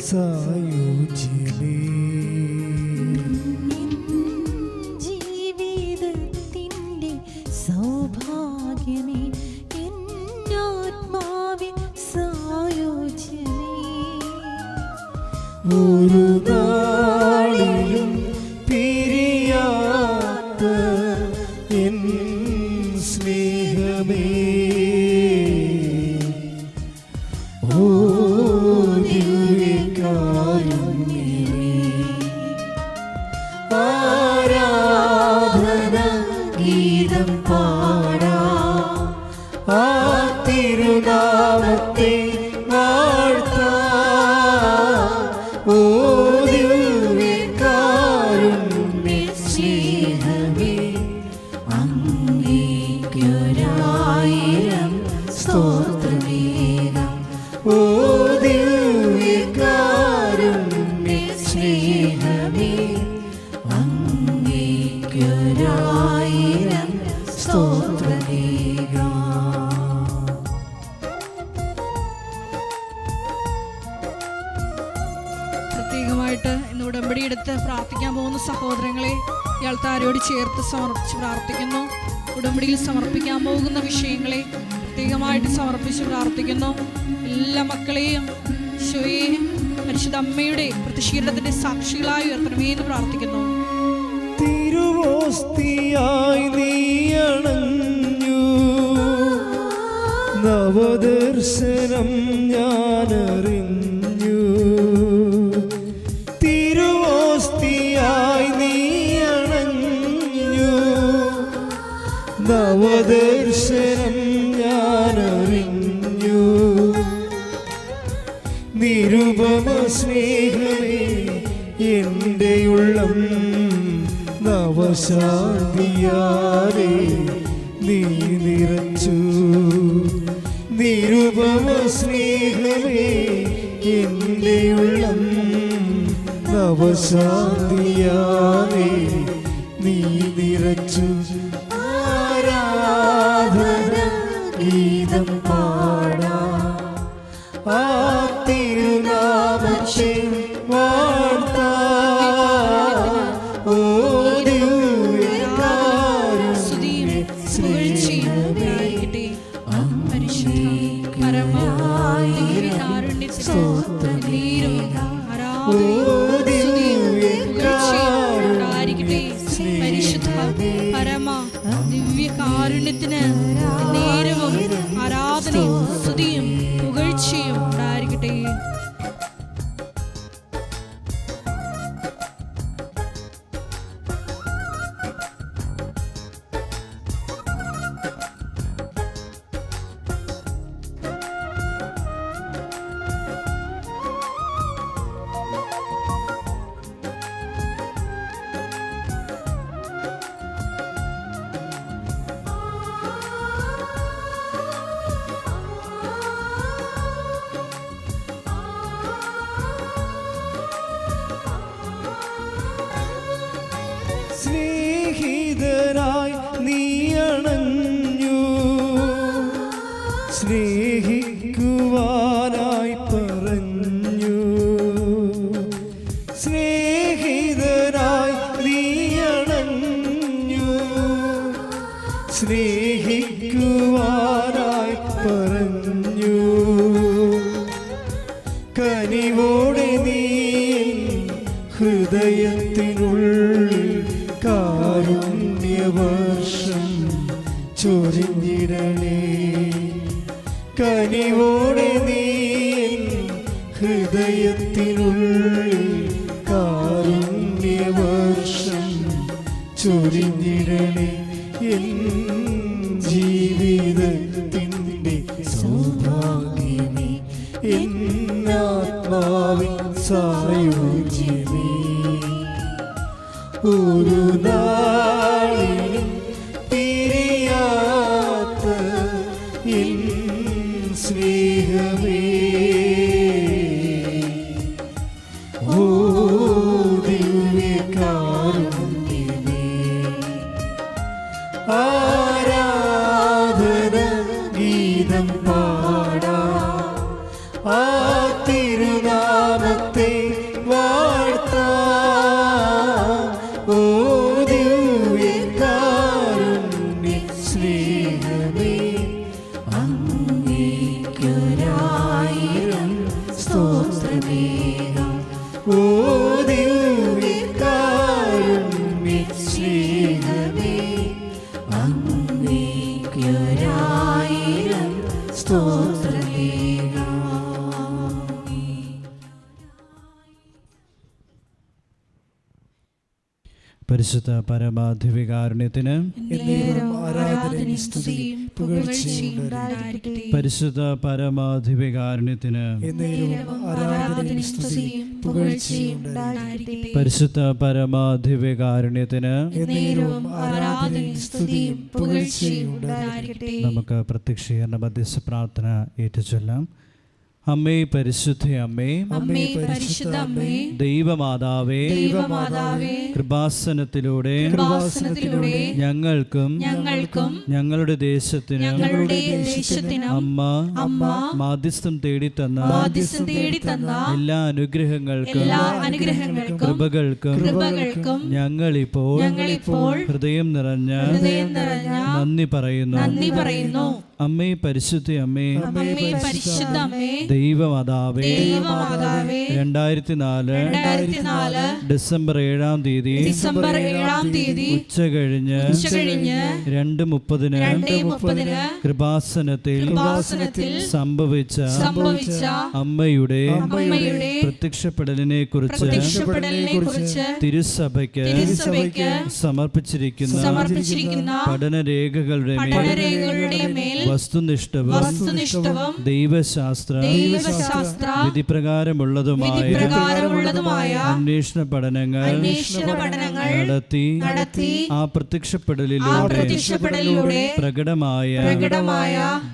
സായുജ്യമേ. ജീവിതത്തിൻ്റെ സൗഭാഗ്യമേ, എന്നാത്മാവിൻ സായുജ്യമേ. ഒരു നാളിലും പിരിയാത്ത എൻ സ്നേഹമേ, ഓ ദിവ്യകാരുണ്യമേ, ആരാധന ഗീതം പാടാം, ആ തിരുനാമത്തെ വാഴ്ത്താം. ഓ ദിവ്യകാരുണ്യ സ്നേഹമേ, അങ്ങേക്കൊരായിരം സ്തോത്രമേകാം. ഓ ദിവ്യകാരുണ്യ സ്നേഹമേ, അങ്ങേക്കൊരായിരം സ്തോത്രമേകാം. പ്രത്യേകമായിട്ട് ഇന്ന് ഉടമ്പടി എടുത്ത് പ്രാർത്ഥിക്കാൻ പോകുന്ന സഹോദരങ്ങളെ ഈ ആൾക്കാരോട് ചേർത്ത് സമർപ്പിച്ച് പ്രാർത്ഥിക്കുന്നു. ഉടമ്പടിയിൽ സമർപ്പിക്കാൻ പോകുന്ന വിഷയങ്ങളെ പ്രത്യേകമായിട്ട് സമർപ്പിച്ച് പ്രാർത്ഥിക്കുന്നു. എല്ലാ മക്കളെയും ഈശോയെയും പരിശുദ്ധ അമ്മയുടെ പ്രതിഷീരണത്തിന്റെ സാക്ഷികളായി ഉയർത്തണമേ എന്ന് പ്രാർത്ഥിക്കുന്നു. തിരുവോസ്തിയായി നീ അണഞ്ഞു, നവദർശനം ഞാനറിഞ്ഞു. തിരുവോസ്തിയായി നീ അണഞ്ഞു, നവദർശനം ഞാനറിഞ്ഞു. നിരുപമ സ്നേഹമേ, എൻ്റെ ഉള്ളം നവശാന്തിയാലേ നീ നിറച്ചു. നിരുപമ സ്നേഹമേ, എൻ്റെ ഉള്ളം നവശാന്തിയാലേ നീ നിറച്ചു. ആരാധന ഗീതം പാടാം, ആ തിരുനാമത്തെ വാഴ്ത്താം. ഓ ദിവ്യകാരുണ്യ സ്നേഹമേ, ദിവ്യകാരുണ്യത്തിന് നേരവും ആരാധനയും സ്തുതിയും പുകഴ്ചയും ഉണ്ടായിരിക്കട്ടെ. സ്നേഹിതരായി നീ അണഞ്ഞു, സ്നേഹിക്കുവാനായി പറഞ്ഞു. സ്നേഹിതരായി നീ അണഞ്ഞു, സ്നേഹിക്കുവാനായി പറഞ്ഞു. കനിവോടെ നീ ഹൃദയത്തിനുള്ളിൽ കാരുണ്യവർഷം ചൊരിഞ്ഞിടണേ. കനിവോടെ നീ ഹൃദയത്തിനുള്ളിൽ കാരുണ്യവർഷം ചൊരിഞ്ഞിടണേ. എൻ ജീവിതത്തിൻ്റെ സൗഭാഗ്യമേ, എന്നാത്മാവിൻ സായുജ്യമേ, ഒരു നാളിലും പിരിയാത്ത എൻ സ്നേഹമേ, ഓ ദിവ്യകാരുണ്യമേ, ആരാധന ഗീതം പാടാം, ആ തിരുനാമ നാമത്തെ വാഴ്ത്താം. ഓ ദിവ്യകാരുണ്യ സ്നേഹമേ, അങ്ങേയ്ക്കൊരായിരം സ്തോത്രമേകാം. ഓ ദിവ്യകാരുണ്യ സ്നേഹമേ, അങ്ങേയ്ക്കൊരായിരം സ്തോത്രമേകാം. പരിശുദ്ധ പരമാധിവികാരുണ്യത്തിന് ആരാധനയും സ്തുതിയും പുകഴ്ചയും ഉണ്ടായിരിക്കട്ടെ. പരിശുദ്ധ പരമാധിവികാരുണ്യത്തിന് ആരാധനയും സ്തുതിയും പുകഴ്ചയും ഉണ്ടായിരിക്കട്ടെ. പരിശുദ്ധ പരമാധിവികാരുണ്യത്തിന് ആരാധനയും സ്തുതിയും പുകഴ്ചയും ഉണ്ടായിരിക്കട്ടെ. നമുക്ക് പ്രത്യക്ഷീകരണ മധ്യസ്ഥ പ്രാർത്ഥന ഏറ്റുചൊല്ലാം. അമ്മേ പരിശുദ്ധ അമ്മേ, അമ്മേ പരിശുദ്ധ അമ്മേ, ദൈവമാതാവേ, ദൈവമാതാവേ, കൃപാസനത്തിലൂടെ ഞങ്ങൾക്കും ഞങ്ങളുടെ ദേശത്തിനും അമ്മ മാധ്യസ്ഥം തേടിത്തന്ന എല്ലാ അനുഗ്രഹങ്ങൾക്കും കൃപകൾക്കും ഞങ്ങളിപ്പോൾ ഹൃദയം നിറഞ്ഞ നന്ദി പറയുന്നു. അമ്മേ പരിശുദ്ധ അമ്മേ, ദൈവമാതാവേ, 2004 ഡിസംബർ 7-ാം തീയതി ഉച്ച കഴിഞ്ഞ് 2:30 കൃപാസനത്തിൽ സംഭവിച്ച അമ്മയുടെ പ്രത്യക്ഷപ്പെടലിനെ കുറിച്ച് തിരുസഭയ്ക്ക് സമർപ്പിച്ചിരിക്കുന്ന പഠനരേഖകളുടെ മേൽ വസ്തുനിഷ്ഠവും ദൈവശാസ്ത്ര വിധിപ്രകാരമുള്ളതുമായ അന്വേഷണ പഠനങ്ങൾ നടത്തി ആ പ്രത്യക്ഷപ്പെടലിലൂടെ പ്രകടമായ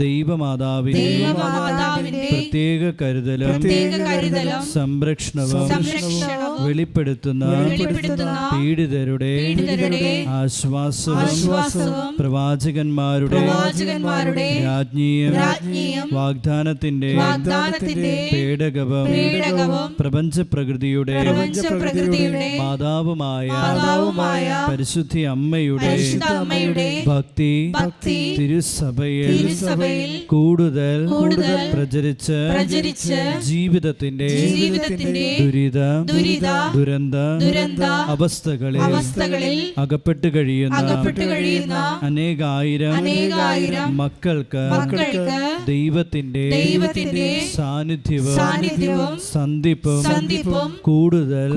ദൈവമാതാവിന്റെ പ്രത്യേക കരുതലും സംരക്ഷണവും വെളിപ്പെടുത്തുന്ന പീഡിതരുടെ ആശ്വാസവും പ്രവാചകന്മാരുടെ രാജ്ഞിയും വാഗ്ദാനത്തിന്റെ പേടകവും പ്രപഞ്ച പ്രകൃതിയുടെ മാതാവുമായ പരിശുദ്ധ അമ്മയുടെ ഭക്തി തിരുസഭയിൽ കൂടുതൽ പ്രചരിച്ച് ജീവിതത്തിന്റെ ദുരന്ത അവസ്ഥകളിൽ അകപ്പെട്ടു കഴിയുന്ന അനേകായിരം മക്കൾക്ക് ദൈവത്തിന്റെ സാന്നിധ്യവും സന്ധിപ്പും കൂടുതൽ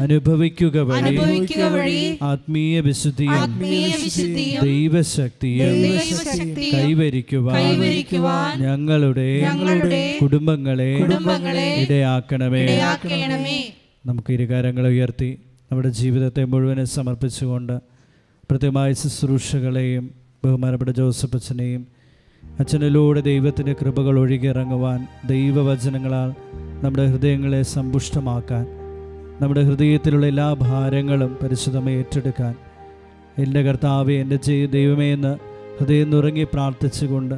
അനുഭവിക്കുക വഴി ആത്മീയ വിശുദ്ധിയും ദൈവശക്തിയും കൈവരിക്കുവാൻ ഞങ്ങളുടെ കുടുംബങ്ങളെ ഇടയാക്കണമേ. നമുക്ക് ഇരുകാരങ്ങളെ ഉയർത്തി നമ്മുടെ ജീവിതത്തെ മുഴുവനും സമർപ്പിച്ചുകൊണ്ട് പ്രത്യേകമായ ശുശ്രൂഷകളെയും ബഹുമാനപ്പെട്ട ജോസഫ് അച്ഛനെയും അച്ഛനിലൂടെ ദൈവത്തിൻ്റെ കൃപകൾ ഒഴുകിയിറങ്ങുവാൻ ദൈവവചനങ്ങളാൽ നമ്മുടെ ഹൃദയങ്ങളെ സമ്പുഷ്ടമാക്കാൻ നമ്മുടെ ഹൃദയത്തിലുള്ള എല്ലാ ഭാരങ്ങളും പരിശുദ്ധമായി ഏറ്റെടുക്കാൻ എൻ്റെ കർത്താവേ, എൻ്റെ ദൈവമേ എന്ന് ഹൃദയം നുറങ്ങി പ്രാർത്ഥിച്ചുകൊണ്ട്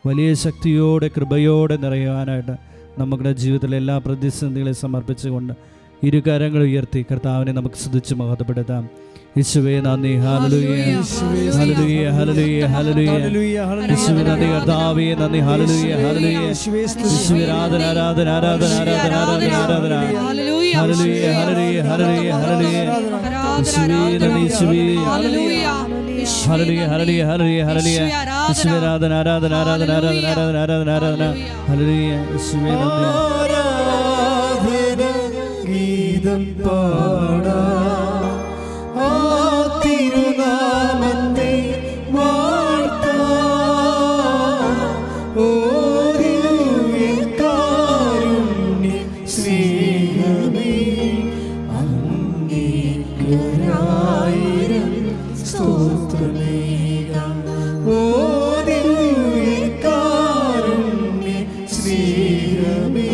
വലിയ ശക്തിയോടെ കൃപയോടെ നിറയുവാനായിട്ട് നമ്മുടെ ജീവിതത്തിലെ എല്ലാ പ്രതിസന്ധികളെ സമർപ്പിച്ചുകൊണ്ട് ഇരുകരങ്ങൾ ഉയർത്തി കർത്താവിനെ നമുക്ക് സ്തുതിച്ച് മഹത്വപ്പെടുത്താം. യേശുവേ നന്ദി, ഹല്ലേലൂയ ഹല്ലേലൂയ ഹല്ലേലൂയ ഹല്ലേലൂയ യേശുവേ നന്ദി, കർത്താവേ നന്ദി, ഹല്ലേലൂയ ഹല്ലേലൂയ യേശുവേ ആരാധന ആരാധന ആരാധന ആരാധന ആരാധന ആരാധന ഹല്ലേലൂയ ഹല്ലേലൂയ ഹല്ലേലൂയ ഹല്ലേലൂയ യേശുവേ നന്ദി, യേശുവേ ഹല്ലേലൂയ ഹല്ലേലൂയ ഹല്ലേലൂയ ഹല്ലേലൂയ ഹല്ലേലൂയ യേശുവേ ആരാധന ആരാധന ആരാധന ആരാധന ആരാധന ആരാധന ആരാധന ഹല്ലേലൂയ യേശുവേ നന്ദി. ഗീതം പാടാ തിരുനാമത്തെ വാഴ്ത്താം. ഓ ദിവ്യകാരുണ്യ സ്നേഹമേ, അങ്ങേയ്ക്കൊരായിരം സ്തോത്രമേകാം. ഓ ദിവ്യകാരുണ്യ സ്നേഹമേ,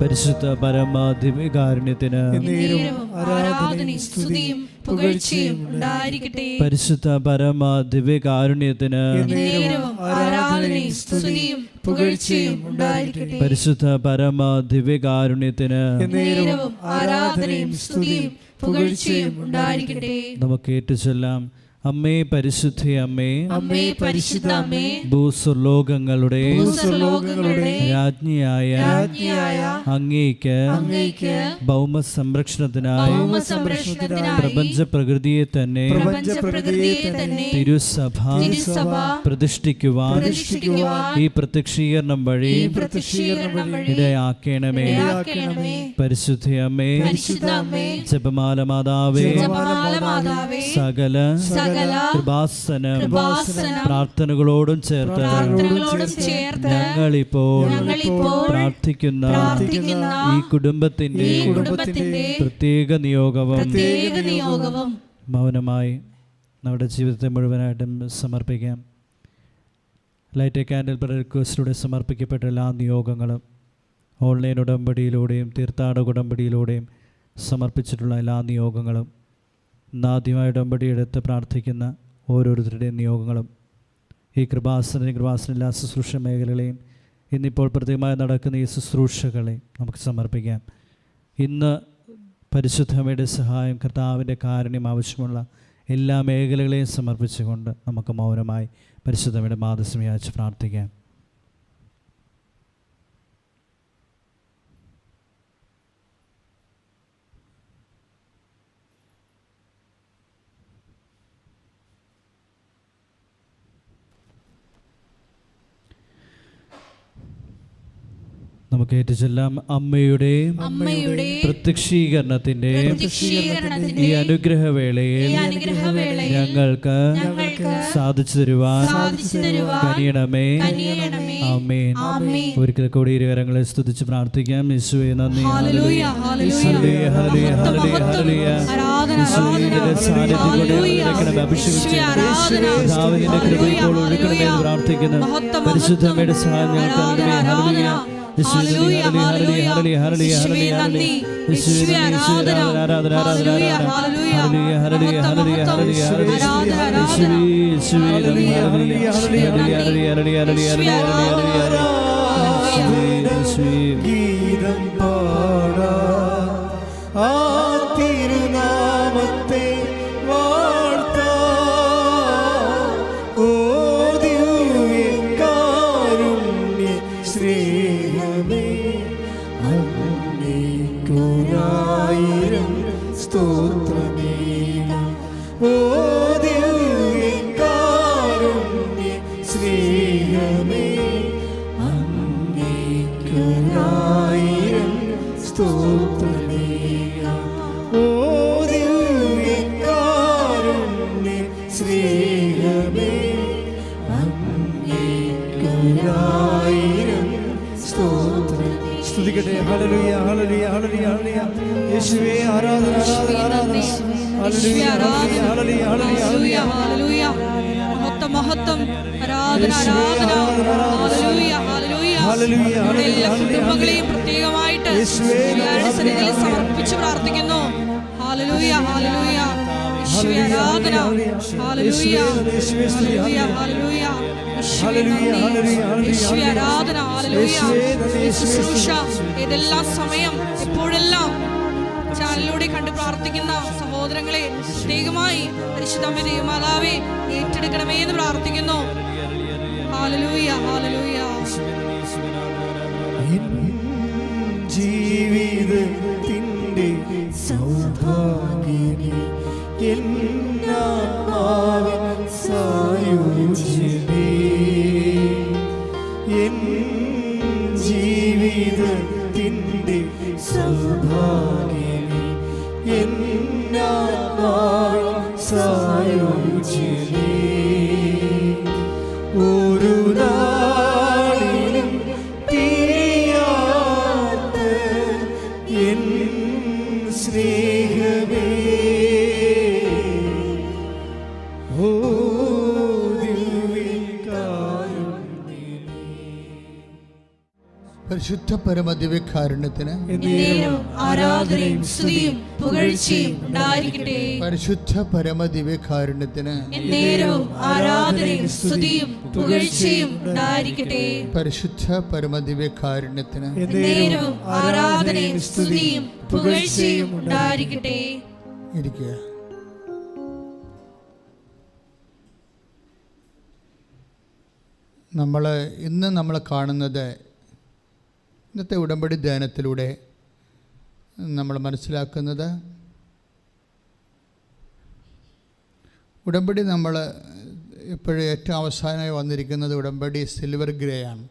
പരിശുദ്ധ പരമാധികാരുണ്യത്തിന് എന്നേരവും ആരാധനയും സ്തുതിയും പുകഴ്ചയും ഉണ്ടായിരിക്കട്ടെ. പരിശുദ്ധ പരമാധികാരുണ്യത്തിന് എന്നേരവും ആരാധനയും സ്തുതിയും പുകഴ്ചയും ഉണ്ടായിരിക്കട്ടെ. പരിശുദ്ധ പരമാധികാരുണ്യത്തിന് എന്നേരവും ആരാധനയും സ്തുതിയും പുകഴ്ചയും ഉണ്ടായിരിക്കട്ടെ. നമുക്ക് ഏറ്റുചൊല്ലാം. അമ്മേ പരിശുദ്ധ അമ്മേ, അമ്മേ പരിശുദ്ധ അമ്മേ, ഭൂസ്വർലോകങ്ങളുടെ ഭൂസ്വർലോകങ്ങളുടെ രാജ്ഞിയായ അങ്ങേക്ക് ഭൗമ സംരക്ഷണത്തിനായി പ്രപഞ്ച പ്രകൃതിയെ തന്നെ തിരുസഭ പ്രതിഷ്ഠിക്കുവാൻ ഈ പ്രത്യക്ഷീകരണം വഴി ഇടയാക്കണമേ. പരിശുദ്ധ അമ്മേ, ജപമാല മാതാവേ, സകല കൃപാസന പ്രാർത്ഥനകളോടും ചേർത്ത് ഞങ്ങളിപ്പോൾ പ്രാർത്ഥിക്കുന്ന ഈ കുടുംബത്തിന്റെ പ്രത്യേക നിയോഗവും മൗനമായി നമ്മുടെ ജീവിതത്തെ മുഴുവനായിട്ടും സമർപ്പിക്കാം. ലൈറ്റ് എ കാൻഡിൽ പ്രയർ റിക്വസ്റ്റിലൂടെ സമർപ്പിക്കപ്പെട്ട എല്ലാ നിയോഗങ്ങളും ഓൺലൈൻ ഉടമ്പടിയിലൂടെയും തീർത്ഥാടക ഉടമ്പടിയിലൂടെയും സമർപ്പിച്ചിട്ടുള്ള എല്ലാ നിയോഗങ്ങളും ഇന്നാദ്യമായി ഉടമ്പടിയെടുത്ത് പ്രാർത്ഥിക്കുന്ന ഓരോരുത്തരുടെയും നിയോഗങ്ങളും ഈ കൃപാസന എല്ലാ ശുശ്രൂഷ മേഖലകളെയും ഇന്നിപ്പോൾ പ്രത്യേകമായി നടക്കുന്ന ഈ ശുശ്രൂഷകളെ നമുക്ക് സമർപ്പിക്കാം. ഇന്ന് പരിശുദ്ധമ്മയുടെ സഹായം, കർത്താവിൻ്റെ കാരുണ്യം ആവശ്യമുള്ള എല്ലാ മേഖലകളെയും സമർപ്പിച്ചുകൊണ്ട് നമുക്ക് മൗനമായി പരിശുദ്ധമ്മയുടെ മാധ്യസ്ഥം യാചിച്ച് പ്രാർത്ഥിക്കാം. നമുക്ക് ഏറ്റുചൊല്ലാം. അമ്മയുടെ പ്രത്യക്ഷീകരണത്തിന്റെ ഈ അനുഗ്രഹവേളയിൽ ഞങ്ങൾക്ക് സാധിച്ചു തരുവാൻ കനിയണമേ. ആമേൻ. ഒരിക്കൽ കൂടി ഇരുകരങ്ങളെ സ്തുതിച്ച് പ്രാർത്ഥിക്കാം. യേശുവേ നന്ദി. ഹല്ലേലൂയ, ഹല്ലേലൂയ, ഹല്ലേലൂയ. യേശുവിന്റെ സാന്നിധ്യം കൊണ്ട് ഒഴുകണമേ, അഭിഷേകിക്കണമേ. കർത്താവിന്റെ കൃപ ഇപ്പോൾ ഒഴുകണമേ എന്ന് പ്രാർത്ഥിക്കുന്നു. പരിശുദ്ധമ്മയുടെ സഹായം ഞങ്ങൾക്ക് നൽകണമേ. ഹല്ലേലൂയ. ഹല്ലേലൂയ, ഹല്ലേലൂയ, ഹല്ലേലൂയ, ഹല്ലേലൂയ, ഹല്ലേലൂയ. യേശുവേ ആരാധന, ആരാധന, ഹല്ലേലൂയ, ഹല്ലേലൂയ, ഹല്ലേലൂയ, ഹല്ലേലൂയ, ഹല്ലേലൂയ, ഹല്ലേലൂയ, ഗീതം പാടാ ആ തിരുനാമത്തെ വാഴ്ത്താ. ഓ ദിവ്യകാരുണ്യ സ്നേഹമേ, അങ്ങേയ്ക്കൊരായിരം സ്തോത്രമേകാം. ഓ ദിവ്യകാരുണ്യ സ്നേഹമേ, അങ്ങേയ്ക്കൊരായിരം സ്തോത്രമേകാം. ഓ ദിവ്യകാരുണ്യ സ്നേഹമേ, അങ്ങേയ്ക്കൊരായിരം സ്തോത്രം. സ്തുതിക്കട്ടെ. ഹല്ലേലൂയ, ഹല്ലേലൂയ, ഹല്ലേലൂയ, ഹല്ലേലൂയ. യേശുവേ ആരാധന, ആരാധന, ആരാധന. ഹല്ലേലൂയ, ഹല്ലേലൂയ, ഹല്ലേലൂയ, ഹല്ലേലൂയ, ഹല്ലേലൂയ. മഹത്വം, മഹത്വം, ആരാധന, ആരാധന. ഹല്ലേലൂയ, ഹല്ലേലൂയ. നമ്മുടെ എല്ലാ കുടുംബങ്ങളെയും പ്രത്യേകമായിട്ട് യേശുവിന്റെ സന്നിധിയിൽ സമർപ്പിച്ച് പ്രാർത്ഥിക്കുന്നു. ഹല്ലേലൂയ, ഹല്ലേലൂയ. യേശുവേ ആരാധന. ഹല്ലേലൂയ, ഹല്ലേലൂയ, ഹല്ലേലൂയ. യേശുവേ ആരാധന. ഹല്ലേലൂയ. ശുശ്രൂഷ ഏതെല്ലാം സമയം എപ്പോഴെല്ലാം ചാനലിലൂടെ കണ്ട് പ്രാർത്ഥിക്കുന്ന സഹോദരങ്ങളെ പ്രത്യേകമായി പരിശുദ്ധമ്മേ ദേവമാതാവേ ഏറ്റെടുക്കണമേ എന്ന് പ്രാർത്ഥിക്കുന്നു. ഹല്ലേലൂയ, ഹല്ലേലൂയ. ജീവിതത്തിൻ്റെ സൗഭാഗ്യമേ, എന്നാത്മാവിൻ സായുജ്യമേ, എൻ ജീവിതത്തിൻ്റെ സൗഭാഗ്യമേ, എന്നാത്മാവിൻ സായുജ്യമേ, ഒരു നാളിലും തീരാത്ത എൻ സ്നേഹമേ, ഓ ദിവ്യകാരുണ്യമേ. പരിശുദ്ധ പരമദിവ്യകാരുണ്യത്തിന് എന്നേരവും ആരാധനയും സ്തുതിയും പുകഴ്ചയും ഉണ്ടായിരിക്കട്ടെ. പരിശുദ്ധ പരമദിവ്യകാരുണ്യത്തിന് എന്നേരവും ആരാധനയും സ്തുതിയും പുകഴ്ചയും ഉണ്ടായിരിക്കട്ടെ. പരിശുദ്ധ പരമദിവ്യകാരുണ്യത്തിന് എന്നേരവും ആരാധനയും സ്തുതിയും പുകഴ്ചയും ഉണ്ടായിരിക്കട്ടെ. ഇരിക്കുക. ഇന്ന് നമ്മൾ കാണുന്നത് ഇന്നത്തെ ഉടമ്പടി ധ്യാനത്തിലൂടെ നമ്മൾ മനസ്സിലാക്കുന്നത്, ഉടമ്പടി നമ്മൾ ഇപ്പോഴും ഏറ്റവും അവസാനമായി വന്നിരിക്കുന്നത് ഉടമ്പടി സിൽവർ ഗ്രേ ആണ്.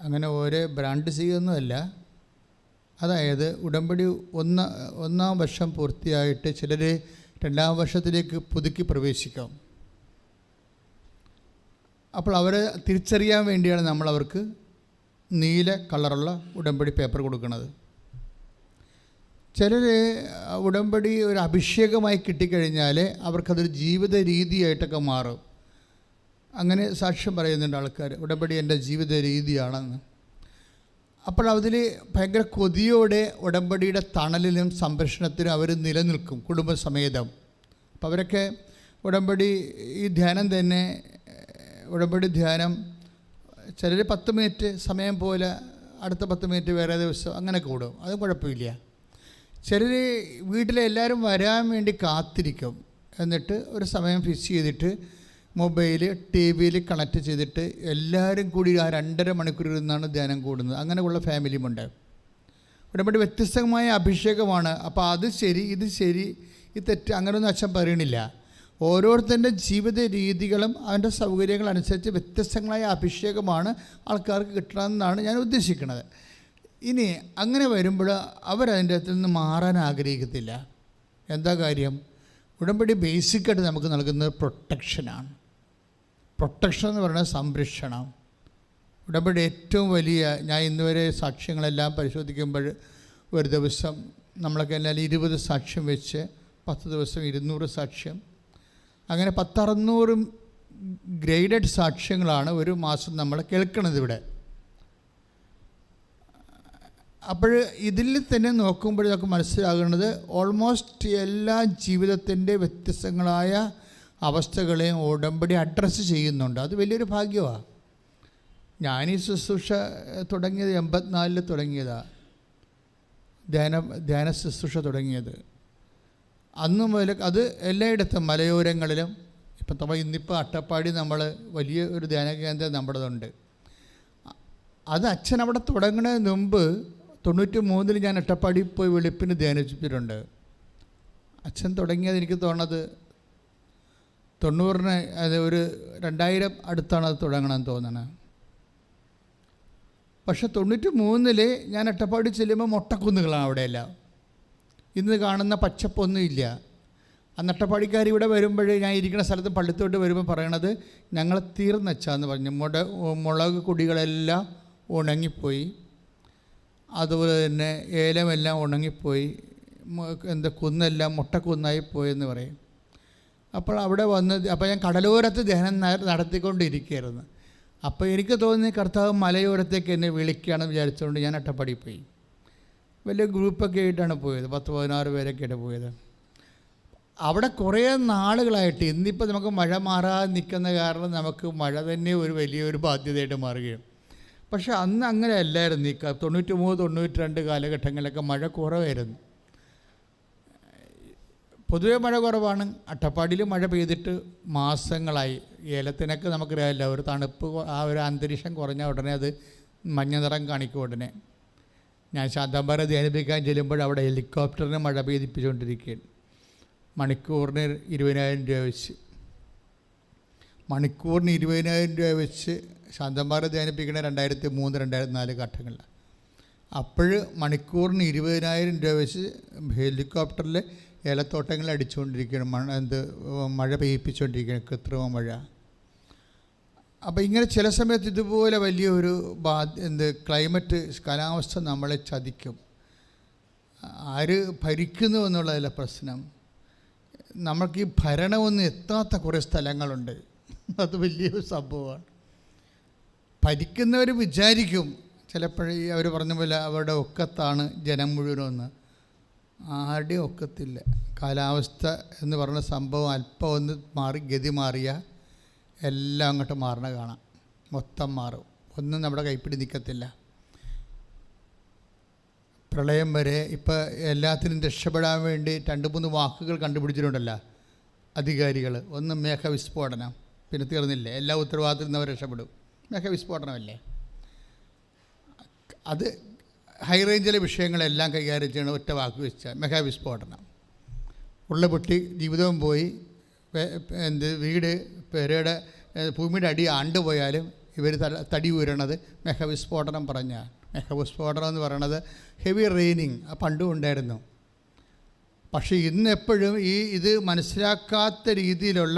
അങ്ങനെ ഓരോ ബ്രാൻഡ് ചെയ്യുന്നതല്ല. അതായത് ഉടമ്പടി ഒന്നാം വർഷം പൂർത്തിയായിട്ട് ചിലർ രണ്ടാം വർഷത്തിലേക്ക് പുതുക്കി പ്രവേശിക്കാം. അപ്പോൾ അവരെ തിരിച്ചറിയാൻ വേണ്ടിയാണ് നമ്മൾ അവർക്ക് നീല കളറുള്ള ഉടമ്പടി പേപ്പർ കൊടുക്കുന്നത്. ചിലർ ഉടമ്പടി ഒരു അഭിഷേകമായി കിട്ടിക്കഴിഞ്ഞാൽ അവർക്കതൊരു ജീവിത രീതിയായിട്ടൊക്കെ മാറും. അങ്ങനെ സാക്ഷ്യം പറയുന്നുണ്ട് ആൾക്കാർ, ഉടമ്പടി എൻ്റെ ജീവിത രീതിയാണെന്ന്. അപ്പോൾ അതിൽ ഭയങ്കര കൊതിയോടെ ഉടമ്പടിയുടെ തണലിലും സംരക്ഷണത്തിനും അവർ നിലനിൽക്കും കുടുംബസമേതം. അപ്പോൾ അവരൊക്കെ ഉടമ്പടി ഈ ധ്യാനം തന്നെ, ഉടമ്പടി ധ്യാനം ചിലർ 10 മിനിറ്റ് സമയം പോലെ അടുത്ത 10 മിനിറ്റ് വേറെ ദിവസം അങ്ങനെ കൂടും, അതും കുഴപ്പമില്ല. ചിലർ വീട്ടിലെ എല്ലാവരും വരാൻ വേണ്ടി കാത്തിരിക്കും. എന്നിട്ട് ഒരു സമയം ഫിക്സ് ചെയ്തിട്ട് മൊബൈൽ TV കണക്ട് ചെയ്തിട്ട് എല്ലാവരും കൂടി ആ 2.5 മണിക്കൂർ ഇരുന്നാണ് ധ്യാനം കൂടുന്നത്. അങ്ങനെയുള്ള ഫാമിലിയുമുണ്ട്. ഉടമ്പടി വ്യത്യസ്തമായ അഭിഷേകമാണ്. അപ്പോൾ അത് ശരി, ഇത് ശരി, ഇത് തെറ്റ്, അങ്ങനെയൊന്നും അച്ഛൻ പറയണില്ല. ഓരോരുത്തരുടെ ജീവിത രീതികളും അവൻ്റെ സൗകര്യങ്ങളനുസരിച്ച് വ്യത്യസ്തങ്ങളായ അഭിഷേകമാണ് ആൾക്കാർക്ക് കിട്ടണമെന്നാണ് ഞാൻ ഉദ്ദേശിക്കുന്നത്. ഇനി അങ്ങനെ വരുമ്പോൾ അവരതിൻ്റെ അകത്ത് നിന്ന് മാറാൻ ആഗ്രഹിക്കത്തില്ല. എന്താ കാര്യം? ഉടമ്പടി ബേസിക്കായിട്ട് നമുക്ക് നൽകുന്നത് പ്രൊട്ടക്ഷനാണ്. പ്രൊട്ടക്ഷൻ എന്ന് പറയുന്നത് സംരക്ഷണം. ഉടമ്പടി ഏറ്റവും വലിയ, ഞാൻ ഇന്നുവരെ സാക്ഷ്യങ്ങളെല്ലാം പരിശോധിക്കുമ്പോൾ ഒരു ദിവസം നമ്മളൊക്കെ എല്ലാം 20 സാക്ഷ്യം വെച്ച് 10 ദിവസം 200 സാക്ഷ്യം, അങ്ങനെ 600 ഗ്രേഡഡ് സാക്ഷ്യങ്ങളാണ് ഒരു മാസം നമ്മൾ കേൾക്കുന്നത് ഇവിടെ. അപ്പോൾ ഇതിൽ തന്നെ നോക്കുമ്പോൾ നമുക്ക് മനസ്സിലാകുന്നത് ഓൾമോസ്റ്റ് എല്ലാ ജീവിതത്തിൻ്റെ വ്യത്യസ്തങ്ങളായ അവസ്ഥകളെയും ഉടമ്പടി അഡ്രസ്സ് ചെയ്യുന്നുണ്ട്. അത് വലിയൊരു ഭാഗ്യമാണ്. ഞാനീ ശുശ്രൂഷ തുടങ്ങിയത് 84 തുടങ്ങിയതാണ്. ധ്യാന ശുശ്രൂഷ തുടങ്ങിയത് അന്ന് മുതൽ അത് എല്ലായിടത്തും മലയോരങ്ങളിലും. ഇന്നിപ്പോൾ അട്ടപ്പാടി നമ്മൾ വലിയ ഒരു ധ്യാന കേന്ദ്രം നമ്മുടേതുണ്ട്. അത് അച്ഛൻ അവിടെ തുടങ്ങുന്നതിന് മുമ്പ് 93 ഞാൻ അട്ടപ്പാടി പോയി വെളുപ്പിന് ധ്യാനിച്ചിട്ടുണ്ട്. അച്ഛൻ തുടങ്ങിയത് എനിക്ക് തോന്നുന്നത് 90 അത് ഒരു 2000 അടുത്താണ് അത് തുടങ്ങണമെന്ന് തോന്നണത്. പക്ഷെ 93 ഞാൻ അട്ടപ്പാടി ചെല്ലുമ്പോൾ മൊട്ടക്കുന്നുകളാണ് അവിടെയെല്ലാം. ഇന്ന് കാണുന്ന പച്ചപ്പൊന്നും ഇല്ല. അന്ന് അട്ടപ്പാടിക്കാർ ഇവിടെ വരുമ്പോൾ ഞാൻ ഇരിക്കുന്ന സ്ഥലത്ത് പള്ളിത്തോട്ട് വരുമ്പോൾ പറയണത്, ഞങ്ങൾ തീർന്നച്ചാന്ന് പറഞ്ഞു. മുളക് കൊടികളെല്ലാം ഉണങ്ങിപ്പോയി, അതുപോലെ തന്നെ ഏലമെല്ലാം ഉണങ്ങിപ്പോയി, കുന്നെല്ലാം മുട്ടക്കുന്നായി പോയെന്ന് പറയും. അപ്പോൾ അവിടെ അപ്പോൾ ഞാൻ കടലോരത്ത് ധ്യാനം നടത്തിക്കൊണ്ടിരിക്കുകയായിരുന്നു. അപ്പോൾ എനിക്ക് തോന്നി കർത്താവ് മലയോരത്തേക്ക് എന്നെ വിളിക്കുകയാണെന്ന് വിചാരിച്ചുകൊണ്ട് ഞാൻ അട്ടപ്പാടി പോയി. വലിയ ഗ്രൂപ്പൊക്കെ ആയിട്ടാണ് പോയത്, 10-16 പേരൊക്കെയാണ് പോയത്. അവിടെ കുറേ നാളുകളായിട്ട്, ഇന്നിപ്പോൾ നമുക്ക് മഴ മാറാതെ നിൽക്കുന്ന കാരണം നമുക്ക് മഴ തന്നെ ഒരു വലിയൊരു ബാധ്യതയായിട്ട് മാറുകയും. പക്ഷെ അന്ന് അങ്ങനെ അല്ലായിരുന്നു. ഈ 93-92 കാലഘട്ടങ്ങളിലൊക്കെ മഴ കുറവായിരുന്നു. പൊതുവെ മഴ കുറവാണ്. അട്ടപ്പാടിയിൽ മഴ പെയ്തിട്ട് മാസങ്ങളായി. ഏലത്തിനൊക്കെ നമുക്കറിയാമല്ലോ, ഒരു തണുപ്പ്, ആ ഒരു അന്തരീക്ഷം കുറഞ്ഞ ഉടനെ അത് മഞ്ഞ നിറം കാണിക്കും. ഉടനെ ഞാൻ ശാന്തമ്പാറ ധ്യാനിപ്പിക്കാൻ ചെല്ലുമ്പോൾ അവിടെ ഹെലികോപ്റ്ററിന് മഴ പെയ്തിപ്പിച്ചുകൊണ്ടിരിക്കുകയാണ്. മണിക്കൂറിന് 20,000 രൂപ വെച്ച്, മണിക്കൂറിന് 20,000 രൂപ വെച്ച് ശാന്തമ്പാറ ധ്യാനിപ്പിക്കണ 2003-2004 ഘട്ടങ്ങളിൽ. അപ്പോൾ മണിക്കൂറിന് 20,000 രൂപ വെച്ച് ഹെലികോപ്റ്ററിൽ ഏലത്തോട്ടങ്ങൾ അടിച്ചുകൊണ്ടിരിക്കുകയാണ്, മഴ പെയ്യിപ്പിച്ചുകൊണ്ടിരിക്കുകയാണ്, കൃത്രിമ മഴ. അപ്പോൾ ഇങ്ങനെ ചില സമയത്ത് ഇതുപോലെ വലിയൊരു ക്ലൈമറ്റ്, കാലാവസ്ഥ നമ്മളെ ചതിക്കും. ആര് ഭരിക്കുന്നു എന്നുള്ളതല്ല പ്രശ്നം, നമുക്ക് ഈ ഭരണമൊന്നും എത്താത്ത കുറേ സ്ഥലങ്ങളുണ്ട്. അത് വലിയൊരു സംഭവമാണ്. ഭരിക്കുന്നവർ വിചാരിക്കും ചിലപ്പോഴേ അവർ പറഞ്ഞ പോലെ അവരുടെ ഒക്കത്താണ് ജനം മുഴുവനെന്ന്. ആരുടെയും ഒക്കത്തില്ല. കാലാവസ്ഥ എന്ന് പറയുന്ന സംഭവം അല്പം ഒന്ന് മാറി ഗതി മാറിയ എല്ലാം അങ്ങോട്ട് മാറണ കാണാം. മൊത്തം മാറും. ഒന്നും നമ്മുടെ കൈപ്പിടി നിൽക്കത്തില്ല. പ്രളയം വരെ ഇപ്പോൾ എല്ലാത്തിനും രക്ഷപ്പെടാൻ വേണ്ടി 2-3 വാക്കുകൾ കണ്ടുപിടിച്ചിട്ടുണ്ടല്ലോ അധികാരികൾ. ഒന്ന് മേഘവിസ്ഫോടനം, പിന്നെ തീർന്നില്ലേ, എല്ലാ ഉത്തരവാദിത്തത്തിൽ നിന്ന് അവർ രക്ഷപ്പെടും. മേഘവിസ്ഫോടനമല്ലേ അത്. ഹൈ റേഞ്ചിലെ വിഷയങ്ങളെല്ലാം കൈകാര്യം ചെയ്യണം ഒറ്റ വാക്ക് വെച്ചാൽ മേഘവിസ്ഫോടനം. ഉള്ള പൊട്ടി ജീവിതവും പോയി, വീട് പെരയുടെ ഭൂമിയുടെ അടി ആണ്ടുപോയാലും ഇവർ തടി ഉയരണത് മേഘവിസ്ഫോടനം പറഞ്ഞാൽ. മേഘവിസ്ഫോടനം എന്ന് പറയണത് ഹെവി റെയിനിങ് പണ്ടും ഉണ്ടായിരുന്നു. പക്ഷേ ഇന്നെപ്പോഴും ഇത് മനസ്സിലാക്കാത്ത രീതിയിലുള്ള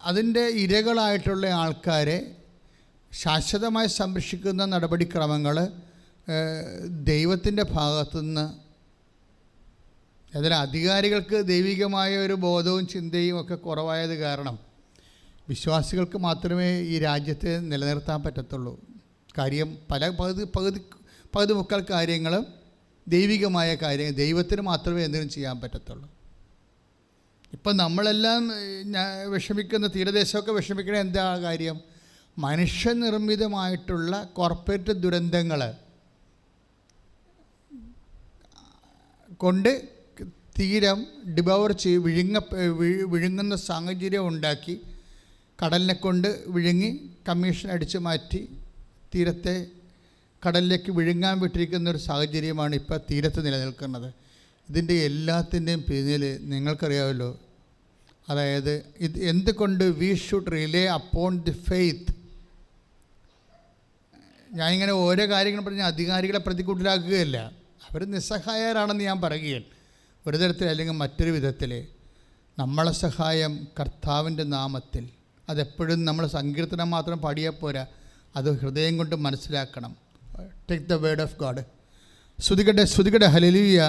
അതിൻ്റെ ഇരകളായിട്ടുള്ള ആൾക്കാരെ ശാശ്വതമായി സംരക്ഷിക്കുന്ന നടപടിക്രമങ്ങൾ ദൈവത്തിൻ്റെ ഭാഗത്തുനിന്ന്. അതിൽ അധികാരികൾക്ക് ദൈവികമായ ഒരു ബോധവും ചിന്തയും ഒക്കെ കുറവായത് കാരണം വിശ്വാസികൾക്ക് മാത്രമേ ഈ രാജ്യത്തെ നിലനിർത്താൻ പറ്റത്തുള്ളൂ. കാര്യം പകുതി മുക്കാൽ കാര്യങ്ങളും ദൈവികമായ കാര്യങ്ങൾ, ദൈവത്തിന് മാത്രമേ എന്തെങ്കിലും ചെയ്യാൻ പറ്റത്തുള്ളൂ. ഇപ്പം നമ്മളെല്ലാം വിഷമിക്കുന്ന തീരദേശമൊക്കെ വിഷമിക്കണ എന്താ കാര്യം? മനുഷ്യനിർമ്മിതമായിട്ടുള്ള കോർപ്പറേറ്റ് ദുരന്തങ്ങൾ കൊണ്ട് തീരം ഡിബവർ വിഴുങ്ങുന്ന സാഹചര്യം ഉണ്ടാക്കി, കടലിനെ കൊണ്ട് വിഴുങ്ങി കമ്മീഷൻ അടിച്ചു മാറ്റി തീരത്തെ കടലിലേക്ക് വിഴുങ്ങാൻ വിട്ടിരിക്കുന്ന ഒരു സാഹചര്യമാണ് ഇപ്പോൾ തീരത്ത് നിലനിൽക്കുന്നത്. ഇതിൻ്റെ എല്ലാത്തിൻ്റെയും പിന്നിൽ നിങ്ങൾക്കറിയാമല്ലോ, അതായത് ഇത് എന്തുകൊണ്ട് we should relay upon the faith. ഞാനിങ്ങനെ ഓരോ കാര്യങ്ങൾ പറഞ്ഞ് അധികാരികളെ പ്രതികൂട്ടിലാക്കുകയല്ല. അവർ നിസ്സഹായരാണെന്ന് ഞാൻ പറയുകയാണ്. ഒരു തരത്തിൽ അല്ലെങ്കിൽ മറ്റൊരു വിധത്തിൽ നമ്മളെ സഹായം കർത്താവിൻ്റെ നാമത്തിൽ. അതെപ്പോഴും നമ്മൾ സങ്കീർത്തനം മാത്രം പാടിയാൽ പോരാ, അത് ഹൃദയം കൊണ്ട് മനസ്സിലാക്കണം. Take the word of God. സ്തുതിക്കട്ടെ ഹല്ലേലൂയ.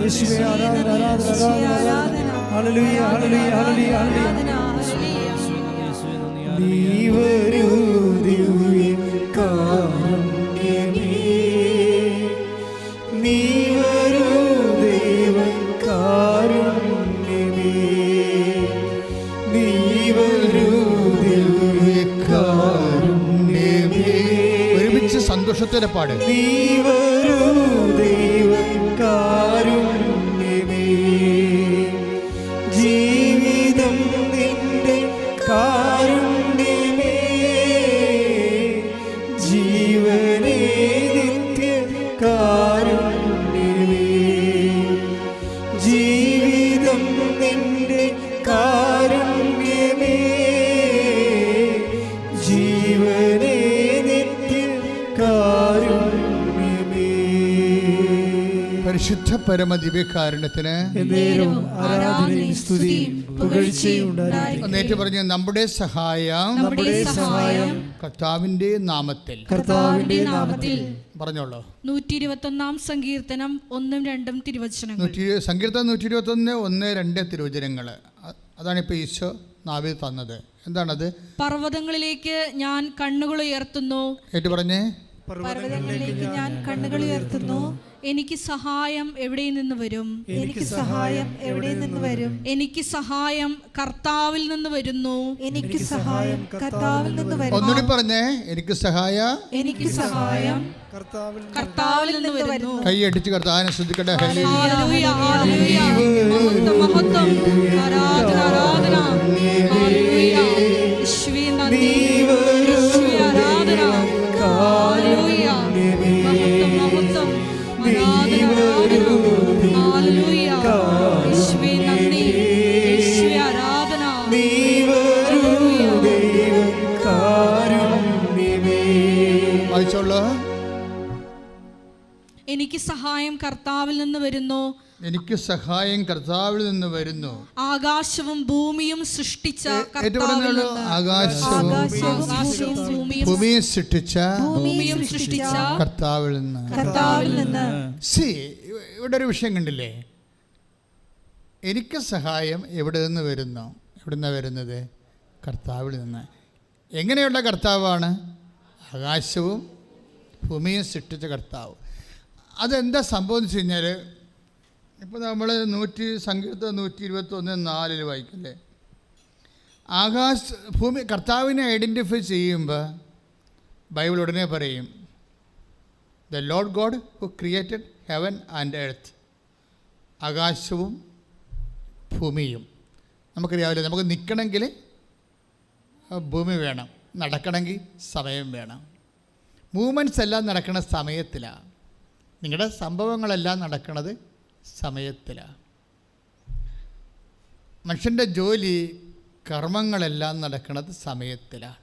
യേശുവേ ആരാധന ആരാധന ഹല്ലേലൂയ ഹല്ലേലൂയ ഹല്ലേലൂയ ഹല്ലേലൂയ. നീ വരൂ ദിവ്യകാരുണ്യമേ, നീ വരൂ ദൈവകാരുണ്യമേ, നീ വരൂ ദിവ്യകാരുണ്യമേ. ഒരുമിച്ച് സന്തോഷത്തോടെ പാട്. നീ വരൂ ദൈവകാരുണ്യമേ, ജീവിതം നിന്റെ കാരുണ്യമേ, ജീവനേ നിത്യ കാരുണ്യമേ, ജീവിതം നിന്റെ കാരുണ്യമേ, ജീവനേ നിത്യ കാരുണ്യമേ. പരിശുദ്ധ പരമ ദിവ്യകാരുണ്യത്തിന് എന്നേരവും ആരാധനയും സ്തുതിയും പുകഴ്ചയും ഉണ്ടായിരിക്കട്ടെ. എന്നേറ്റ് പറഞ്ഞ് നമ്മുടെ സഹായം കർത്താവിൻ്റെ നാമത്തിൽ. കർത്താവിന്റെ നാമത്തിൽ. പറഞ്ഞോളൂ. 121 സങ്കീർത്തനം 1-2 തിരുവചനങ്ങൾ. സങ്കീർത്തനം 121 1-2 തിരുവചനങ്ങൾ. അതാണിപ്പോൾ ഈശോ നാവിൽ തന്നത്. എന്താണത്? പർവ്വതങ്ങളിലേക്ക് ഞാൻ കണ്ണുകൾ ഉയർത്തുന്നു. ഏറ്റു പറഞ്ഞേ. പർവ്വതങ്ങളിലേക്ക് ഞാൻ കണ്ണുകൾ ഉയർത്തുന്നു. എനിക്ക് സഹായം എവിടെ നിന്ന് വരും? എനിക്ക് സഹായം എവിടെ നിന്ന് വരും? എനിക്ക് സഹായം കർത്താവിൽ നിന്ന് വരുന്നു. എനിക്ക് സഹായം കർത്താവിൽ നിന്ന് വരുന്നു. ഒന്നുകൂടി പറഞ്ഞേ. എനിക്ക് സഹായം കർത്താവിൽ നിന്ന് വരുന്നു. കൈയടിച്ച് കർത്താവിനെ സ്തുതിക്കട്ടെ. ഹല്ലേലൂയ ഹല്ലേലൂയ. മഹത്വം ആരാധന ആരാധന. ഹല്ലേലൂയ. യേശുവേ നന്ദി. യേശുവേ ആരാധന. ഹല്ലേലൂയ. മഹത്വം ആരാധന ആരാധന. ഹല്ലേലൂയ. യേശുവേ നന്ദി. യേശുവേ ആരാധന. വായിച്ചോളൂ. എനിക്ക് സഹായം കർത്താവിൽ നിന്ന് വരുന്നു. എനിക്ക് സഹായം കർത്താവിൽ നിന്ന് വരുന്നു. ആകാശവും ഭൂമിയും സൃഷ്ടിച്ച കർത്താവിൽ നിന്ന്. ആകാശവും ഭൂമിയും സൃഷ്ടിച്ച കർത്താവിൽ നിന്ന്. ഇവിടെ ഒരു വിഷയം കണ്ടില്ലേ? എനിക്ക് സഹായം എവിടെ നിന്ന് വരുന്നു? എവിടെ നിന്നാണ് വരുന്നത്? കർത്താവിൽ നിന്ന്. എങ്ങനെയുള്ള കർത്താവാണ്? ആകാശവും ഭൂമിയും സൃഷ്ടിച്ച കർത്താവ്. അതെന്താ സംഭവം എന്ന് വെച്ച് കഴിഞ്ഞാൽ, ഇപ്പോൾ നമ്മൾ സങ്കീർത്തനം 121:4 വായിക്കില്ലേ, ഭൂമി കർത്താവിനെ ഐഡൻറ്റിഫൈ ചെയ്യുമ്പോൾ ബൈബിൾ ഉടനെ പറയും, the Lord God who created heaven and earth. ആകാശവും ഭൂമിയും. നമുക്കറിയാവില്ല, നമുക്ക് നിൽക്കണമെങ്കിൽ ഭൂമി വേണം, നടക്കണമെങ്കിൽ സമയം വേണം. മൂവ്മെൻറ്റ്സ് എല്ലാം നടക്കുന്ന സമയത്തിലാണ്. നിങ്ങളുടെ സംഭവങ്ങളെല്ലാം നടക്കുന്നത് സമയത്തിലാണ്. മനുഷ്യൻ്റെ ജോലി, കർമ്മങ്ങളെല്ലാം നടക്കുന്നത് സമയത്തിലാണ്.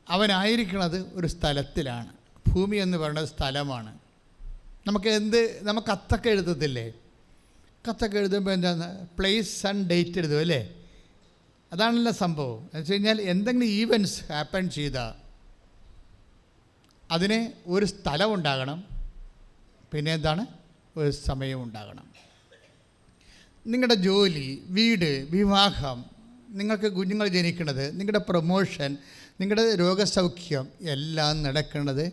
അവനായിരിക്കുന്നത് ഒരു സ്ഥലത്തിലാണ്. ഭൂമി എന്ന് പറയുന്നത് സ്ഥലമാണ്. നമുക്ക് കത്തൊക്കെ എഴുതത്തില്ലേ? കത്തൊക്കെ എഴുതുമ്പോൾ എന്താണ്, പ്ലേസ് ആൻഡ് ഡേറ്റ് എഴുതും അല്ലേ? അതാണല്ലോ സംഭവം. എന്ന് വെച്ച് കഴിഞ്ഞാൽ എന്തെങ്കിലും ഈവൻറ്റ്സ് ഹാപ്പൺ ചെയ്താൽ അതിന് ഒരു സ്ഥലം ഉണ്ടാകണം, പിന്നെ എന്താണ്, ഒരു സമയം ഉണ്ടാകണം. നിങ്ങളുടെ ജോലി, വീട്, വിവാഹം, നിങ്ങൾക്ക് കുഞ്ഞുങ്ങൾ ജനിക്കുന്നത്, നിങ്ങളുടെ പ്രൊമോഷൻ, നിങ്ങളുടെ രോഗസൗഖ്യം എല്ലാം നടക്കുന്നത്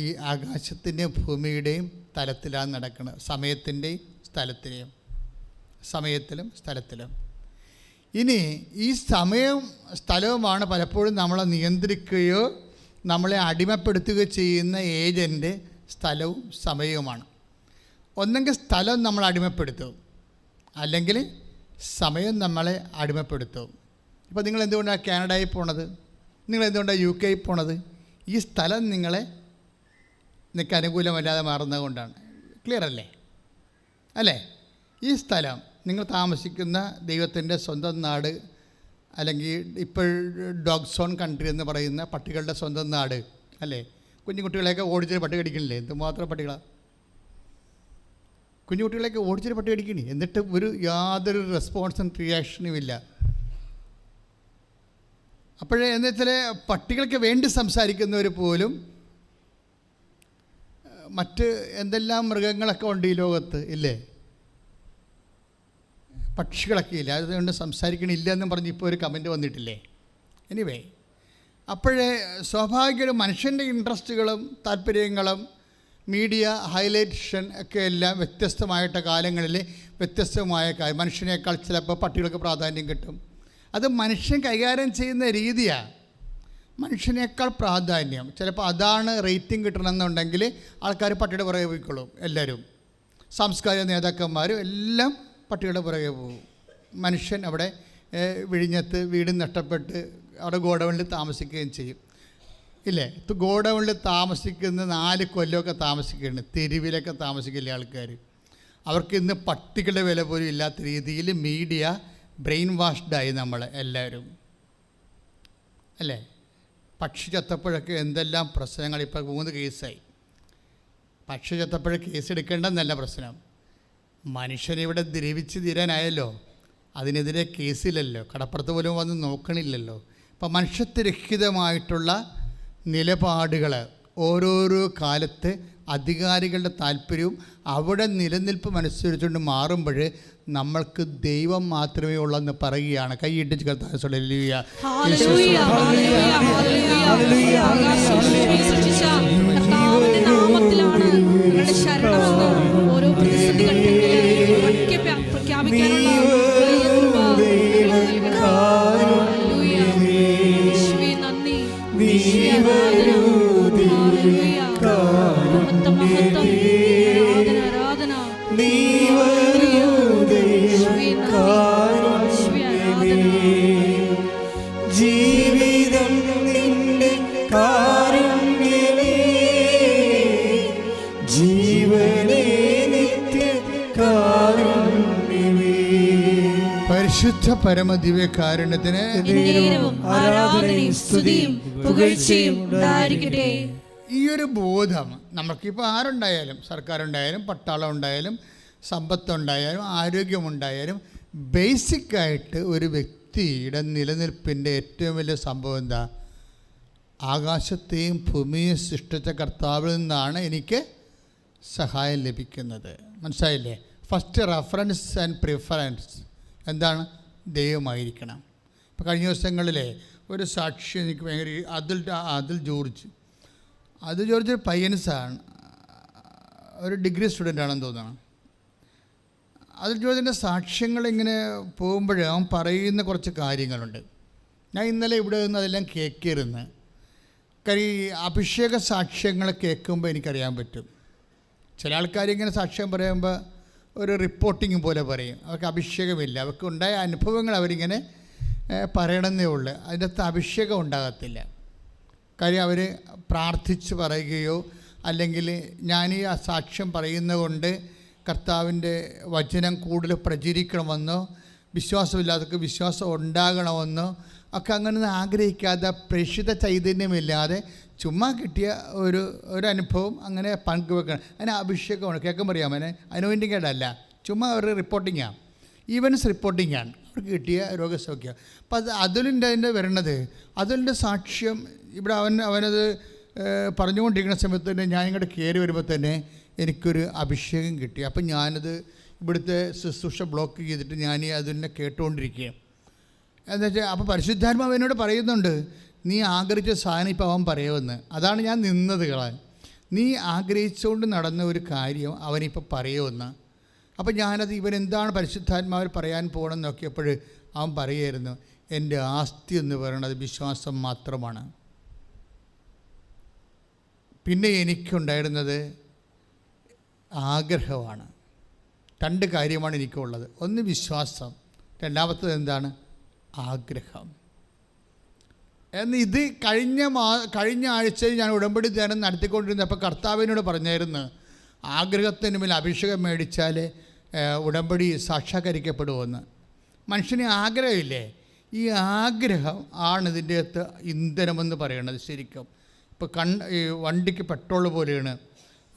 ഈ ആകാശത്തിൻ്റെയും ഭൂമിയുടെയും തലത്തിലാണ് നടക്കുന്നത്. സമയത്തിൻ്റെയും സ്ഥലത്തിൻ്റെയും, സമയത്തിലും സ്ഥലത്തിലും. ഇനി ഈ സമയവും സ്ഥലവുമാണ് പലപ്പോഴും നമ്മളെ നിയന്ത്രിക്കുകയോ നമ്മളെ അടിമപ്പെടുത്തുകയോ ചെയ്യുന്ന ഏജൻ്റ്. സ്ഥലവും സമയവുമാണ്. ഒന്നെങ്കിൽ സ്ഥലം നമ്മളെ അടിമപ്പെടുത്തും, അല്ലെങ്കിൽ സമയം നമ്മളെ അടിമപ്പെടുത്തും. ഇപ്പോൾ നിങ്ങൾ എന്തുകൊണ്ടാണ് കാനഡയിൽ പോണത്? നിങ്ങൾ എന്തുകൊണ്ടാണ് UK പോണത്? ഈ സ്ഥലം നിങ്ങൾക്ക് അനുകൂലമല്ലാതെ മാറുന്നത് കൊണ്ടാണ്. ക്ലിയർ അല്ലേ? ഈ സ്ഥലം നിങ്ങൾ താമസിക്കുന്ന ദൈവത്തിൻ്റെ സ്വന്തം നാട്, അല്ലെങ്കിൽ ഇപ്പോൾ ഡോഗ് സോൺ കൺട്രി എന്ന് പറയുന്ന പട്ടികളുടെ സ്വന്തം നാട് അല്ലേ? കുഞ്ഞുകുട്ടികളെയൊക്കെ ഓടിച്ചൊരു പട്ടി കടിക്കണില്ലേ? എന്തുമാത്രം പട്ടികളാണ്! കുഞ്ഞുകുട്ടികളെയൊക്കെ ഓടിച്ചൊരു പട്ടി കടിക്കണി, എന്നിട്ട് യാതൊരു റെസ്പോൺസും റിയാക്ഷനും ഇല്ല. അപ്പോഴേ എന്ന് വെച്ചാൽ പട്ടികൾക്ക് വേണ്ടി സംസാരിക്കുന്നവർ പോലും, മറ്റ് എന്തെല്ലാം മൃഗങ്ങളൊക്കെ ഉണ്ട് ഈ ലോകത്ത് ഇല്ലേ, പക്ഷികളൊക്കെ ഇല്ല, അതുകൊണ്ട് സംസാരിക്കണില്ല എന്നും പറഞ്ഞ് ഇപ്പോൾ ഒരു കമൻറ്റ് വന്നിട്ടില്ലേ? എനിവേ, അപ്പോഴേ സ്വാഭാവികമായും മനുഷ്യൻ്റെ ഇൻട്രസ്റ്റുകളും താല്പര്യങ്ങളും മീഡിയ ഹൈലൈറ്റേഷൻ ഒക്കെ എല്ലാം വ്യത്യസ്തമായിട്ട കാലങ്ങളിൽ വ്യത്യസ്തമായ മനുഷ്യനേക്കാൾ ചിലപ്പോൾ പട്ടികൾക്ക് പ്രാധാന്യം കിട്ടും. അത് മനുഷ്യൻ കൈകാര്യം ചെയ്യുന്ന രീതിയാണ്. മനുഷ്യനേക്കാൾ പ്രാധാന്യം ചിലപ്പോൾ അതാണ്. റേറ്റിംഗ് കിട്ടണമെന്നുണ്ടെങ്കിൽ ആൾക്കാർ പട്ടിയുടെ പുറകെ പോയിക്കൊള്ളും. എല്ലാവരും സാംസ്കാരിക നേതാക്കന്മാരും എല്ലാം പട്ടിയുടെ പുറകെ പോകും. മനുഷ്യൻ അവിടെ വിഴിഞ്ഞത്ത് വീട് നഷ്ടപ്പെട്ട് അവിടെ ഗോഡൗണിൽ താമസിക്കുകയും ചെയ്യും ഇല്ലേ? ഗോഡൗണിൽ താമസിക്കുന്ന 4 കൊല്ലമൊക്കെ താമസിക്കുകയാണ്, തെരുവിലൊക്കെ താമസിക്കില്ലേ ആൾക്കാർ. അവർക്ക് ഇന്ന് പട്ടികളുടെ വില പോലും ഇല്ലാത്ത രീതിയിൽ മീഡിയ ബ്രെയിൻ വാഷ്ഡായി നമ്മൾ എല്ലാവരും അല്ലേ? പക്ഷി ചത്തപ്പോഴൊക്കെ എന്തെല്ലാം പ്രശ്നങ്ങൾ. ഇപ്പോൾ 3 കേസായി. പക്ഷി ചത്തപ്പോഴ കേസ് എടുക്കേണ്ടെന്നല്ല പ്രശ്നം, മനുഷ്യനിവിടെ ദ്രവിച്ച് തീരാനായല്ലോ, അതിനെതിരെ കേസില്ലല്ലോ, കടപ്പുറത്ത് പോലും വന്ന് നോക്കണില്ലല്ലോ. അപ്പം മനുഷ്യത്വരഹിതമായിട്ടുള്ള നിലപാടുകൾ ഓരോരോ കാലത്ത് അധികാരികളുടെ താല്പര്യവും അവിടെ നിലനിൽപ്പും അനുസരിച്ചുകൊണ്ട് മാറുമ്പോൾ നമ്മൾക്ക് ദൈവം മാത്രമേ ഉള്ളെന്ന് പറയുകയാണ്. കൈയിട്ടിച്ച് കർത്താവേ ജീവിതം നിന്റെ കാരുണ്യമേ, ജീവനേ നിത്യ കാരുണ്യമേ. പരിശുദ്ധ പരമദിവ്യ കാരുണ്യത്തിന് ആരാധനയും സ്തുതിയും പുകഴ്ചയും ഉണ്ടായിരിക്കട്ടെ. ഈ ഒരു ബോധം നമുക്കിപ്പോൾ ആരുണ്ടായാലും, സർക്കാരുണ്ടായാലും, പട്ടാളം ഉണ്ടായാലും, സമ്പത്തുണ്ടായാലും, ആരോഗ്യമുണ്ടായാലും, ബേസിക്കായിട്ട് ഒരു വ്യക്തിയുടെ നിലനിൽപ്പിൻ്റെ ഏറ്റവും വലിയ സംഭവം എന്താ? ആകാശത്തെയും ഭൂമിയെയും സൃഷ്ടിച്ച കർത്താവിൽ നിന്നാണ് എനിക്ക് സഹായം ലഭിക്കുന്നത്. മനസ്സിലായില്ലേ? ഫസ്റ്റ് റെഫറൻസ് ആൻഡ് പ്രിഫറൻസ് എന്താണ്? ദൈവമായിരിക്കണം. ഇപ്പോൾ കഴിഞ്ഞ ദിവസങ്ങളിലെ ഒരു സാക്ഷി എനിക്ക് ഭയങ്കര അതിൽ ജോർജ് ഒരു പയ്യൻസാണ്, ഒരു ഡിഗ്രി സ്റ്റുഡൻ്റ് ആണെന്ന് തോന്നുന്നു. അതിൽ ജോർജിൻ്റെ സാക്ഷ്യങ്ങളിങ്ങനെ പോകുമ്പോൾ അവൻ പറയുന്ന കുറച്ച് കാര്യങ്ങളുണ്ട്. ഞാൻ ഇന്നലെ ഇവിടെ നിന്ന് അതെല്ലാം കേൾക്കിയിരുന്ന്. കാര്യം ഈ അഭിഷേക സാക്ഷ്യങ്ങൾ കേൾക്കുമ്പോൾ എനിക്കറിയാൻ പറ്റും. ചില ആൾക്കാരിങ്ങനെ സാക്ഷ്യം പറയുമ്പോൾ ഒരു റിപ്പോർട്ടിങ് പോലെ പറയും. അവർക്ക് അഭിഷേകമില്ല, അവർക്ക് ഉണ്ടായ അനുഭവങ്ങൾ അവരിങ്ങനെ പറയണമെന്നേ ഉള്ളൂ. അതിൻ്റെ അകത്ത് അഭിഷേകം ഉണ്ടാകത്തില്ല. കാര്യം അവർ പ്രാർത്ഥിച്ച് പറയുകയോ അല്ലെങ്കിൽ ഞാൻ ഈ സാക്ഷ്യം പറയുന്നത് കൊണ്ട് കർത്താവിൻ്റെ വചനം കൂടുതൽ പ്രചരിക്കണമെന്നോ വിശ്വാസമില്ലാത്തവർക്ക് വിശ്വാസം ഉണ്ടാകണമെന്നോ ഒക്കെ അങ്ങനെ ആഗ്രഹിക്കാതെ പ്രേക്ഷിത ചൈതന്യമില്ലാതെ ചുമ്മാ കിട്ടിയ ഒരു അനുഭവം അങ്ങനെ പങ്കുവെക്കണം. അതിന് അഭിഷേകമാണ്. കേൾക്കുമ്പോൾ അറിയാം, അതിന് അനോയിൻറ്റിങ് അല്ല, ചുമ്മാ ഒരു റിപ്പോർട്ടിങ്ങാണ്, ഈവൻസ് റിപ്പോർട്ടിങ്ങാണ്. അവർക്ക് കിട്ടിയ രോഗസൗഖ്യം. അപ്പം അതിൻ്റെ വരണത് അതിൻ്റെ സാക്ഷ്യം ഇവിടെ അവനത് പറഞ്ഞുകൊണ്ടിരിക്കുന്ന സമയത്ത് തന്നെ ഞാൻ ഇങ്ങോട്ട് കയറി വരുമ്പോൾ തന്നെ എനിക്കൊരു അഭിഷേകം കിട്ടി. അപ്പം ഞാനത് ഇവിടുത്തെ ശുശ്രൂഷ ബ്ലോക്ക് ചെയ്തിട്ട് ഞാൻ അതിനെ കേട്ടുകൊണ്ടിരിക്കുകയാണ്. എന്താ വെച്ചാൽ അപ്പോൾ പരിശുദ്ധാത്മാവ് എന്നോട് പറയുന്നുണ്ട്, നീ ആഗ്രഹിച്ച സാധനം ഇപ്പോൾ അവൻ പറയുമെന്ന്. അതാണ് ഞാൻ നിന്നത് കളാൻ. നീ ആഗ്രഹിച്ചുകൊണ്ട് നടന്ന ഒരു കാര്യം അവനിപ്പോൾ പറയുമെന്ന്. അപ്പോൾ ഞാനത് ഇവനെന്താണ് പരിശുദ്ധാത്മാവിൽ പറയാൻ പോകണമെന്ന് നോക്കിയപ്പോൾ അവൻ പറയുമായിരുന്നു, എൻ്റെ ആസ്തി എന്ന് പറയുന്നത് വിശ്വാസം മാത്രമാണ്. പിന്നെ എനിക്കുണ്ടായിരുന്നത് ആഗ്രഹമാണ്. 2 കാര്യമാണ് എനിക്കുള്ളത്. ഒന്ന് വിശ്വാസം, രണ്ടാമത്തത് എന്താണ്? ആഗ്രഹം. എന്ന് ഇത് കഴിഞ്ഞ ആഴ്ചയിൽ ഞാൻ ഉടമ്പടി ധ്യാനം നടത്തിക്കൊണ്ടിരുന്നപ്പോൾ കർത്താവിനോട് പറഞ്ഞായിരുന്നു, ആഗ്രഹത്തിന് മേൽ അഭിഷേകം മേടിച്ചാൽ ഉടമ്പടി സാക്ഷാത്കരിക്കപ്പെടുമെന്ന്. മനുഷ്യന് ആഗ്രഹമില്ലേ? ഈ ആഗ്രഹം ആണ് ഇതിൻ്റെ അകത്ത് ഇന്ധനമെന്ന് പറയണത്. ശരിക്കും ഇപ്പോൾ ഈ വണ്ടിക്ക് പെട്രോൾ പോലെയാണ്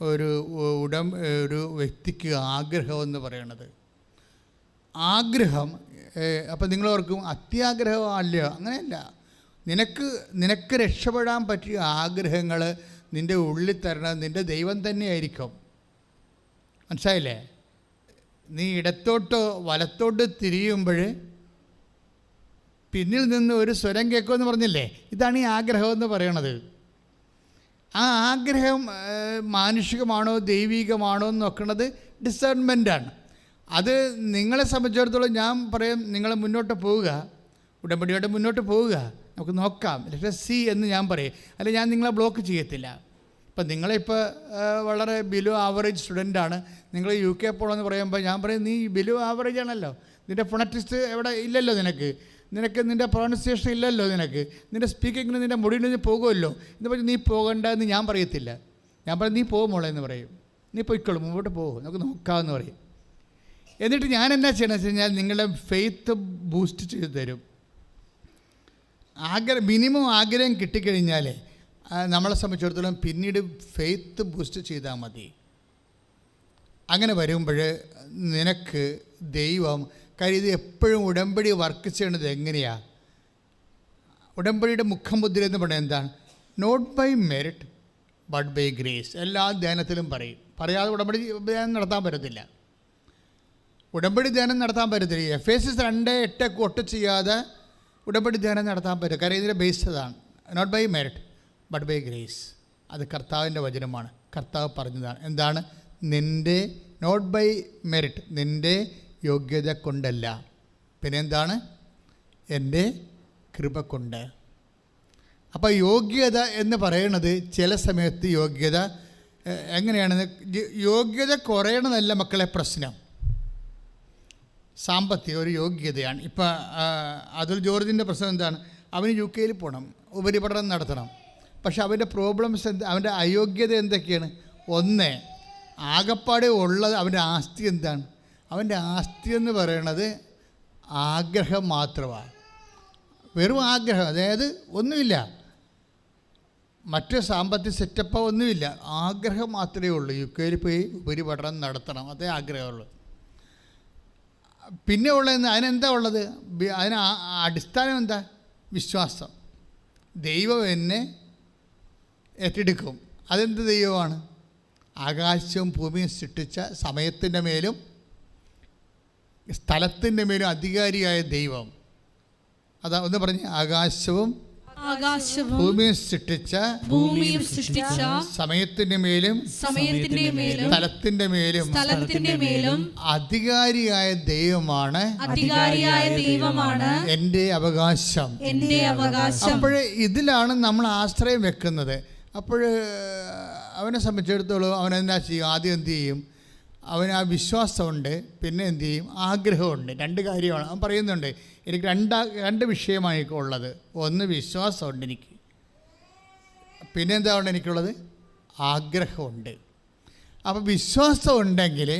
ഒരു വ്യക്തിക്ക് ആഗ്രഹമെന്ന് പറയണത്. ആഗ്രഹം അപ്പം നിങ്ങളോർക്കും അത്യാഗ്രഹമല്ല, അങ്ങനെയല്ല. നിനക്ക് രക്ഷപ്പെടാൻ പറ്റിയ ആഗ്രഹങ്ങൾ നിൻ്റെ ഉള്ളിൽ തരണം നിൻ്റെ ദൈവം തന്നെയായിരിക്കും. മനസ്സിലായില്ലേ? നീ ഇടത്തോട്ടോ വലത്തോട്ട് തിരിയുമ്പോൾ പിന്നിൽ നിന്ന് ഒരു സ്വരം കേൾക്കുമെന്ന് പറഞ്ഞില്ലേ? ഇതാണ് ഈ ആഗ്രഹമെന്ന് പറയണത്. ആ ആഗ്രഹം മാനുഷികമാണോ ദൈവികമാണോ എന്ന് നോക്കുന്നത് ഡിസേൺമെൻറ്റാണ്. അത് നിങ്ങളെ സംബന്ധിച്ചിടത്തോളം ഞാൻ പറയും, നിങ്ങൾ മുന്നോട്ട് പോവുക, ഉടമ്പടിയോടെ മുന്നോട്ട് പോവുക, നമുക്ക് നോക്കാം, ലെറ്റ് സി എന്ന് ഞാൻ പറയും. അല്ലെങ്കിൽ ഞാൻ നിങ്ങളെ ബ്ലോക്ക് ചെയ്യത്തില്ല. ഇപ്പം നിങ്ങളിപ്പോൾ വളരെ ബിലോ ആവറേജ് സ്റ്റുഡൻ്റാണ്, നിങ്ങൾ UK പോകണമെന്ന് പറയുമ്പോൾ ഞാൻ പറയും, നീ ബിലോ ആവറേജ് ആണല്ലോ, നിൻ്റെ ഫൊണറ്റിസ്റ്റ് എവിടെ ഇല്ലല്ലോ, നിനക്ക് നിൻ്റെ പ്രൊണൗൺസിയേഷൻ ഇല്ലല്ലോ, നിൻ്റെ സ്പീക്കിങ്ങിന് നിൻ്റെ മുടിയിൽ നിന്ന് പോകുമല്ലോ എന്ന് പറഞ്ഞ് നീ പോകണ്ട എന്ന് ഞാൻ പറയത്തില്ല. ഞാൻ പറയും, നീ പോകുമോളെ എന്ന് പറയും, നീ പോയിക്കോളൂ, മുമ്പോട്ട് പോകും, നമുക്ക് നോക്കാമെന്ന് പറയും. എന്നിട്ട് ഞാൻ എന്നാ ചെയ്യണമെന്ന് വെച്ച് കഴിഞ്ഞാൽ നിങ്ങളുടെ ഫെയ്ത്ത് ബൂസ്റ്റ് ചെയ്ത് തരും. മിനിമം ആഗ്രഹം കിട്ടിക്കഴിഞ്ഞാൽ നമ്മളെ സംബന്ധിച്ചിടത്തോളം പിന്നീട് ഫെയ്ത്ത് ബൂസ്റ്റ് ചെയ്താൽ മതി. അങ്ങനെ വരുമ്പോൾ നിനക്ക് ദൈവം കാര്യം ഇത് എപ്പോഴും ഉടമ്പടി വർക്ക് ചെയ്യണത് എങ്ങനെയാണ്? ഉടമ്പടിയുടെ മുഖമുദ്ര എന്ന് പറയുന്നത് എന്താണ്? Not by merit but by grace. എല്ലാ ധ്യാനത്തിലും പറയാതെ ഉടമ്പടി ധ്യാനം നടത്താൻ പറ്റത്തില്ല. എഫേസ്യസ് 2:8 കൊട്ട് ചെയ്യാതെ ഉടമ്പടി ധ്യാനം നടത്താൻ പറ്റും. കാര്യം ഇതിൻ്റെ ബേസ് അതാണ്. Not by merit but by grace. അത് കർത്താവിൻ്റെ വചനമാണ്, കർത്താവ് പറഞ്ഞതാണ്. എന്താണ്? നിൻ്റെ നോട്ട് ബൈ മെറിറ്റ്, നിൻ്റെ യോഗ്യത കൊണ്ടല്ല, പിന്നെ എന്താണ്? എൻ്റെ കൃപ കൊണ്ട്. അപ്പോൾ യോഗ്യത എന്ന് പറയുന്നത് ചില സമയത്ത് യോഗ്യത എങ്ങനെയാണെന്ന്, യോഗ്യത കുറയണമെന്നല്ല മക്കളെ പ്രശ്നം, സാമ്പത്തിക ഒരു യോഗ്യതയാണ്. ഇപ്പം അതുൽ ജോർജിൻ്റെ പ്രശ്നം എന്താണ്? അവന് UK പോകണം, ഉപരിപഠനം നടത്തണം. പക്ഷെ അവൻ്റെ പ്രോബ്ലംസ് അവൻ്റെ അയോഗ്യത എന്തൊക്കെയാണ്? ഒന്ന്, ആകപ്പാടെ ഉള്ളത് അവൻ്റെ ആസ്തി എന്താണ്? അവൻ്റെ ആസ്തി എന്ന് പറയണത് ആഗ്രഹം മാത്രമാണ്, വെറും ആഗ്രഹം. അതായത് ഒന്നുമില്ല, മറ്റ് സാമ്പത്തിക സെറ്റപ്പോ ഒന്നുമില്ല, ആഗ്രഹം മാത്രമേ ഉള്ളൂ. UK പോയി ഉപരിപഠനം നടത്തണം, അതേ ആഗ്രഹമുള്ളൂ. പിന്നെ ഉള്ളതെന്ന് അതിനെന്താ ഉള്ളത്? അതിന് അടിസ്ഥാനം എന്താ? വിശ്വാസം. ദൈവം എന്നെ ഏറ്റെടുക്കും. അതെന്ത് ദൈവമാണ്? ആകാശവും ഭൂമിയും സൃഷ്ടിച്ച സമയത്തിൻ്റെ മേലും സ്ഥലത്തിൻ്റെ മേലും അധികാരിയായ ദൈവം. അതാ ഒന്ന് പറഞ്ഞ്, ആകാശവും ഭൂമിയും സൃഷ്ടിച്ച സമയത്തിന്റെ മേലും സ്ഥലത്തിന്റെ മേലും അധികാരിയായ ദൈവമാണ് എൻ്റെ അവകാശം. അപ്പോഴേ ഇതിലാണ് നമ്മൾ ആശ്രയം വെക്കുന്നത്. അപ്പോൾ അവനെ സംബന്ധിച്ചിടത്തോളം അവൻ എന്നാ ചെയ്യും? ആദ്യം എന്ത് ചെയ്യും? അവന് ആ വിശ്വാസമുണ്ട്, പിന്നെ എന്ത് ചെയ്യും? ആഗ്രഹമുണ്ട്. രണ്ട് കാര്യമാണ് അവൻ പറയുന്നുണ്ട്. എനിക്ക് രണ്ട് വിഷയമാണ് എനിക്കുള്ളത്. ഒന്ന് വിശ്വാസമുണ്ട് എനിക്ക്, പിന്നെ എന്താ ഉണ്ട് എനിക്കുള്ളത്? ആഗ്രഹമുണ്ട്. അപ്പോൾ വിശ്വാസം ഉണ്ടെങ്കിൽ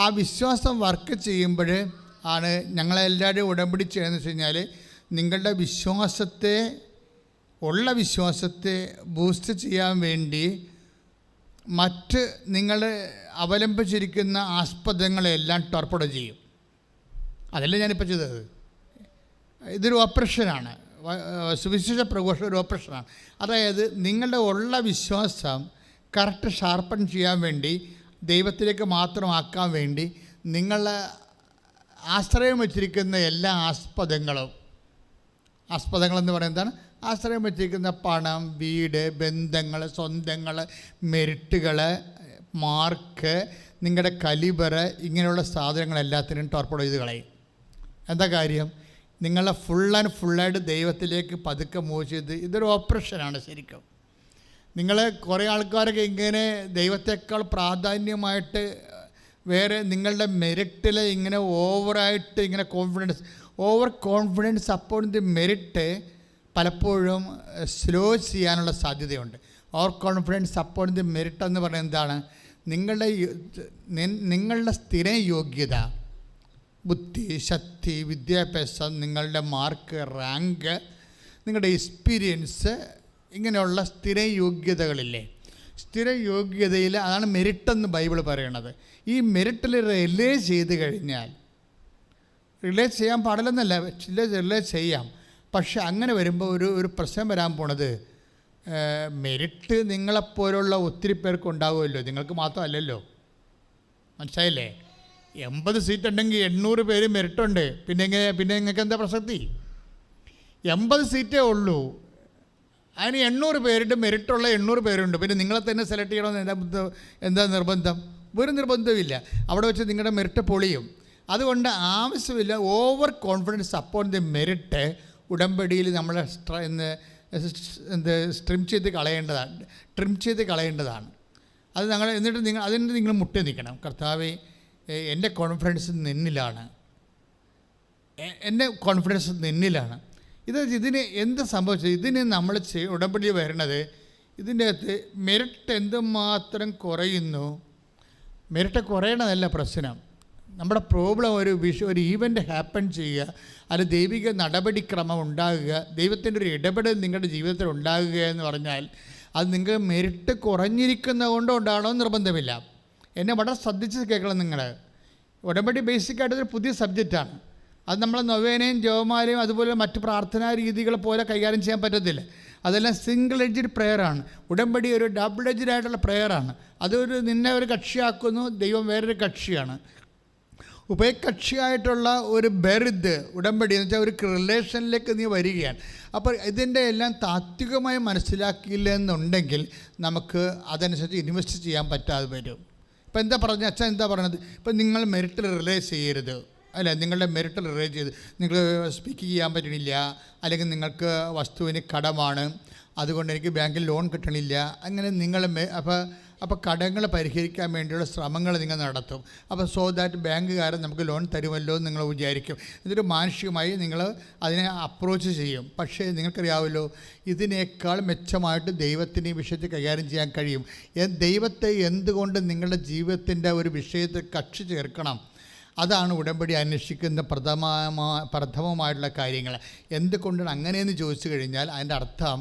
ആ വിശ്വാസം വർക്ക് ചെയ്യുമ്പോൾ ആണ് ഞങ്ങളെല്ലാവരും ഉടമ്പടി ചെയ്യുന്നത് വെച്ച് കഴിഞ്ഞാൽ നിങ്ങളുടെ വിശ്വാസത്തെ ബൂസ്റ്റ് ചെയ്യാൻ വേണ്ടി മറ്റ് നിങ്ങൾ അവലംബിച്ചിരിക്കുന്ന ആസ്പദങ്ങളെല്ലാം ടോർപ്പഡോ ചെയ്യും. അതല്ല ഞാനിപ്പോൾ ചെയ്തത്. ഇതൊരു ഓപ്പറേഷനാണ്, സുവിശേഷ പ്രഘോഷ ഒരു ഓപ്പറേഷനാണ്. അതായത് നിങ്ങളുടെ ഉള്ള വിശ്വാസം കറക്റ്റ് ഷാർപ്പൺ ചെയ്യാൻ വേണ്ടി, ദൈവത്തിലേക്ക് മാത്രമാക്കാൻ വേണ്ടി നിങ്ങളെ ആശ്രയം വച്ചിരിക്കുന്ന എല്ലാ ആസ്പദങ്ങളെന്ന് പറയുന്നത് എന്താണ്? ആശ്രയം വച്ചിരിക്കുന്ന പണം, വീട്, ബന്ധങ്ങൾ, സ്വന്തങ്ങൾ, മെറിറ്റുകൾ, മാർക്ക്, നിങ്ങളുടെ കലിബർ, ഇങ്ങനെയുള്ള സാധനങ്ങളെല്ലാത്തിനും ടോർപ്പഡോ ചെയ്ത് കളയും. എന്താ കാര്യം? നിങ്ങളെ ഫുള്ളായിട്ട് ദൈവത്തിലേക്ക് പതുക്കെ മൂവ് ചെയ്ത്, ഇതൊരു ഓപ്പറേഷനാണ് ശരിക്കും. നിങ്ങൾ കുറേ ആൾക്കാരൊക്കെ ഇങ്ങനെ ദൈവത്തെക്കാൾ പ്രാധാന്യമായിട്ട് വേറെ നിങ്ങളുടെ മെറിറ്റിൽ ഇങ്ങനെ ഓവറായിട്ട് ഇങ്ങനെ ഓവർ കോൺഫിഡൻസ് അപ്പോൾ ദി മെറിറ്റ് പലപ്പോഴും സ്ലോ ചെയ്യാനുള്ള സാധ്യതയുണ്ട്. ഓവർ കോൺഫിഡൻസ് അപ്പോൾ ദി മെറിറ്റ് എന്ന് പറയുന്നത് എന്താണ്? നിങ്ങളുടെ സ്ഥിര യോഗ്യത, ബുദ്ധി, ശക്തി, വിദ്യാഭ്യാസം, നിങ്ങളുടെ മാർക്ക്, റാങ്ക്, നിങ്ങളുടെ എക്സ്പീരിയൻസ്, ഇങ്ങനെയുള്ള സ്ഥിര യോഗ്യതകളില്ലേ? സ്ഥിര യോഗ്യതയിൽ അതാണ് മെറിറ്റെന്ന് ബൈബിൾ പറയണത്. ഈ മെറിറ്റിൽ റിലേ ചെയ്ത് കഴിഞ്ഞാൽ, റിലേ ചെയ്യാൻ പാടില്ലെന്നല്ല, റിലേ ചെയ്യാം. പക്ഷെ അങ്ങനെ വരുമ്പോൾ ഒരു പ്രശ്നം വരാൻ പോണത്, മെറിറ്റ് നിങ്ങളെപ്പോലുള്ള ഒത്തിരി പേർക്ക് ഉണ്ടാകുമല്ലോ, നിങ്ങൾക്ക് മാത്രമല്ലല്ലോ. മനസ്സിലായില്ലേ? 80 സീറ്റ് ഉണ്ടെങ്കിൽ 800 പേര് മെറിറ്റുണ്ട്. പിന്നെ നിങ്ങൾക്ക് എന്താ പ്രസക്തി? 80 സീറ്റേ ഉള്ളൂ, അതിന് 800 പേരുടെ മെറിറ്റുള്ള 800 പേരുണ്ട്. പിന്നെ നിങ്ങളെ തന്നെ സെലക്ട് ചെയ്യണമെന്ന് എന്താ നിർബന്ധം? ഒരു നിർബന്ധമില്ല. അവിടെ വെച്ച് നിങ്ങളുടെ മെറിറ്റ് പൊളിയും. അതുകൊണ്ട് ആവശ്യമില്ല over confidence upon the merit. ഉടമ്പടിയിൽ നമ്മൾ ട്രിം ചെയ്ത് കളയേണ്ടതാണ്. അത് എന്നിട്ട് നിങ്ങൾ മുട്ടി നിൽക്കണം. കർത്താവേ, എൻ്റെ കോൺഫിഡൻസ് നിന്നിലാണ്. ഇതിന് എന്ത് സംഭവിച്ചത്? ഇതിന് നമ്മൾ ഉടമ്പടി വരണത്, ഇതിൻ്റെ അകത്ത് മെറിറ്റ് എന്തുമാത്രം കുറയുന്നു. മെറിറ്റ് കുറയണതല്ല പ്രശ്നം. നമ്മുടെ പ്രോബ്ലം ഒരു ഈവൻ്റ് ഹാപ്പൻ ചെയ്യുക, അത് ദൈവിക നടപടിക്രമം ഉണ്ടാകുക, ദൈവത്തിൻ്റെ ഒരു ഇടപെടൽ നിങ്ങളുടെ ജീവിതത്തിൽ ഉണ്ടാകുക എന്ന് പറഞ്ഞാൽ അത് നിങ്ങൾക്ക് മെറിറ്റ് കുറഞ്ഞിരിക്കുന്നത് കൊണ്ട് ഉണ്ടാകണമെന്ന് നിർബന്ധമില്ല. എന്നെ വളരെ ശ്രദ്ധിച്ച് കേൾക്കണം നിങ്ങൾ. ഉടമ്പടി ബേസിക്കായിട്ടൊരു പുതിയ സബ്ജക്റ്റാണ്. അത് നമ്മളെ നൊവേനയും ജപമാലയും അതുപോലെ മറ്റ് പ്രാർത്ഥനാ രീതികൾ പോലെ കൈകാര്യം ചെയ്യാൻ പറ്റത്തില്ല. അതെല്ലാം സിംഗിൾ എഡ്ജഡ് പ്രെയറാണ്. ഉടമ്പടി ഒരു ഡബിൾ എഡ്ജഡ് ആയിട്ടുള്ള പ്രെയറാണ്. നിന്നെ ഒരു കക്ഷിയാക്കുന്നു, ദൈവം വേറൊരു കക്ഷിയാണ്. ഉഭയകക്ഷിയായിട്ടുള്ള ഒരു ബെർത്ത് ഉടമ്പടി എന്ന് വെച്ചാൽ ഒരു റിലേഷനിലേക്ക് നീ വരികയാണ്. അപ്പോൾ ഇതിൻ്റെ എല്ലാം താത്വികമായി മനസ്സിലാക്കിയില്ല എന്നുണ്ടെങ്കിൽ നമുക്ക് അതനുസരിച്ച് ഇൻവെസ്റ്റ് ചെയ്യാൻ പറ്റാതെ വരും. ഇപ്പം അച്ഛൻ എന്താ പറഞ്ഞത്? ഇപ്പം നിങ്ങൾ മെറിറ്റിൽ റിലേ ചെയ്യരുത്, അല്ല, നിങ്ങളുടെ മെറിറ്റിൽ റിലേ ചെയ്ത് നിങ്ങൾ സ്പീക്ക് ചെയ്യാൻ പറ്റണില്ല, അല്ലെങ്കിൽ നിങ്ങൾക്ക് വസ്തുവിന് കടമാണ്, അതുകൊണ്ട് എനിക്ക് ബാങ്കിൽ ലോൺ കിട്ടണില്ല, അങ്ങനെ നിങ്ങൾ അപ്പോൾ കടങ്ങൾ പരിഹരിക്കാൻ വേണ്ടിയുള്ള ശ്രമങ്ങൾ നിങ്ങൾ നടത്തും. അപ്പോൾ സോ ദാറ്റ് ബാങ്കുകാരൻ നമുക്ക് ലോൺ തരുമല്ലോ എന്ന് നിങ്ങൾ വിചാരിക്കും. എന്നിട്ട് മാനുഷികമായി നിങ്ങൾ അതിനെ അപ്രോച്ച് ചെയ്യും. പക്ഷേ നിങ്ങൾക്കറിയാമല്ലോ, ഇതിനേക്കാൾ മെച്ചമായിട്ട് ദൈവത്തിന് ഈ വിഷയത്തിൽ കൈകാര്യം ചെയ്യാൻ കഴിയും. ദൈവത്തെ എന്തുകൊണ്ട് നിങ്ങളുടെ ജീവിതത്തിൻ്റെ ഒരു വിഷയത്തിൽ കക്ഷി ചേർക്കണം? അതാണ് ഉടമ്പടി അന്വേഷിക്കുന്ന പ്രഥമമായിട്ടുള്ള കാര്യങ്ങൾ. എന്തുകൊണ്ടാണ് അങ്ങനെയെന്ന് ചോദിച്ചു കഴിഞ്ഞാൽ അതിൻ്റെ അർത്ഥം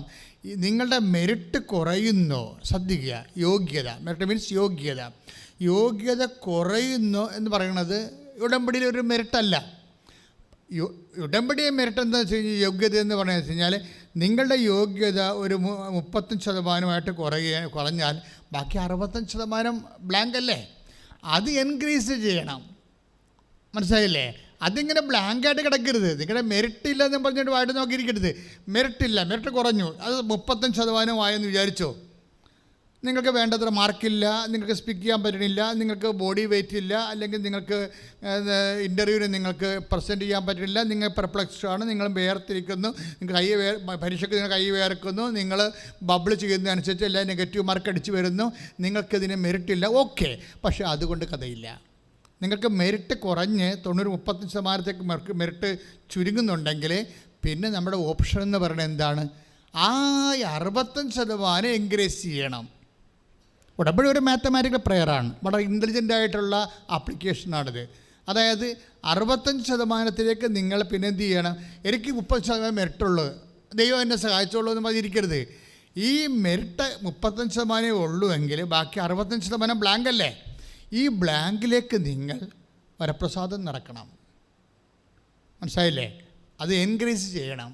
നിങ്ങളുടെ മെറിറ്റ് കുറയുന്നു. ശ്രദ്ധിക്കുക, യോഗ്യത, മെറിറ്റ് മീൻസ് യോഗ്യത കുറയുന്നു എന്ന് പറയുന്നത് ഉടമ്പടിയിൽ ഒരു മെറിറ്റല്ല. ഉടമ്പടിയെ മെറിറ്റ് എന്താ വെച്ച് കഴിഞ്ഞാൽ യോഗ്യത എന്ന് പറയുന്നത് വെച്ച് കഴിഞ്ഞാൽ നിങ്ങളുടെ യോഗ്യത ഒരു 35% കുറഞ്ഞാൽ ബാക്കി 65% ബ്ലാങ്ക് അല്ലേ? അത് എൻക്രീസ് ചെയ്യണം. മനസ്സിലായില്ലേ? അതിങ്ങനെ ബ്ലാങ്കായിട്ട് കിടക്കരുത്. നിങ്ങളുടെ മെറിറ്റ് ഇല്ലെന്ന് പറഞ്ഞിട്ട് വായിട്ട് നോക്കിയിരിക്കരുത്. മെറിറ്റില്ല, മെറിറ്റ് കുറഞ്ഞു, അത് 35% ആയെന്ന് വിചാരിച്ചോ. നിങ്ങൾക്ക് വേണ്ടത്ര മാർക്കില്ല, നിങ്ങൾക്ക് സ്പീക്ക് ചെയ്യാൻ പറ്റണില്ല, നിങ്ങൾക്ക് ബോഡി വെയിറ്റ് ഇല്ല, അല്ലെങ്കിൽ നിങ്ങൾക്ക് ഇൻ്റർവ്യൂവിന് നിങ്ങൾക്ക് പ്രസൻറ്റ് ചെയ്യാൻ പറ്റില്ല, നിങ്ങൾ പെർപ്ലക്സ്ഡ് ആണ്, നിങ്ങൾ വേർതിരിക്കുന്നു, നിങ്ങൾ പരീക്ഷയ്ക്ക് നിങ്ങൾ കൈ വേർക്കുന്നു, നിങ്ങൾ ബബിൾ ചെയ്യുന്നതനുസരിച്ച് എല്ലാം നെഗറ്റീവ് മാർക്ക് അടിച്ച് വരുന്നു, നിങ്ങൾക്കിതിന് മെറിറ്റില്ല. ഓക്കെ, പക്ഷേ അതുകൊണ്ട് കഥയില്ല. നിങ്ങൾക്ക് മെറിറ്റ് കുറഞ്ഞ് 90-35% മെറിറ്റ് ചുരുങ്ങുന്നുണ്ടെങ്കിൽ പിന്നെ നമ്മുടെ ഓപ്ഷൻ എന്ന് പറയുന്നത് എന്താണ്? ആ 65% എൻകറേജ് ചെയ്യണം. ഉടമ്പടി ഒരു മാത്തമാറ്റിക്കൽ പ്രെയറാണ്, വളരെ ഇൻ്റലിജൻ്റ് ആയിട്ടുള്ള ആപ്ലിക്കേഷനാണിത്. അതായത് 65% നിങ്ങൾ പിന്നെ എന്ത് ചെയ്യണം? എനിക്ക് 30% മെറിറ്റുള്ളൂ, ദൈവം എന്നെ സഹായിച്ചോളൂ എന്ന് പറഞ്ഞിരിക്കരുത്. ഈ മെറിറ്റ് 35% ഉള്ളൂ എങ്കിൽ ബാക്കി 65% ബ്ലാങ്ക് അല്ലേ? ഈ ബ്ലാങ്കിലേക്ക് നിങ്ങൾ വരപ്രസാദം നിറക്കണം. മനസ്സിലായില്ലേ? അത് എൻകറേജ് ചെയ്യണം.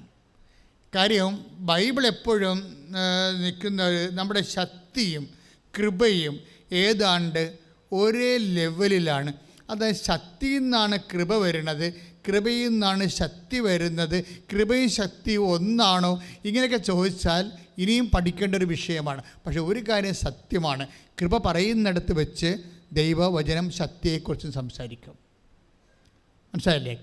കാര്യം ബൈബിൾ എപ്പോഴും നിൽക്കുന്നത് നമ്മുടെ ശക്തിയും കൃപയും ഏതാണ്ട് ഒരേ ലെവലിലാണ്. അതായത് ശക്തിയിൽ നിന്നാണ് കൃപ വരുന്നത്, കൃപയിൽ നിന്നാണ് ശക്തി വരുന്നത്, കൃപയും ശക്തിയും ഒന്നാണോ ഇങ്ങനെയൊക്കെ ചോദിച്ചാൽ ഇനിയും പഠിക്കേണ്ട ഒരു വിഷയമാണ്. പക്ഷേ ഒരു കാര്യം സത്യമാണ്, കൃപ പറയുന്നിടത്ത് വെച്ച് ദൈവവചനം ശക്തിയെക്കുറിച്ച് സംസാരിക്കും. മനസ്സിലായില്ലേ?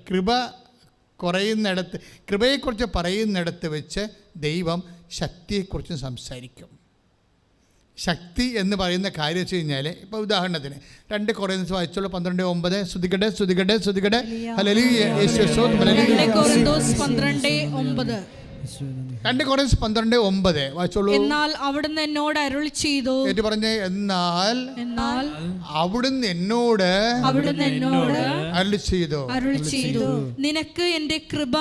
കൃപയെക്കുറിച്ച് പറയുന്നിടത്ത് വെച്ച് ദൈവം ശക്തിയെക്കുറിച്ച് സംസാരിക്കും. ശക്തി എന്ന് പറയുന്ന കാര്യം വെച്ച് കഴിഞ്ഞാൽ, ഇപ്പോൾ ഉദാഹരണത്തിന് 2 കൊറിന്തോസ് വായിച്ചോളൂ 12:9. സ്തുതിക്കട്ടെ സ്തുതിക്കട്ടെ സ്തുതിക്കട്ടെ ഹല്ലേലൂയ യേശുവേ ഹല്ലേലൂയ. 2 കൊറിന്തോസ് 12:9. 2 കൊറിന്തോസ് 12:9 വായിച്ചോളൂ. എന്നാൽ അവിടുന്ന് എന്നോട് അരുളി ചെയ്തു. ഏറ്റു പറഞ്ഞേ, എന്നാൽ അവിടുന്ന് എന്നോട് അരുളി ചെയ്തു, നിനക്ക് എൻ്റെ കൃപ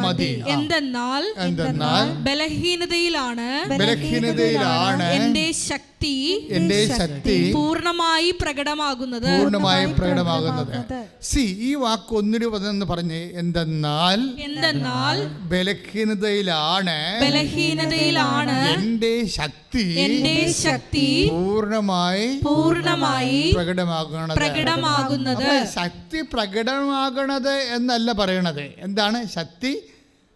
മതി. എന്തെന്നാൽ ബലഹീനതയിലാണ് എൻ്റെ ശക്തി പൂർണ്ണമായി പ്രകടമാകുന്നത്. ഈ വാക്ക് ഒന്നിനു പറഞ്ഞ്, എന്തെന്നാൽ ബലഹീനതയിലാണ് എൻ്റെ ശക്തി പൂർണ്ണമായി പ്രകടമാകുന്നത്. ശക്തി പ്രകടമാകണത് എന്നല്ല പറയണത്. എന്താണ് ശക്തി?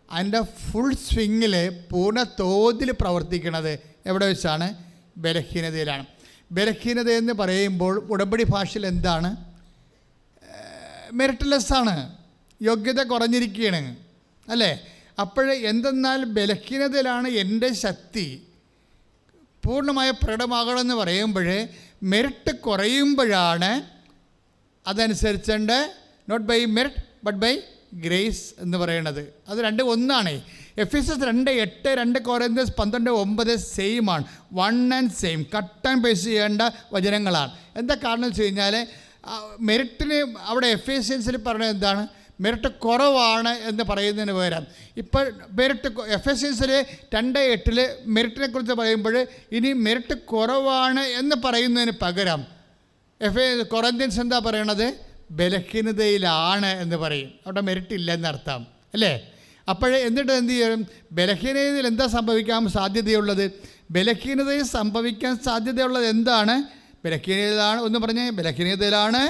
അതിൻ്റെ ഫുൾ സ്വിങ്ങിൽ പൂർണ്ണ തോതിൽ പ്രവർത്തിക്കണത് എവിടെ വെച്ചാണ്? ബലഹീനതയിലാണ്. ബലഹീനത എന്ന് പറയുമ്പോൾ ഉടമ്പടി ഭാഷയിൽ എന്താണ്? മെറിറ്റ്ലെസ്സാണ്, യോഗ്യത കുറഞ്ഞിരിക്കുകയാണ് അല്ലേ? അപ്പോൾ എന്തെന്നാൽ ബലഹീനതയിലാണ് എൻ്റെ ശക്തി പൂർണ്ണമായ പ്രകടമാകണമെന്ന് പറയുമ്പോൾ മെറിറ്റ് കുറയുമ്പോഴാണ് അതനുസരിച്ചുണ്ട് not by merit but by grace എന്ന് പറയുന്നത്. അത് രണ്ടും ഒന്നാണ്. എഫെസ്യസ് 2:8 2 കൊറിന്തോസ് 12:9 സെയിമാണ്, one and same, cut and paste ചെയ്യേണ്ട വചനങ്ങളാണ്. എന്താ കാരണം വെച്ച് കഴിഞ്ഞാൽ മെറിറ്റിന് അവിടെ എഫേസ്യൻസിൽ പറയുന്നത് എന്താണ്? മെറിറ്റ് കുറവാണ് എന്ന് പറയുന്നതിന് പകരം ഇപ്പോൾ മെറിറ്റ് എഫെസ്യൻസിൽ 2:8 മെറിറ്റിനെ കുറിച്ച് പറയുമ്പോൾ ഇനി മെറിറ്റ് കുറവാണ് എന്ന് പറയുന്നതിന് പകരം കൊറിന്ത്യൻസ് എന്താ പറയണത്? ബലഹീനതയിലാണ് എന്ന് പറയും. അവിടെ മെറിറ്റ് ഇല്ലെന്നർത്ഥം അല്ലേ? അപ്പോഴേ എന്നിട്ട് എന്ത് ചെയ്യും? ബലഹീനതയിൽ എന്താ സംഭവിക്കാൻ സാധ്യതയുള്ളത്? ബലഹീനതയിൽ സംഭവിക്കാൻ സാധ്യതയുള്ളത് എന്താണ്? ബലഹീനതയിലാണ്. ഒന്ന് പറഞ്ഞേ, ബലഹീനതയിലാണ്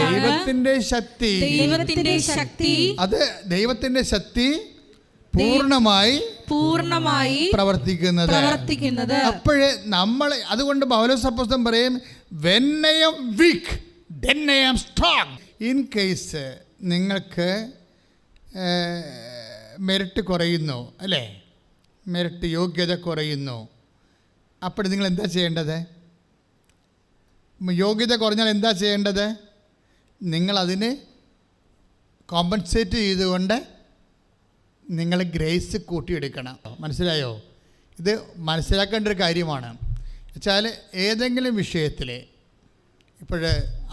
ദൈവത്തിന്റെ ശക്തി. അത് ദൈവത്തിന്റെ ശക്തി പൂർണ്ണമായി പ്രവർത്തിക്കുന്നത്. അപ്പോഴേ നമ്മൾ അതുകൊണ്ട് പൗലോസ് അപ്പോസ്തലൻ പറയും, when I am weak then I am strong. In case നിങ്ങൾക്ക് മെറിറ്റ് കുറയുന്നു അല്ലേ, മെറിറ്റ് യോഗ്യത കുറയുന്നു, അപ്പോൾ നിങ്ങൾ എന്താ ചെയ്യേണ്ടത്? യോഗ്യത കുറഞ്ഞാൽ എന്താ ചെയ്യേണ്ടത്? നിങ്ങളതിന് കോമ്പൻസേറ്റ് ചെയ്തുകൊണ്ട് നിങ്ങൾ ഗ്രേസ് കൂട്ടിയെടുക്കണം. മനസ്സിലായോ? ഇത് മനസ്സിലാക്കേണ്ട ഒരു കാര്യമാണ്. വെച്ചാൽ ഏതെങ്കിലും വിഷയത്തിൽ ഇപ്പോൾ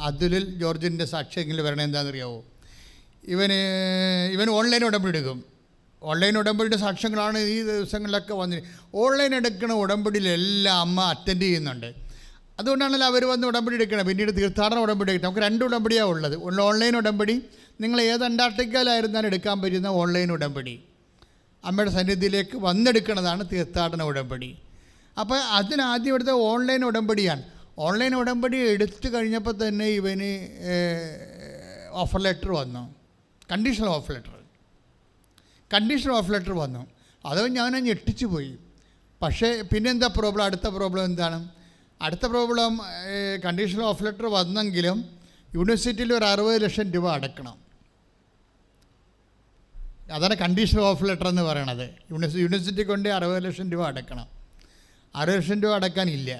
അതുലിൽ ജോർജിൻ്റെ സാക്ഷ്യമെങ്കിലും വരണേ എന്താണെന്നറിയാവോ? ഇവൻ ഓൺലൈൻ ഉടമ്പടി എടുക്കും. ഓൺലൈൻ ഉടമ്പടിയുടെ സാക്ഷ്യങ്ങളാണ് ഈ ദിവസങ്ങളിലൊക്കെ വന്നിട്ട്. ഓൺലൈൻ എടുക്കുന്ന ഉടമ്പടിയിലെല്ലാം അമ്മ അറ്റൻഡ് ചെയ്യുന്നുണ്ട്. അതുകൊണ്ടാണല്ലോ അവർ വന്ന് ഉടമ്പടി എടുക്കണം. പിന്നീട് തീർത്ഥാടന ഉടമ്പടി എടുക്കണം. നമുക്ക് 2 ഉടമ്പടിയാണ് ഉള്ളത്. ഓൺലൈൻ ഉടമ്പടി, നിങ്ങൾ ഏത് അന്റാർട്ടിക്കയിലായിരുന്നാലും എടുക്കാൻ പറ്റുന്ന ഓൺലൈൻ ഉടമ്പടി, അമ്മയുടെ സന്നിധിയിലേക്ക് വന്നെടുക്കുന്നതാണ് തീർത്ഥാടന ഉടമ്പടി. അപ്പോൾ അതിനാദ്യം എടുത്ത ഓൺലൈൻ ഉടമ്പടിയാണ്. ഓൺലൈൻ ഉടമ്പടി എടുത്തു കഴിഞ്ഞപ്പോൾ തന്നെ ഇവന് ഓഫർ ലെറ്റർ വന്നു, കണ്ടീഷണൽ ഓഫർ ലെറ്റർ വന്നു. അത് ഞാൻ ഞെട്ടിച്ചു പോയി. പക്ഷേ പിന്നെന്താ പ്രോബ്ലം? അടുത്ത പ്രോബ്ലം എന്താണ്? അടുത്ത പ്രോബ്ലം കണ്ടീഷണൽ ഓഫർ ലെറ്റർ വന്നെങ്കിലും യൂണിവേഴ്സിറ്റിയിൽ ഒരു 60 ലക്ഷം രൂപ അടക്കണം. അതാണ് കണ്ടീഷണൽ ഓഫർ ലെറ്റർ എന്ന് പറയണത്. യൂണിവേഴ്സിറ്റി കൊണ്ട് 60 ലക്ഷം രൂപ അടക്കണം. 60 ലക്ഷം രൂപ അടക്കാനില്ല.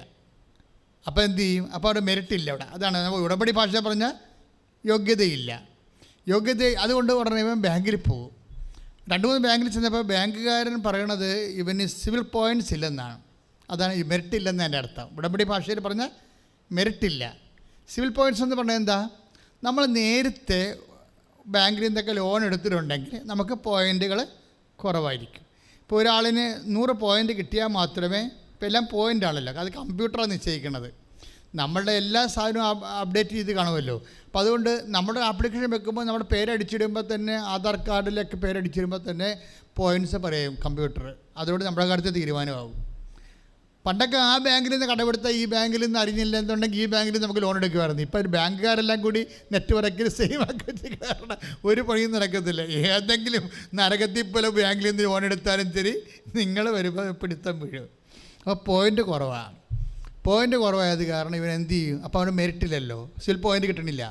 അപ്പോൾ എന്ത് ചെയ്യും? അപ്പോൾ അവിടെ മെറിറ്റ് ഇല്ല. അവിടെ അതാണ് നമ്മൾ ഉടമ്പടി ഭാഷ പറഞ്ഞാൽ യോഗ്യതയില്ല. അതുകൊണ്ട് ഉടനെ ഇവൻ ബാങ്കിൽ പോകും. 2-3 ബാങ്കിൽ ചെന്നപ്പോൾ ബാങ്കുകാരൻ പറയണത് ഇവന് സിവിൽ പോയിൻറ്റ്സ് ഇല്ലെന്നാണ്. അതാണ് ഈ മെറിറ്റ് ഇല്ലെന്ന് എൻ്റെ അർത്ഥം. ഉടമ്പടി ഭാഷയിൽ പറഞ്ഞാൽ മെറിറ്റ് ഇല്ല. സിവിൽ പോയിൻറ്റ്സ് എന്ന് പറഞ്ഞാൽ എന്താ? നമ്മൾ നേരത്തെ ബാങ്കിൽ നിന്നൊക്കെ ലോൺ എടുത്തിട്ടുണ്ടെങ്കിൽ നമുക്ക് പോയിൻറ്റുകൾ കുറവായിരിക്കും. ഇപ്പോൾ ഒരാളിന് 100 പോയിൻ്റ് കിട്ടിയാൽ മാത്രമേ, ഇപ്പോൾ എല്ലാം പോയിൻ്റാണല്ലോ, അത് കമ്പ്യൂട്ടറാണ് നിശ്ചയിക്കുന്നത്. നമ്മളുടെ എല്ലാ സാധനവും അപ്ഡേറ്റ് ചെയ്ത് കാണുമല്ലോ. അപ്പോൾ അതുകൊണ്ട് നമ്മുടെ ആപ്ലിക്കേഷൻ വെക്കുമ്പോൾ നമ്മുടെ പേരടിച്ചിടുമ്പോൾ തന്നെ, ആധാർ കാർഡിലൊക്കെ പേരടിച്ചിടുമ്പോൾ തന്നെ പോയിൻറ്റ്സ് പറയും കമ്പ്യൂട്ടർ. അതുകൊണ്ട് നമ്മുടെ കാര്യത്തിൽ തീരുമാനമാകും. പണ്ടൊക്കെ ആ ബാങ്കിൽ നിന്ന് കടമെടുത്ത ഈ ബാങ്കിൽ നിന്ന് അറിഞ്ഞില്ല എന്നുണ്ടെങ്കിൽ ഈ ബാങ്കിൽ നമുക്ക് ലോൺ എടുക്കുമായിരുന്നു. ഇപ്പോൾ ബാങ്കുകാരെല്ലാം കൂടി നെറ്റ്വർക്കിൽ സെയിം ആക്കി വെച്ച് കാരണം ഒരു പണിയും നടക്കത്തില്ല. ഏതെങ്കിലും നരകത്തിൽ പോലെ ബാങ്കിൽ നിന്ന് ലോൺ എടുത്താലും ശരി, നിങ്ങൾ വരുമ്പോൾ പിടുത്തം വീഴും. അപ്പോൾ പോയിൻ്റ് കുറവായത് കാരണം ഇവൻ എന്ത് ചെയ്യും? അപ്പോൾ അവന് മെറിറ്റില്ലല്ലോ, സിവിൽ പോയിൻ്റ് കിട്ടണില്ല,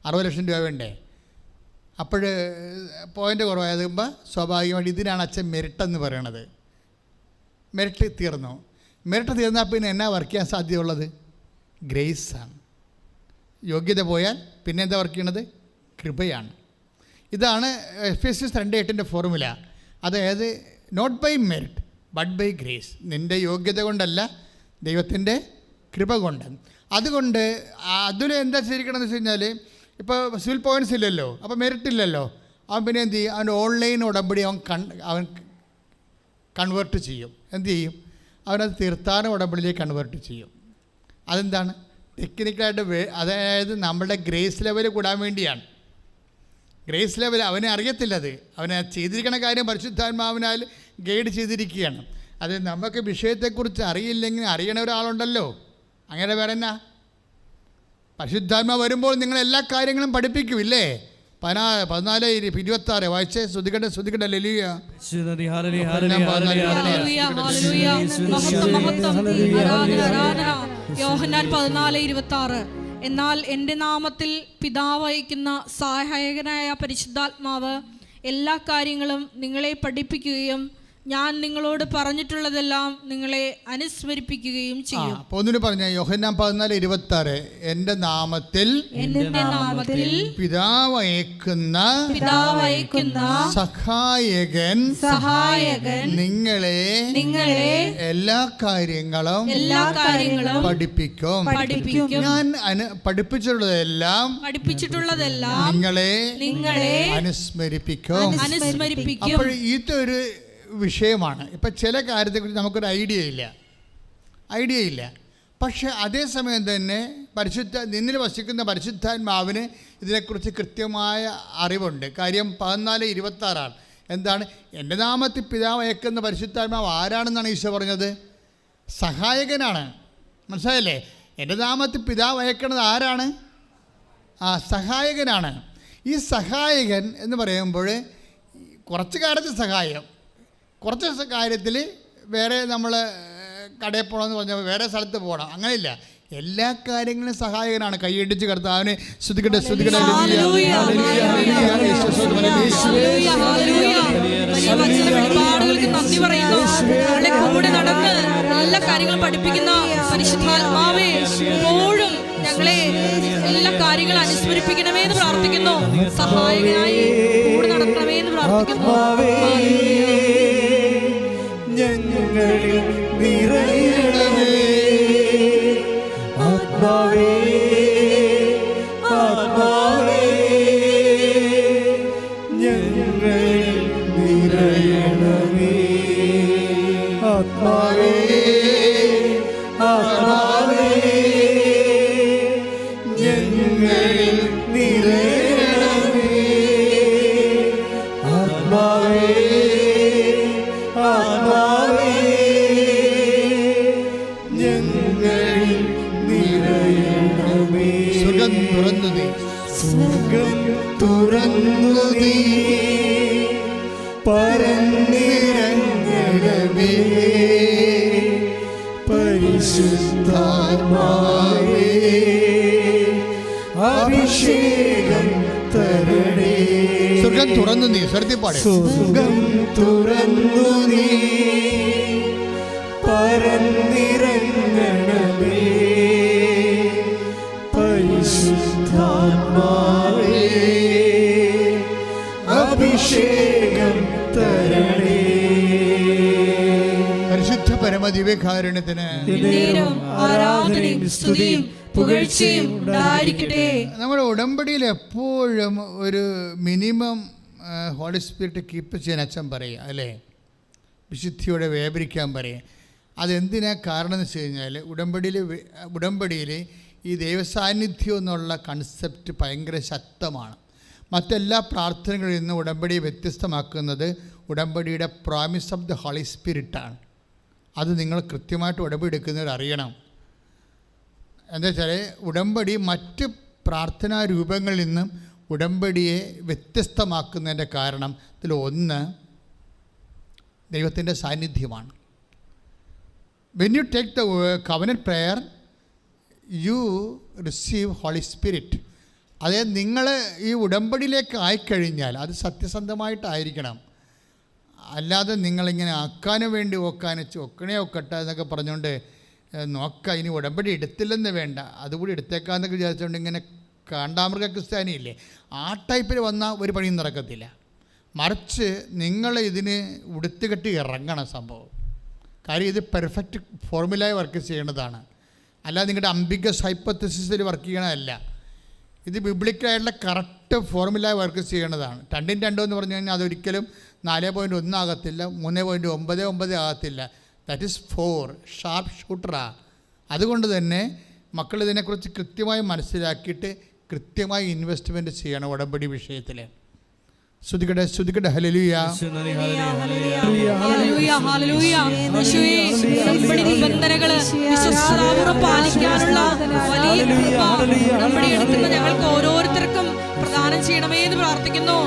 60 ലക്ഷം രൂപ വേണ്ടേ. അപ്പോൾ പോയിൻ്റ് കുറവായതുമ്പോൾ സ്വാഭാവികമായിട്ട് ഇതിനാണ് അച്ഛൻ മെറിറ്റെന്ന് പറയണത്. മെറിറ്റ് തീർന്നാൽ പിന്നെ എന്നാ വർക്ക് ചെയ്യാൻ സാധ്യതയുള്ളത്? ഗ്രേസാണ്. യോഗ്യത പോയാൽ പിന്നെ എന്താ വർക്ക് ചെയ്യണത്? കൃപയാണ്. ഇതാണ് എഫെസ്യസ് 2:8 ഫോർമുല. അതായത് not by merit but by grace. നിൻ്റെ യോഗ്യത കൊണ്ടല്ല, ദൈവത്തിൻ്റെ കൃപ കൊണ്ട്. അതുകൊണ്ട് അതിൽ എന്താ ചെയ്തിരിക്കണമെന്ന് വെച്ച് കഴിഞ്ഞാൽ, ഇപ്പോൾ സിവിൽ പോയിൻറ്റ്സ് ഇല്ലല്ലോ, അപ്പോൾ മെറിറ്റ് ഇല്ലല്ലോ. അവൻ പിന്നെ എന്ത് ചെയ്യും? അവൻ ഓൺലൈൻ ഉടമ്പടി അവൻ കൺവേർട്ട് ചെയ്യും. എന്ത് ചെയ്യും? അവനത് തീർത്ഥാടന ഉടമ്പടിയിലേക്ക് കൺവേർട്ട് ചെയ്യും. അതെന്താണ്? ടെക്നിക്കലായിട്ട് അതായത് നമ്മുടെ ഗ്രേസ് ലെവൽ കൂടാൻ വേണ്ടിയാണ്. ഗ്രേസ് ലെവൽ അവനെ അറിയത്തില്ലത്. അവനെ ചെയ്തിരിക്കുന്ന കാര്യം പരിശുദ്ധാത്മാവിനാൽ ഗൈഡ് ചെയ്തിരിക്കുകയാണ്. അത് നമുക്ക് വിഷയത്തെക്കുറിച്ച് അറിയില്ലെങ്കിൽ അറിയണ ഒരാളുണ്ടല്ലോ. അങ്ങനെ വേറെ എന്നാ? പരിശുദ്ധാത്മാവ് വരുമ്പോൾ നിങ്ങൾ എല്ലാ കാര്യങ്ങളും പഠിപ്പിക്കുമില്ലേ? 14:26 വായിച്ചേ. ശ്രുതികട്ടെ ലലിയ. യോഹന്നാൻ 14:26. എന്നാൽ എൻ്റെ നാമത്തിൽ പിതാവ് അയക്കുന്ന സഹായകനായ പരിശുദ്ധാത്മാവ് എല്ലാ കാര്യങ്ങളും നിങ്ങളെ പഠിപ്പിക്കുകയും ഞാൻ നിങ്ങളോട് പറഞ്ഞിട്ടുള്ളതെല്ലാം നിങ്ങളെ അനുസ്മരിപ്പിക്കുകയും ചെയ്യും. ഒന്നിന് പറഞ്ഞ യോഹന്നാൻ 14:26. എൻ്റെ നാമത്തിൽ പിതാവ് അയക്കുന്ന സഹായകൻ നിങ്ങളെ എല്ലാ കാര്യങ്ങളും പഠിപ്പിക്കും. ഞാൻ പഠിപ്പിച്ചിട്ടുള്ളതെല്ലാം നിങ്ങളെ അനുസ്മരിപ്പിക്കും. അപ്പോൾ ഇതൊരു വിഷയമാണ്. ഇപ്പം ചില കാര്യത്തെക്കുറിച്ച് നമുക്കൊരു ഐഡിയ ഇല്ല. പക്ഷേ അതേസമയം തന്നെ നിന്നിൽ വസിക്കുന്ന പരിശുദ്ധാത്മാവിന് ഇതിനെക്കുറിച്ച് കൃത്യമായ അറിവുണ്ട്. കാര്യം 14:26. എന്താണ്? എൻ്റെ നാമത്തിൽ പിതാവ് അയക്കുന്ന പരിശുദ്ധാത്മാവ് ആരാണെന്നാണ് ഈശോ പറഞ്ഞത്? സഹായകനാണ്. മനസ്സിലായല്ലേ? എൻ്റെ നാമത്തിൽ പിതാവ് അയക്കുന്നത് ആരാണ്? സഹായകനാണ്. ഈ സഹായകൻ എന്ന് പറയുമ്പോൾ കുറച്ച് കാര്യത്തിൽ സഹായം, കുറച്ച് കാര്യത്തിൽ വേറെ നമ്മൾ കടയിൽ പോകണമെന്ന് പറഞ്ഞാൽ വേറെ സ്ഥലത്ത് പോകണം, അങ്ങനെയില്ല. എല്ലാ കാര്യങ്ങളും സഹായകനാണ്. കൈയടിച്ച് കർത്താവിനെ സ്തുതിക്കട്ടെ. കൂടെ നടന്ന് എല്ലാ കാര്യങ്ങളും പഠിപ്പിക്കുന്ന പരിശുദ്ധാത്മാവേ, എപ്പോഴും ഞങ്ങളെ എല്ലാ കാര്യങ്ങളും അനുസ്മരിപ്പിക്കണമേ എന്ന് പ്രാർത്ഥിക്കുന്നു. സഹായകനായി കൂടെ നടക്കണമേ എന്ന് പ്രാർത്ഥിക്കുന്നു. ഞങ്ങളിൽ നിറയണമേ ആത്മാവേ, ആത്മാവേ, ഞങ്ങളിൽ നിറയണമേ ആത്മാവേ, ആത്മാവേ, ഞങ്ങളിൽ നിറയണമേ ആത്മാവേ, ആത്മാവേ, ഞങ്ങളിൽ നിറയണമേ. തുറന്നു നീ പരന്നിറങ്ങണമേ പരിശുദ്ധാത്മാവേ അഭിഷേകം തരണേ. സ്വർഗം തുറന്നു നീ ശ്രദ്ധിപ്പാടെ. സ്വർഗം തുറന്നു നീ പരന്നിറങ്ങണമേ പരിശുദ്ധാത്മാവേ അഭിഷേകം തരണേ. പരിശുദ്ധ പരമദിവ്യകാരുണ്യത്തിന് ആരാധനയും സ്തുതിയും പുകഴ്ചയും ഉണ്ടായിരിക്കട്ടെ. നമ്മുടെ ഉടമ്പടിയിൽ എപ്പോഴും ഒരു മിനിമം ഹോളി സ്പിരിറ്റ് കീപ്പ് ചെയ്യാൻ അച്ഛൻ പറയുക അല്ലേ, വിശുദ്ധിയോടെ വ്യാപരിക്കാൻ പറയുക. അതെന്തിനാ കാരണം എന്ന് വെച്ച് കഴിഞ്ഞാൽ ഉടമ്പടിയിൽ ഈ ദൈവസാന്നിധ്യം എന്നുള്ള കൺസെപ്റ്റ് ഭയങ്കര ശക്തമാണ്. മറ്റെല്ലാ പ്രാർത്ഥനകളിൽ നിന്ന് ഉടമ്പടിയെ വ്യത്യസ്തമാക്കുന്നത് ഉടമ്പടിയുടെ പ്രോമിസ് ഓഫ് ദ ഹോളി സ്പിരിറ്റാണ്. അത് നിങ്ങൾ കൃത്യമായിട്ട് ഉടമ്പടി എടുക്കുന്നവർ അറിയണം. എന്താ വെച്ചാൽ ഉടമ്പടി മറ്റ് പ്രാർത്ഥനാ രൂപങ്ങളിൽ നിന്നും ഉടമ്പടിയെ വ്യത്യസ്തമാക്കുന്നതിൻ്റെ കാരണം ഇതിലൊന്ന് ദൈവത്തിൻ്റെ സാന്നിധ്യമാണ്. When you take the covenant prayer you receive holy spirit. അതായത് നിങ്ങൾ ഈ ഉടമ്പടിയിലേക്ക് ആയിക്കഴിഞ്ഞാൽ അത് സത്യസന്ധമായിട്ടായിരിക്കണം. അല്ലാതെ നിങ്ങളിങ്ങനെ ആക്കാനും വേണ്ടി ഒക്കണേ ഒക്കട്ടെ എന്നൊക്കെ പറഞ്ഞുകൊണ്ട് നോക്കുക, ഇനി ഉടമ്പടി എടുത്തില്ലെന്ന് വേണ്ട, അതുകൂടി എടുത്തേക്കാന്നൊക്കെ വിചാരിച്ചുകൊണ്ട് ഇങ്ങനെ കാണ്ടാമൃഗ ക്രിസ്ത്യാനിയില്ലേ, ആ ടൈപ്പിൽ വന്നാൽ ഒരു പണിയും നടക്കത്തില്ല. മറിച്ച് നിങ്ങൾ ഇതിന് ഉടുത്തുകെട്ടി ഇറങ്ങണം സംഭവം. കാര്യം ഇത് പെർഫെക്റ്റ് ഫോർമുലായി വർക്ക് ചെയ്യേണ്ടതാണ്, അല്ലാതെ നിങ്ങളുടെ അംബിഗസ് ഹൈപ്പോത്തസിസിൽ വർക്ക് ചെയ്യണതല്ല. ഇത് ബിബ്ലിക്കലായിട്ടുള്ള കറക്റ്റ് ഫോർമുലായി വർക്ക് ചെയ്യേണ്ടതാണ്. 2 എന്ന് പറഞ്ഞു കഴിഞ്ഞാൽ അതൊരിക്കലും 4.1 ആകത്തില്ല, 3.99 ആകത്തില്ല. ദാറ്റ് ഈസ് 4 ഷാർപ്പ് ഷൂട്ടറാ. അതുകൊണ്ട് തന്നെ മക്കൾ ഇതിനെക്കുറിച്ച് കൃത്യമായി മനസ്സിലാക്കിയിട്ട് കൃത്യമായി ഇൻവെസ്റ്റ്മെൻറ്റ് ചെയ്യണം ഉടമ്പടി വിഷയത്തിൽ. ശ്രുതികടെ ഹല്ലേലൂയ. നിബന്ധനകള് വിശ്വസ്തതാപൂർവ്വം പാലിക്കാനുള്ള വലിയ ഞങ്ങൾക്ക് ഓരോരുത്തർക്കും പ്രദാനം ചെയ്യണമേ എന്ന് പ്രാർത്ഥിക്കുന്നു.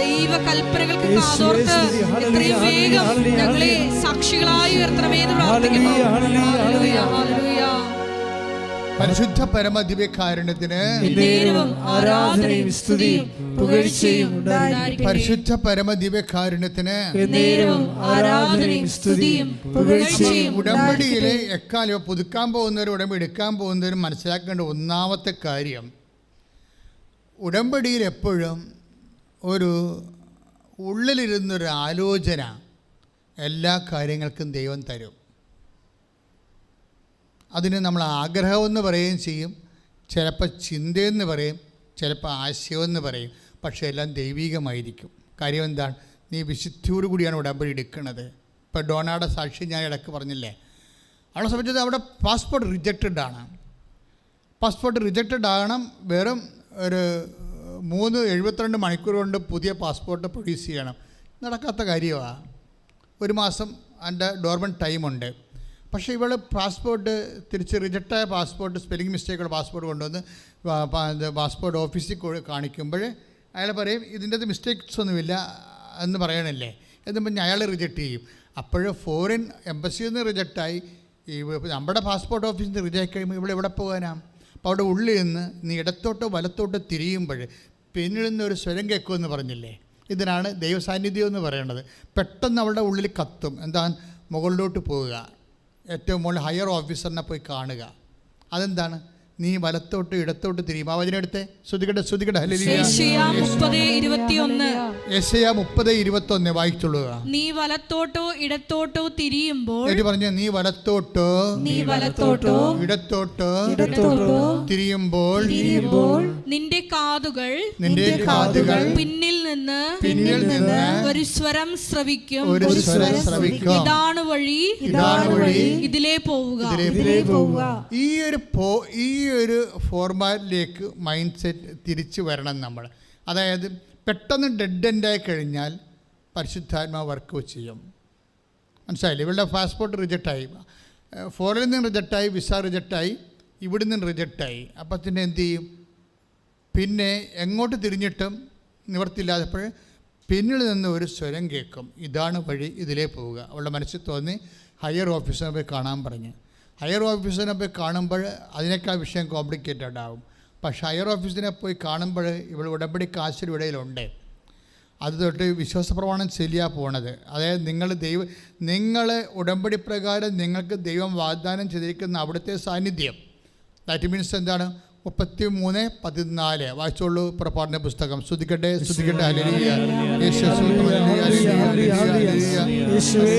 ദൈവ കൽപ്പനകൾക്ക് കാതോർത്ത് എത്രയും വേഗം ഞങ്ങളെ സാക്ഷികളായി ഉയർത്തണമേ എന്ന് പ്രാർത്ഥിക്കുന്നു. പരിശുദ്ധ പരമദിവ്യകാരുണ്യത്തിന് ആരാധനയും സ്തുതിയും പുകഴ്ചയും ഉണ്ടായിരിക്കട്ടെ. പരിശുദ്ധ പരമദിവ്യകാരുണ്യത്തിന് ആരാധനയും സ്തുതിയും പുകഴ്ചയും. ഉടമ്പടിയിലെ എക്കാലം പുതുക്കാൻ പോകുന്നവരും ഉടമ്പടി എടുക്കാൻ പോകുന്നവരും മനസ്സിലാക്കേണ്ട ഒന്നാമത്തെ കാര്യം, ഉടമ്പടിയിൽ എപ്പോഴും ഒരു ഉള്ളിലിരുന്നൊരു ആലോചന എല്ലാ കാര്യങ്ങൾക്കും ദൈവം തരും. അതിന് നമ്മൾ ആഗ്രഹമെന്ന് പറയുകയും ചെയ്യും, ചിലപ്പോൾ ചിന്തയെന്ന് പറയും, ചിലപ്പോൾ ആശയമെന്ന് പറയും. പക്ഷേ എല്ലാം ദൈവികമായിരിക്കും. കാര്യം എന്താണ്? നീ വിശുദ്ധിയോടു കൂടിയാണ് ഉടമ്പടി എടുക്കുന്നത്. ഇപ്പോൾ ഡോണയുടെ സാക്ഷി ഞാൻ ഇടയ്ക്ക് പറഞ്ഞില്ലേ, അവളെ സംബന്ധിച്ചത് അവിടെ പാസ്പോർട്ട് റിജക്റ്റഡ് ആണ്. പാസ്പോർട്ട് റിജക്റ്റഡ് ആകണം. വെറും ഒരു 72 മണിക്കൂർ കൊണ്ട് പുതിയ പാസ്പോർട്ട് പ്രൊഡ്യൂസ് ചെയ്യണം. നടക്കാത്ത കാര്യമാണ്. 1 മാസം അതിൻ്റെ ഡോർമെൻറ്റ് ടൈമുണ്ട്. പക്ഷേ ഇവൾ പാസ്പോർട്ട് തിരിച്ച് റിജക്റ്റായ പാസ്പോർട്ട്, സ്പെല്ലിംഗ് മിസ്റ്റേക്കുള്ള പാസ്പോർട്ട് കൊണ്ടുവന്ന് പാസ്പോർട്ട് ഓഫീസിൽ കാണിക്കുമ്പോൾ അയാൾ പറയും ഇതിൻ്റെ അത് മിസ്റ്റേക്സ് ഒന്നുമില്ല എന്ന് പറയണല്ലേ എന്ന് പറഞ്ഞ് അയാൾ റിജക്റ്റ് ചെയ്യും. അപ്പോൾ ഫോറിൻ എംബസിയിൽ നിന്ന് റിജക്റ്റായി ഈ നമ്മുടെ പാസ്പോർട്ട് ഓഫീസിൽ നിന്ന് റിജക്റ്റ് കഴിയുമ്പോൾ ഇവിടെ എവിടെ പോകാനാണ്? അപ്പോൾ അവിടെ ഉള്ളിൽ നിന്ന് നീ ഇടത്തോട്ടോ വലത്തോട്ടോ തിരിയുമ്പോൾ പിന്നിൽ നിന്നൊരു സ്വരം കേൾക്കുമെന്ന് പറഞ്ഞില്ലേ, ഇതിനാണ് ദൈവസാന്നിധ്യം എന്ന് പറയുന്നത്. പെട്ടെന്ന് അവളുടെ ഉള്ളിൽ കത്തും. എന്താ? മുകളിലോട്ട് പോവുക, ഏറ്റവും മുകളിൽ ഹയർ ഓഫീസറിനെ പോയി കാണുക. അതെന്താണ്? നീ വലത്തോട്ട് ഇടത്തോട്ട് തിരിയും. ആ വചനം എടുത്തേ, ശ്രുതികട്ടെ ഹല്ലേലൂയ. യെശയ്യാ 30:21. യെശയ്യാ 30:21 വായിച്ചുള്ളുക. നീ വലത്തോട്ടോ ഇടത്തോട്ടോ തിരിയുമ്പോൾ, പറഞ്ഞ നീ വലത്തോട്ടോ ഇടത്തോട്ടോ തിരിയുമ്പോൾ നിന്റെ കാതുകൾ പിന്നിൽ നിന്ന് ഒരു സ്വരം ശ്രവിക്കും. ഇതാണ് വഴി, ഇതിലേ പോവുക. ഈ ഒരു ഫോർമാറ്റിലേക്ക് മൈൻഡ് സെറ്റ് തിരിച്ചു വരണം നമ്മൾ. അതായത് പെട്ടെന്ന് ഡെഡ് എൻഡായി കഴിഞ്ഞാൽ പരിശുദ്ധാത്മാവ് വർക്ക് ചെയ്യും. മനസ്സിലായില്ലേ? ഇവളുടെ പാസ്പോർട്ട് റിജക്റ്റായി, ഫോറിൽ നിന്ന് റിജക്റ്റായി, വിസ റിജക്റ്റായി, ഇവിടെ നിന്ന് റിജക്റ്റായി. അപ്പം പിന്നെ എന്ത് ചെയ്യും? പിന്നെ എങ്ങോട്ട് തിരിഞ്ഞിട്ടും നിവർത്തിയില്ലാത്തപ്പോൾ പിന്നിൽ നിന്ന് ഒരു സ്വരം കേൾക്കും, ഇതാണ് വഴി, ഇതിലേ പോവുക. അവളുടെ മനസ്സിൽ തോന്നി ഹയർ ഓഫീസറിനെ പോയി കാണാൻ പറഞ്ഞു. ഹയർ ഓഫീസറിനെ പോയി കാണുമ്പോൾ അതിനേക്കാൾ വിഷയം കോംപ്ലിക്കേറ്റഡ് ആവും. പക്ഷേ ഹയർ ഓഫീസറിനെ പോയി കാണുമ്പോൾ ഇവിടെ ഉടമ്പടി കാശിൽ ഇടയിലുണ്ട്. അത് തൊട്ട് വിശ്വാസപ്രമാണം ചെല്ലിയാ പോണത്. അതായത് നിങ്ങൾ ഉടമ്പടി പ്രകാരം നിങ്ങൾക്ക് ദൈവം വാഗ്ദാനം ചെയ്തിരിക്കുന്ന അവിടുത്തെ സാന്നിധ്യം. ദാറ്റ് മീൻസ് എന്താണ്? 33:14 വായിച്ചോളൂ. പുറപ്പാടിൻ്റെ പുസ്തകം. സ്തുതിക്കട്ടെ, സ്തുതിക്കട്ടെ. ഹല്ലേലൂയ.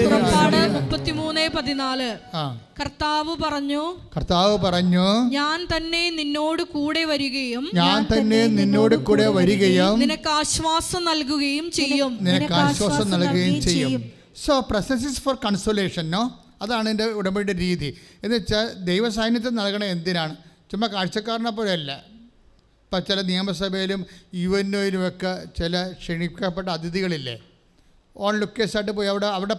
പുറപ്പാട് 33:14. കർത്താവ് പറഞ്ഞു, ഞാൻ തന്നെ നിന്നോട് കൂടെ വരികയും നിനക്ക് ആശ്വാസം നൽകുകയും ചെയ്യും. So presence is for consolation. No, അതാണ് എൻ്റെ ഉടമ്പടിയുടെ രീതി. എന്ന് വെച്ചാൽ ദൈവ സാന്നിധ്യം നൽകണത് എന്തിനാണ്? ചുമ്മാ കാഴ്ചക്കാരനെ പോലെയല്ല. ഇപ്പം ചില നിയമസഭയിലും യുഎൻഒയിലുമൊക്കെ ചില ക്ഷണിക്കപ്പെട്ട അതിഥികളില്ലേ, ഓൺ ലുക്കേഴ്സായിട്ട് പോയി അവിടെ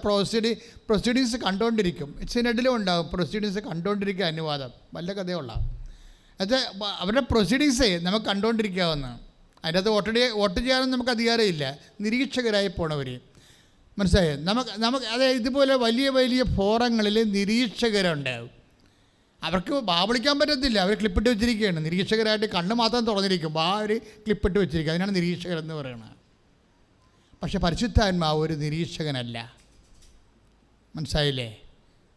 പ്രൊസീഡിങ്സ് കണ്ടുകൊണ്ടിരിക്കും. സിനഡിലും ഉണ്ടാകും പ്രൊസീഡിങ്സ് കണ്ടുകൊണ്ടിരിക്കുക അനുവാദം. വല്ല കഥയുള്ള എന്നുവെച്ചാൽ അവരുടെ പ്രൊസീഡിങ്സേ നമുക്ക് കണ്ടുകൊണ്ടിരിക്കാവുന്ന. അതിൻ്റെ അകത്ത് വോട്ട് ചെയ്യാനൊന്നും നമുക്ക് അധികാരമില്ല. നിരീക്ഷകരായി പോണവർ, മനസ്സിലായോ? നമുക്ക് അതായത് ഇതുപോലെ വലിയ വലിയ ഫോറങ്ങളിൽ നിരീക്ഷകരുണ്ടാവും. അവർക്ക് വിളിക്കാൻ പറ്റത്തില്ല, അവർ ക്ലിപ്പിട്ട് വെച്ചിരിക്കുകയാണ്. നിരീക്ഷകരായിട്ട് കണ്ണ് മാത്രം തുറന്നിരിക്കും, ഒരു ക്ലിപ്പിട്ട് വെച്ചിരിക്കുക. അതിനാണ് നിരീക്ഷകരെന്ന് പറയുന്നത്. പക്ഷെ പരിശുദ്ധാത്മാവ് ഒരു നിരീക്ഷകനല്ല. മനസ്സിലായില്ലേ?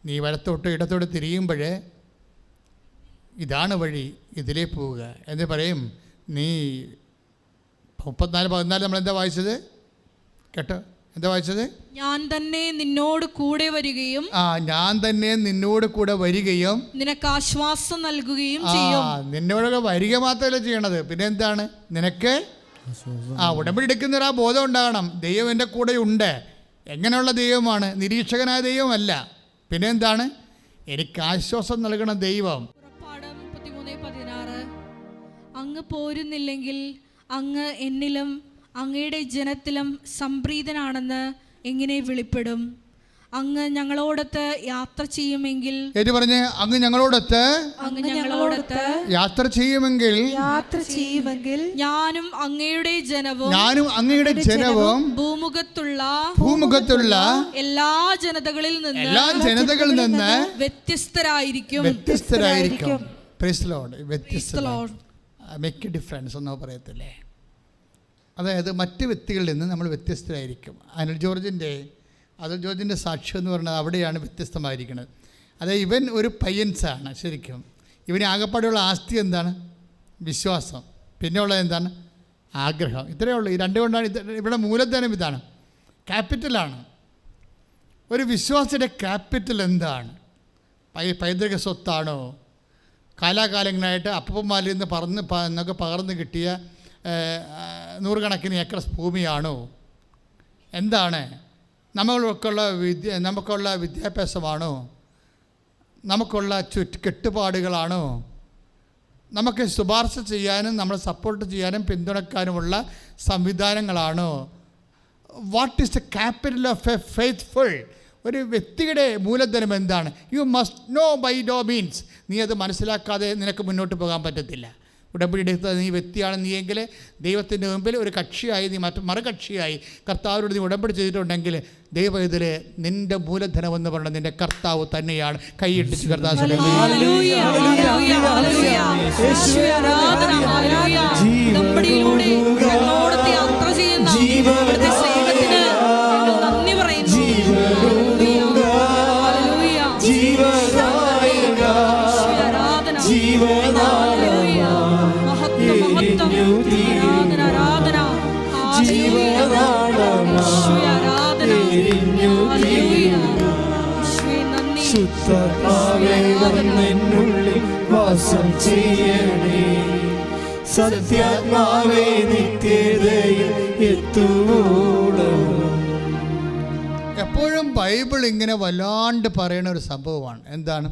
നീ വലത്തോട്ട് ഇടത്തോട്ട് തിരിയുമ്പോൾ ഇതാണ് വഴി, ഇതിലേ പോവുക എന്ന് പറയും. നീ 34:14 നമ്മളെന്താ വായിച്ചത് കേട്ടോ? എന്താ വായിച്ചത്? ഞാൻ തന്നെ നിന്നോട് കൂടെ വരികയും നിനക്ക് ആശ്വാസം നൽകുകയും ചെയ്യും. നിന്നോടൊക്കെ വരിക മാത്രമല്ല ചെയ്യണത്, പിന്നെ എന്താണ്? നിനക്ക് ഉടമ്പടി എടുക്കുന്നൊരു ആ ബോധം ഉണ്ടാകണം. ദൈവം എൻ്റെ കൂടെ ഉണ്ട്. എങ്ങനെയുള്ള ദൈവമാണ്? നിരീക്ഷകനായ ദൈവമല്ല. പിന്നെ എന്താണ്? എനിക്ക് ആശ്വാസം നൽകണ ദൈവം. പുറപ്പാട് 33:16. അങ്ങ് പോരുന്നില്ലെങ്കിൽ അങ്ങ് എന്നിലും അങ്ങയുടെ ജനത്തിലും സംപ്രീതനാണെന്ന് എങ്ങനെ വെളിപ്പെടും? അങ്ങ് ഞങ്ങളോടൊത്ത് യാത്ര ചെയ്യുമെങ്കിൽ അങ്ങ് ഞങ്ങളോടൊത്ത് യാത്ര ചെയ്യുമെങ്കിൽ ഞാനും അങ്ങയുടെ ജനവും ഭൂമുഖത്തുള്ള എല്ലാ ജനതകളിൽ നിന്ന് വ്യത്യസ്തരായിരിക്കും. മേക്ക് എ ഡിഫറൻസ് എന്നോ പറയത്തില്ലേ? അതായത് മറ്റ് വ്യക്തികളിൽ നിന്ന് നമ്മൾ വ്യത്യസ്തരായിരിക്കും. അനിൽ ജോർജിൻ്റെ സാക്ഷ്യം എന്ന് പറയുന്നത് അവിടെയാണ് വ്യത്യസ്തമായിരിക്കുന്നത്. അതായത് ഇവൻ ഒരു പയ്യൻസാണ്. ശരിക്കും ഇവന് ആകപ്പാടെയുള്ള ആസ്തി എന്താണ്? വിശ്വാസം. പിന്നെ ഉള്ളത് എന്താണ്? ആഗ്രഹം. ഇത്രയേ ഉള്ളൂ. ഈ രണ്ടുകൊണ്ടാണ് ഇവിടെ മൂലധനം ഇതാണ്, ക്യാപിറ്റലാണ്. ഒരു വിശ്വാസിയുടെ ക്യാപിറ്റൽ എന്താണ്? പൈതൃക സ്വത്താണോ? കാലാകാലങ്ങളായിട്ട് അപ്പന്മാരിൽ നിന്ന് പകർന്ന് കിട്ടിയ നൂറുകണക്കിന് ഏക്കർ ഭൂമിയാണോ? എന്താണ്? നമുക്കുള്ള വിദ്യാഭ്യാസമാണോ? നമുക്കുള്ള കെട്ടുപാടുകളാണോ? നമുക്ക് ശുപാർശ ചെയ്യാനും നമ്മളെ സപ്പോർട്ട് ചെയ്യാനും പിന്തുണക്കാനുമുള്ള സംവിധാനങ്ങളാണോ? What is the capital of a faithful? ഒരു വ്യക്തിയുടെ മൂലധനം എന്താണ്? You must know by no means. നീ അത് മനസ്സിലാക്കാതെ നിനക്ക് മുന്നോട്ട് പോകാൻ പറ്റത്തില്ല. ഉടമ്പടി എടുത്ത നീ വ്യക്തിയാണ് നീയെങ്കിൽ ദൈവത്തിൻ്റെ മുമ്പിൽ ഒരു കക്ഷിയായി, നീ മറുകക്ഷിയായി കർത്താവിനോട് നീ ഉടമ്പടി ചെയ്തിട്ടുണ്ടെങ്കിൽ ദൈവം ഇതിൽ നിൻ്റെ മൂലധനം എന്ന് പറഞ്ഞാൽ നിൻ്റെ കർത്താവ് തന്നെയാണ്. കൈയിട്ടിച്ച് കർത്താവ് വാസം ചെയ്യണേ, സത്യാത്മാവേ നിത്യതയിൽ എത്തുവോളം. എപ്പോഴും ബൈബിൾ ഇങ്ങനെ വല്ലാണ്ട് പറയുന്ന ഒരു സംഭവമാണ്. എന്താണ്?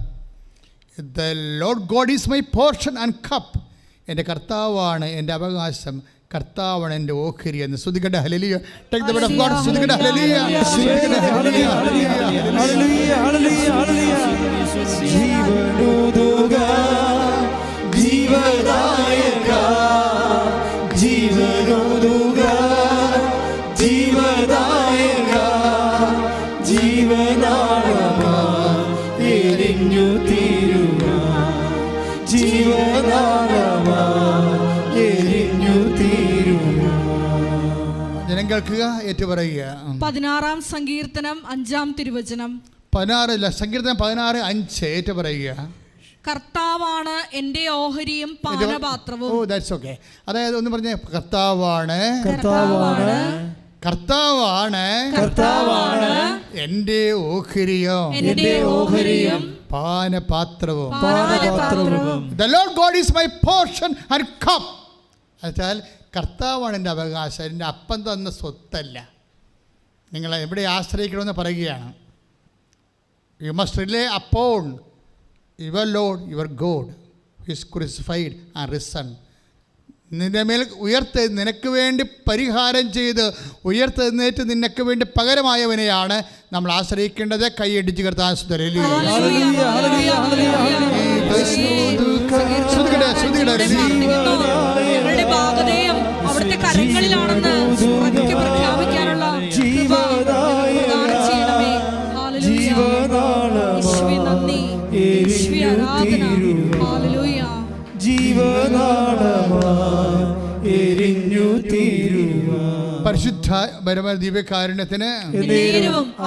The Lord God is my portion and cup. എൻ്റെ കർത്താവാണ് എൻ്റെ അവകാശം, കർത്താവാണ് എൻ്റെ ഓഹരി എന്ന്. സ്തുതിക്കട്ടെ. ഹല്ലേലൂയ. Take the word of God. സ്തുതിക്കട്ടെ. ഹല്ലേലൂയ. ജീവനുതുക ജീവദായക ജീവനുതുക വേഗം കേൾക്കുക, ഏറ്റുപറയുക. 16-ാം സങ്കീർത്തനം 5-ാം തിരുവചനം. 16 സങ്കീർത്തനം 16:5 ഏറ്റുപറയുക. കർത്താവാണ് എൻ്റെ ഓഹരിയും പാനപാത്രവും. ഓ ദാറ്റ്സ് ഓക്കെ. അതായത് ഒന്ന് പറഞ്ഞേ, കർത്താവാണ് കർത്താവാണ് കർത്താവാണ് കർത്താവാണ് എൻ്റെ ഓഹരിയും എൻ്റെ ഓഹരിയും പാനപാത്രവും. പാനപാത്രവും. The Lord God is my portion and cup. എന്നുവെച്ചാൽ കർത്താവാണ് എൻ്റെ അവകാശം, എൻ്റെ അപ്പം തന്ന സ്വത്തല്ല. നിങ്ങൾ എവിടെ ആശ്രയിക്കണമെന്ന് പറയുകയാണ്. You must relay upon your load your God his crucified and risen. നിന്റെ മേൽ നിനക്ക് വേണ്ടി പരിഹാരം ചെയ്ത് ഉയർത്തെഴുന്നേറ്റ് നിനക്ക് വേണ്ടി പകരമായവനെയാണ് നമ്മൾ ആശ്രയിക്കേണ്ടത്. കൈയടിച്ച് കർത്താൻ അവിടുത്തെ കരങ്ങളിലാണെന്ന് പ്രഖ്യാപിക്കാനുള്ള പരിശുദ്ധ പരമ ദിവ്യകാരുണ്യത്തിന്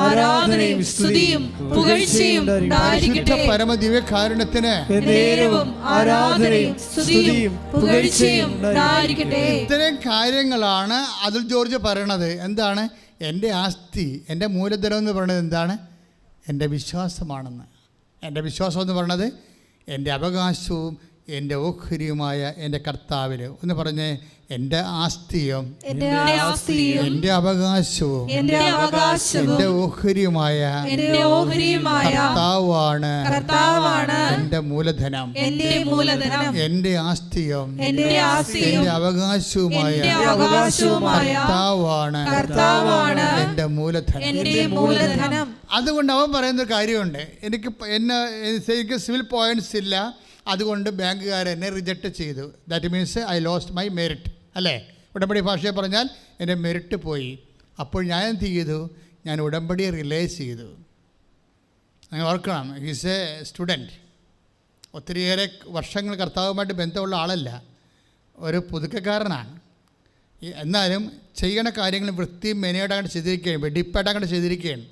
ആരാധനയും സ്തുതിയും പുകഴ്ചയും പരിശുദ്ധ പരമ ദിവ്യകാരുണ്യത്തിന് ആരാധനയും സ്തുതിയും പുകഴ്ചയും ഇത്തരം കാര്യങ്ങളാണ് അതിൽ ജോർജ് പറയണത്. എന്താണ്? എൻ്റെ ആസ്തി, എൻ്റെ മൂലധനം എന്ന് പറയുന്നത് എന്താണ്? എൻ്റെ വിശ്വാസമാണെന്ന്. എൻ്റെ വിശ്വാസം എന്ന് പറയുന്നത് എൻ്റെ അവകാശവും എൻ്റെ ഓഹരിയുമായ എൻ്റെ കർത്താവിൽ. ഒന്ന് പറഞ്ഞേ, എൻ്റെ ആസ്തിയും എൻ്റെ അവകാശവും എൻ്റെ ഓഹരിയുമായ കർത്താവാണ് എൻ്റെ മൂലധനം. എൻ്റെ ആസ്തിയും എൻ്റെ അവകാശവുമായ കർത്താവാണ് എൻ്റെ മൂലധനം. അതുകൊണ്ട് അവൻ പറയുന്നൊരു കാര്യമുണ്ട്, എനിക്ക് സിവിൽ പോയിന്റ്സ് ഇല്ല, അതുകൊണ്ട് ബാങ്കുകാർ എന്നെ റിജക്റ്റ് ചെയ്തു. That means I lost my merit, അല്ലേ? ഉടമ്പടി ഭാഷയെ പറഞ്ഞാൽ എൻ്റെ മെറിറ്റ് പോയി. അപ്പോൾ ഞാൻ എന്ത് ചെയ്തു? ഞാൻ ഉടമ്പടിയെ റിലൈസ് ചെയ്തു. നിങ്ങൾ ഓർക്കണം, ഹീസ് എ സ്റ്റുഡൻറ്റ്. ഒത്തിരിയേറെ വർഷങ്ങൾ കർത്താവുമായിട്ട് ബന്ധമുള്ള ആളല്ല, ഒരു പുതുക്കക്കാരനാണ്. എന്നാലും ചെയ്യണ കാര്യങ്ങൾ വൃത്തിയും മെനയായിട്ടങ്ങോട്ട് ചെയ്തിരിക്കുകയാണ്, വെടിപ്പായിട്ടങ്ങോട്ട് ചെയ്തിരിക്കുകയാണ്.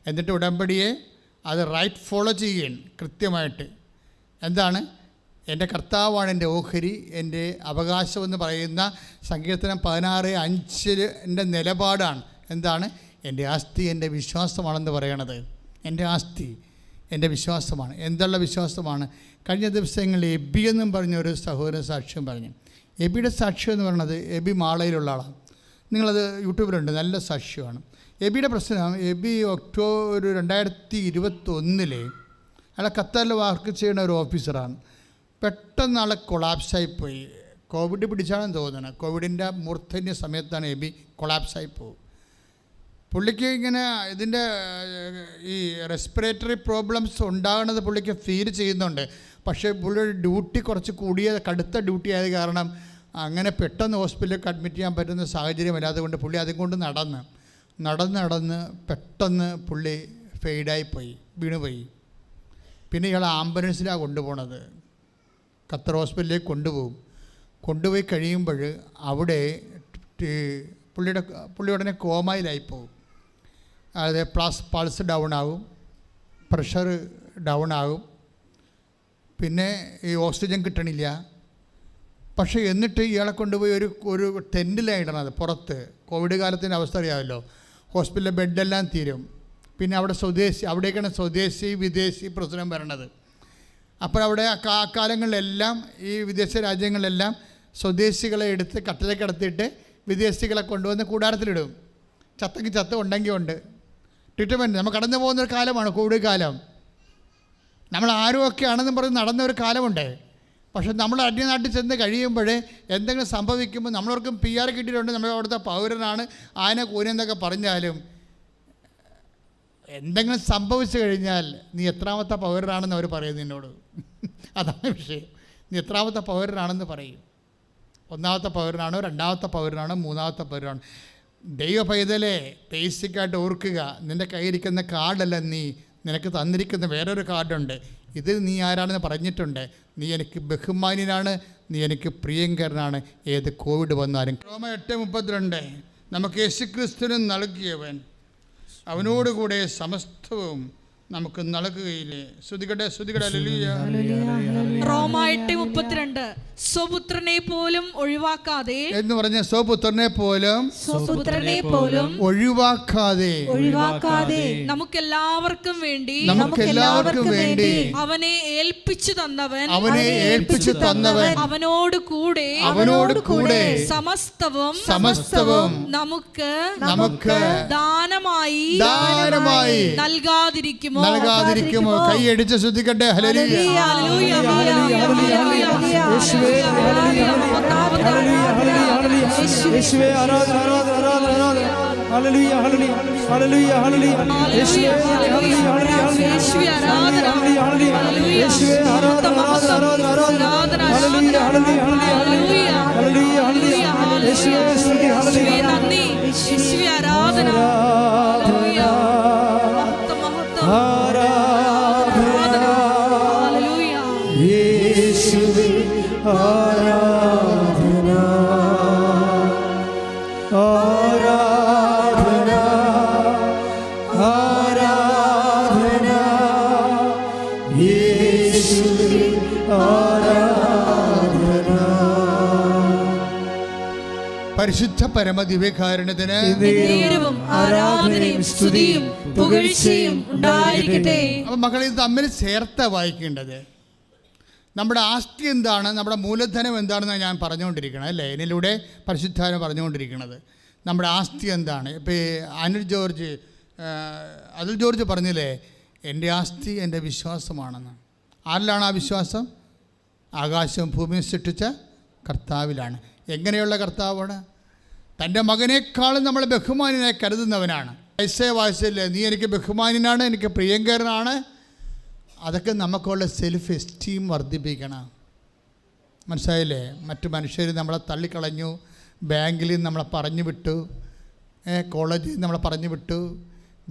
എന്നിട്ട് ഉടമ്പടിയെ അത് റൈറ്റ് ഫോളോ ചെയ്യുകയാണ് കൃത്യമായിട്ട്. എന്താണ്? എൻ്റെ കർത്താവാണ് എൻ്റെ ഓഹരി, എൻ്റെ അവകാശമെന്ന് പറയുന്ന സങ്കീർത്തനം 16:5 നിലപാടാണ്. എന്താണ്? എൻ്റെ ആസ്തി എൻ്റെ വിശ്വാസമാണെന്ന് പറയണത്. എൻ്റെ ആസ്തി എൻ്റെ വിശ്വാസമാണ്. എന്തുള്ള വിശ്വാസമാണ്? കഴിഞ്ഞ ദിവസങ്ങളിൽ എബി എന്നും പറഞ്ഞൊരു സഹോദരൻ സാക്ഷ്യം പറഞ്ഞു. എബിയുടെ സാക്ഷ്യം എന്ന് പറയുന്നത്, എബി മാളയിലുള്ള ആളാണ്. നിങ്ങളത് യൂട്യൂബിലുണ്ട്, നല്ല സാക്ഷ്യമാണ്. എബിയുടെ പ്രശ്നം, എബി ഒക്ടോബർ 2021 അയാളെ ഖത്തറിൽ വർക്ക് ചെയ്യുന്ന ഒരു ഓഫീസറാണ്. പെട്ടെന്ന് ആളെ കൊളാപ്സായിപ്പോയി. കോവിഡ് പിടിച്ചാണെന്ന് തോന്നുന്നത്. കോവിഡിൻ്റെ മൂർധന്യ സമയത്താണ് എബി കൊളാപ്സായിപ്പോവും. പുള്ളിക്ക് ഇങ്ങനെ ഇതിൻ്റെ ഈ റെസ്പിറേറ്ററി പ്രോബ്ലംസ് ഉണ്ടാകുന്നത് പുള്ളിക്ക് ഫീൽ ചെയ്യുന്നുണ്ട്. പക്ഷേ പുള്ളിയുടെ ഡ്യൂട്ടി കുറച്ച് കടുത്ത ഡ്യൂട്ടി ആയത് കാരണം അങ്ങനെ പെട്ടെന്ന് ഹോസ്പിറ്റലിലേക്ക് അഡ്മിറ്റ് ചെയ്യാൻ പറ്റുന്ന സാഹചര്യമല്ല. അതുകൊണ്ട് പുള്ളി അതും കൊണ്ട് നടന്ന് പെട്ടെന്ന് പുള്ളി ഫെയ്ഡായിപ്പോയി, വീണുപോയി. പിന്നെ ഇയാൾ ആംബുലൻസിലാണ് കൊണ്ടുപോണത്. ഖത്തർ ഹോസ്പിറ്റലിലേക്ക് കൊണ്ടുപോയി കഴിയുമ്പോൾ അവിടെ പുള്ളി ഉടനെ കോമയിലായിപ്പോവും. അതായത് പൾസ് ഡൗൺ ആകും, പ്രഷർ ഡൗൺ ആകും, പിന്നെ ഈ ഓക്സിജൻ കിട്ടണില്ല. പക്ഷേ എന്നിട്ട് ഇയാളെ കൊണ്ടുപോയി ഒരു ടെൻറ്റിലാണ് ഇടണത് പുറത്ത്. കോവിഡ് കാലത്തിൻ്റെ അവസ്ഥ അറിയാമല്ലോ, ഹോസ്പിറ്റലിലെ ബെഡെല്ലാം തീരും. പിന്നെ അവിടേക്കാണ് സ്വദേശി വിദേശി പ്രശ്നം വരണത്. അപ്പോൾ അവിടെ കാലങ്ങളിലെല്ലാം ഈ വിദേശ രാജ്യങ്ങളിലെല്ലാം സ്വദേശികളെ എടുത്ത് കട്ടിലേക്ക് കിടത്തിയിട്ട് വിദേശികളെ കൊണ്ടുവന്ന് കൂടാരത്തിലിടും. ചത്തെങ്കിൽ ചത്ത്, ഉണ്ടെങ്കിൽ ഉണ്ട്. ട്രീറ്റ്മെൻറ്റ് നമ്മൾ കടന്നു പോകുന്നൊരു കാലമാണ് കോവിഡ് കാലം. നമ്മൾ ആരുമൊക്കെ ആണെന്നും പറഞ്ഞ് നടന്ന ഒരു കാലമുണ്ട്. പക്ഷെ നമ്മൾ അന്യനാട്ടിൽ ചെന്ന് കഴിയുമ്പോൾ എന്തെങ്കിലും സംഭവിക്കുമ്പോൾ നമ്മളവർക്കും PR കിട്ടിയിട്ടുണ്ട്, നമ്മൾ അവിടുത്തെ പൗരനാണ്, ആന കൂനെന്നൊക്കെ പറഞ്ഞാലും എന്തെങ്കിലും സംഭവിച്ചു കഴിഞ്ഞാൽ നീ എത്രാമത്തെ പൗരനാണെന്ന് അവർ പറയും നിന്നോട്. അതാണ് വിഷയം. നീ എത്രാമത്തെ പൗരനാണെന്ന് പറയും. 1ാമത്തെ പൗരനാണോ, 2ാമത്തെ പൗരനാണോ, 3ാമത്തെ പൗരനാണോ? ദൈവ പൈതലേ, ബേസിക്കായിട്ട് ഓർക്കുക, നിൻ്റെ കയ്യിരിക്കുന്ന കാർഡല്ല നിനക്ക് തന്നിരിക്കുന്ന വേറൊരു കാർഡുണ്ട്. ഇത് നീ ആരാണെന്ന് പറഞ്ഞിട്ടുണ്ട്. നീ എനിക്ക് ബഹുമാന്യനാണ്, നീ എനിക്ക് പ്രിയങ്കരനാണ്, ഏത് കോവിഡ് വന്നാലും. റോമ 8:32 നമുക്ക് യേശുക്രിസ്തുവിന് നൽകിയവൻ അവനോടുകൂടെ സമസ്തവും നമുക്ക് നൽകുകയില്ലേ? ശ്രുതികട്ടെ, ശ്രുതികട്ടെ. ഹല്ലേലൂയ. റോമ 8:32 സ്വപുത്രനെ പോലും ഒഴിവാക്കാതെ എന്ന് പറഞ്ഞ സ്വപുത്രനെ പോലും ഒഴിവാക്കാതെ നമുക്കെല്ലാവർക്കും വേണ്ടി അവനെ ഏൽപ്പിച്ചു തന്നവൻ അവനോട് കൂടെ സമസ്തവും നമുക്ക് ദാനമായി നൽകാതിരിക്കുമോ? കൈയടിച്ച് ശ്രദ്ധിക്കട്ടെ. ഹല്ലേലൂയ. യേശുവേ ആരാധന ആരാധന ആരാധന. ഹല്ലേലൂയ ഹല്ലേലൂയ ഹല്ലേലൂയ ഹല്ലേലൂയ. യേശുവേ ഹല്ലേലൂയ ഹല്ലേലൂയ. യേശുവേ ആരാധന ഹല്ലേലൂയ ഹല്ലേലൂയ. യേശുവേ ആരാധന ആരാധന ആരാധന. ഹല്ലേലൂയ ഹല്ലേലൂയ ഹല്ലേലൂയ ഹല്ലേലൂയ ഹല്ലേലൂയ. യേശുവേ സ്തുതി ഹല്ലേലൂയ. നന്ദി. യേശുവേ ആരാധന ഹല്ലേലൂയ. ആരാധന ഹല്ലേലൂയ. യേശുവേ ആരാധന ആരാധന ആരാധന. യേശുവേ ആരാധന. പരിശുദ്ധ പരമദിവ്യകാരുണ്യത്തിന് ആരാധനയും സ്തുതിയും പുകഴ്ചയും ഉണ്ടായിരിക്കട്ടെ. അപ്പം മക്കളെ, ഇത് തമ്മിൽ ചേർത്ത വായിക്കേണ്ടത്. നമ്മുടെ ആസ്തി എന്താണ്, നമ്മുടെ മൂലധനം എന്താണെന്നാണ് ഞാൻ പറഞ്ഞുകൊണ്ടിരിക്കണം, അല്ലേ? ഇതിലൂടെ പരിശുദ്ധാനം പറഞ്ഞുകൊണ്ടിരിക്കുന്നത്. നമ്മുടെ ആസ്തി എന്താണ്? ഇപ്പോൾ അനിൽ ജോർജ് പറഞ്ഞില്ലേ, എൻ്റെ ആസ്തി എൻ്റെ വിശ്വാസമാണെന്ന്. ആരിലാണ് ആ വിശ്വാസം? ആകാശവും ഭൂമിയും സൃഷ്ടിച്ച കർത്താവിലാണ്. എങ്ങനെയുള്ള കർത്താവാണ്? തൻ്റെ മകനേക്കാളും നമ്മൾ ബഹുമാനിനെ കരുതുന്നവനാണ്. വായിച്ചില്ലേ, നീ എനിക്ക് ബഹുമാനിനാണ്, എനിക്ക് പ്രിയങ്കരനാണ്. അതൊക്കെ നമുക്കുള്ള സെൽഫ് എസ്റ്റീം വർദ്ധിപ്പിക്കണം. മനസ്സിലായില്ലേ? മറ്റു മനുഷ്യർ നമ്മളെ തള്ളിക്കളഞ്ഞു, ബാങ്കിൽ നമ്മളെ പറഞ്ഞു വിട്ടു, കോളേജിൽ നമ്മളെ പറഞ്ഞു വിട്ടു,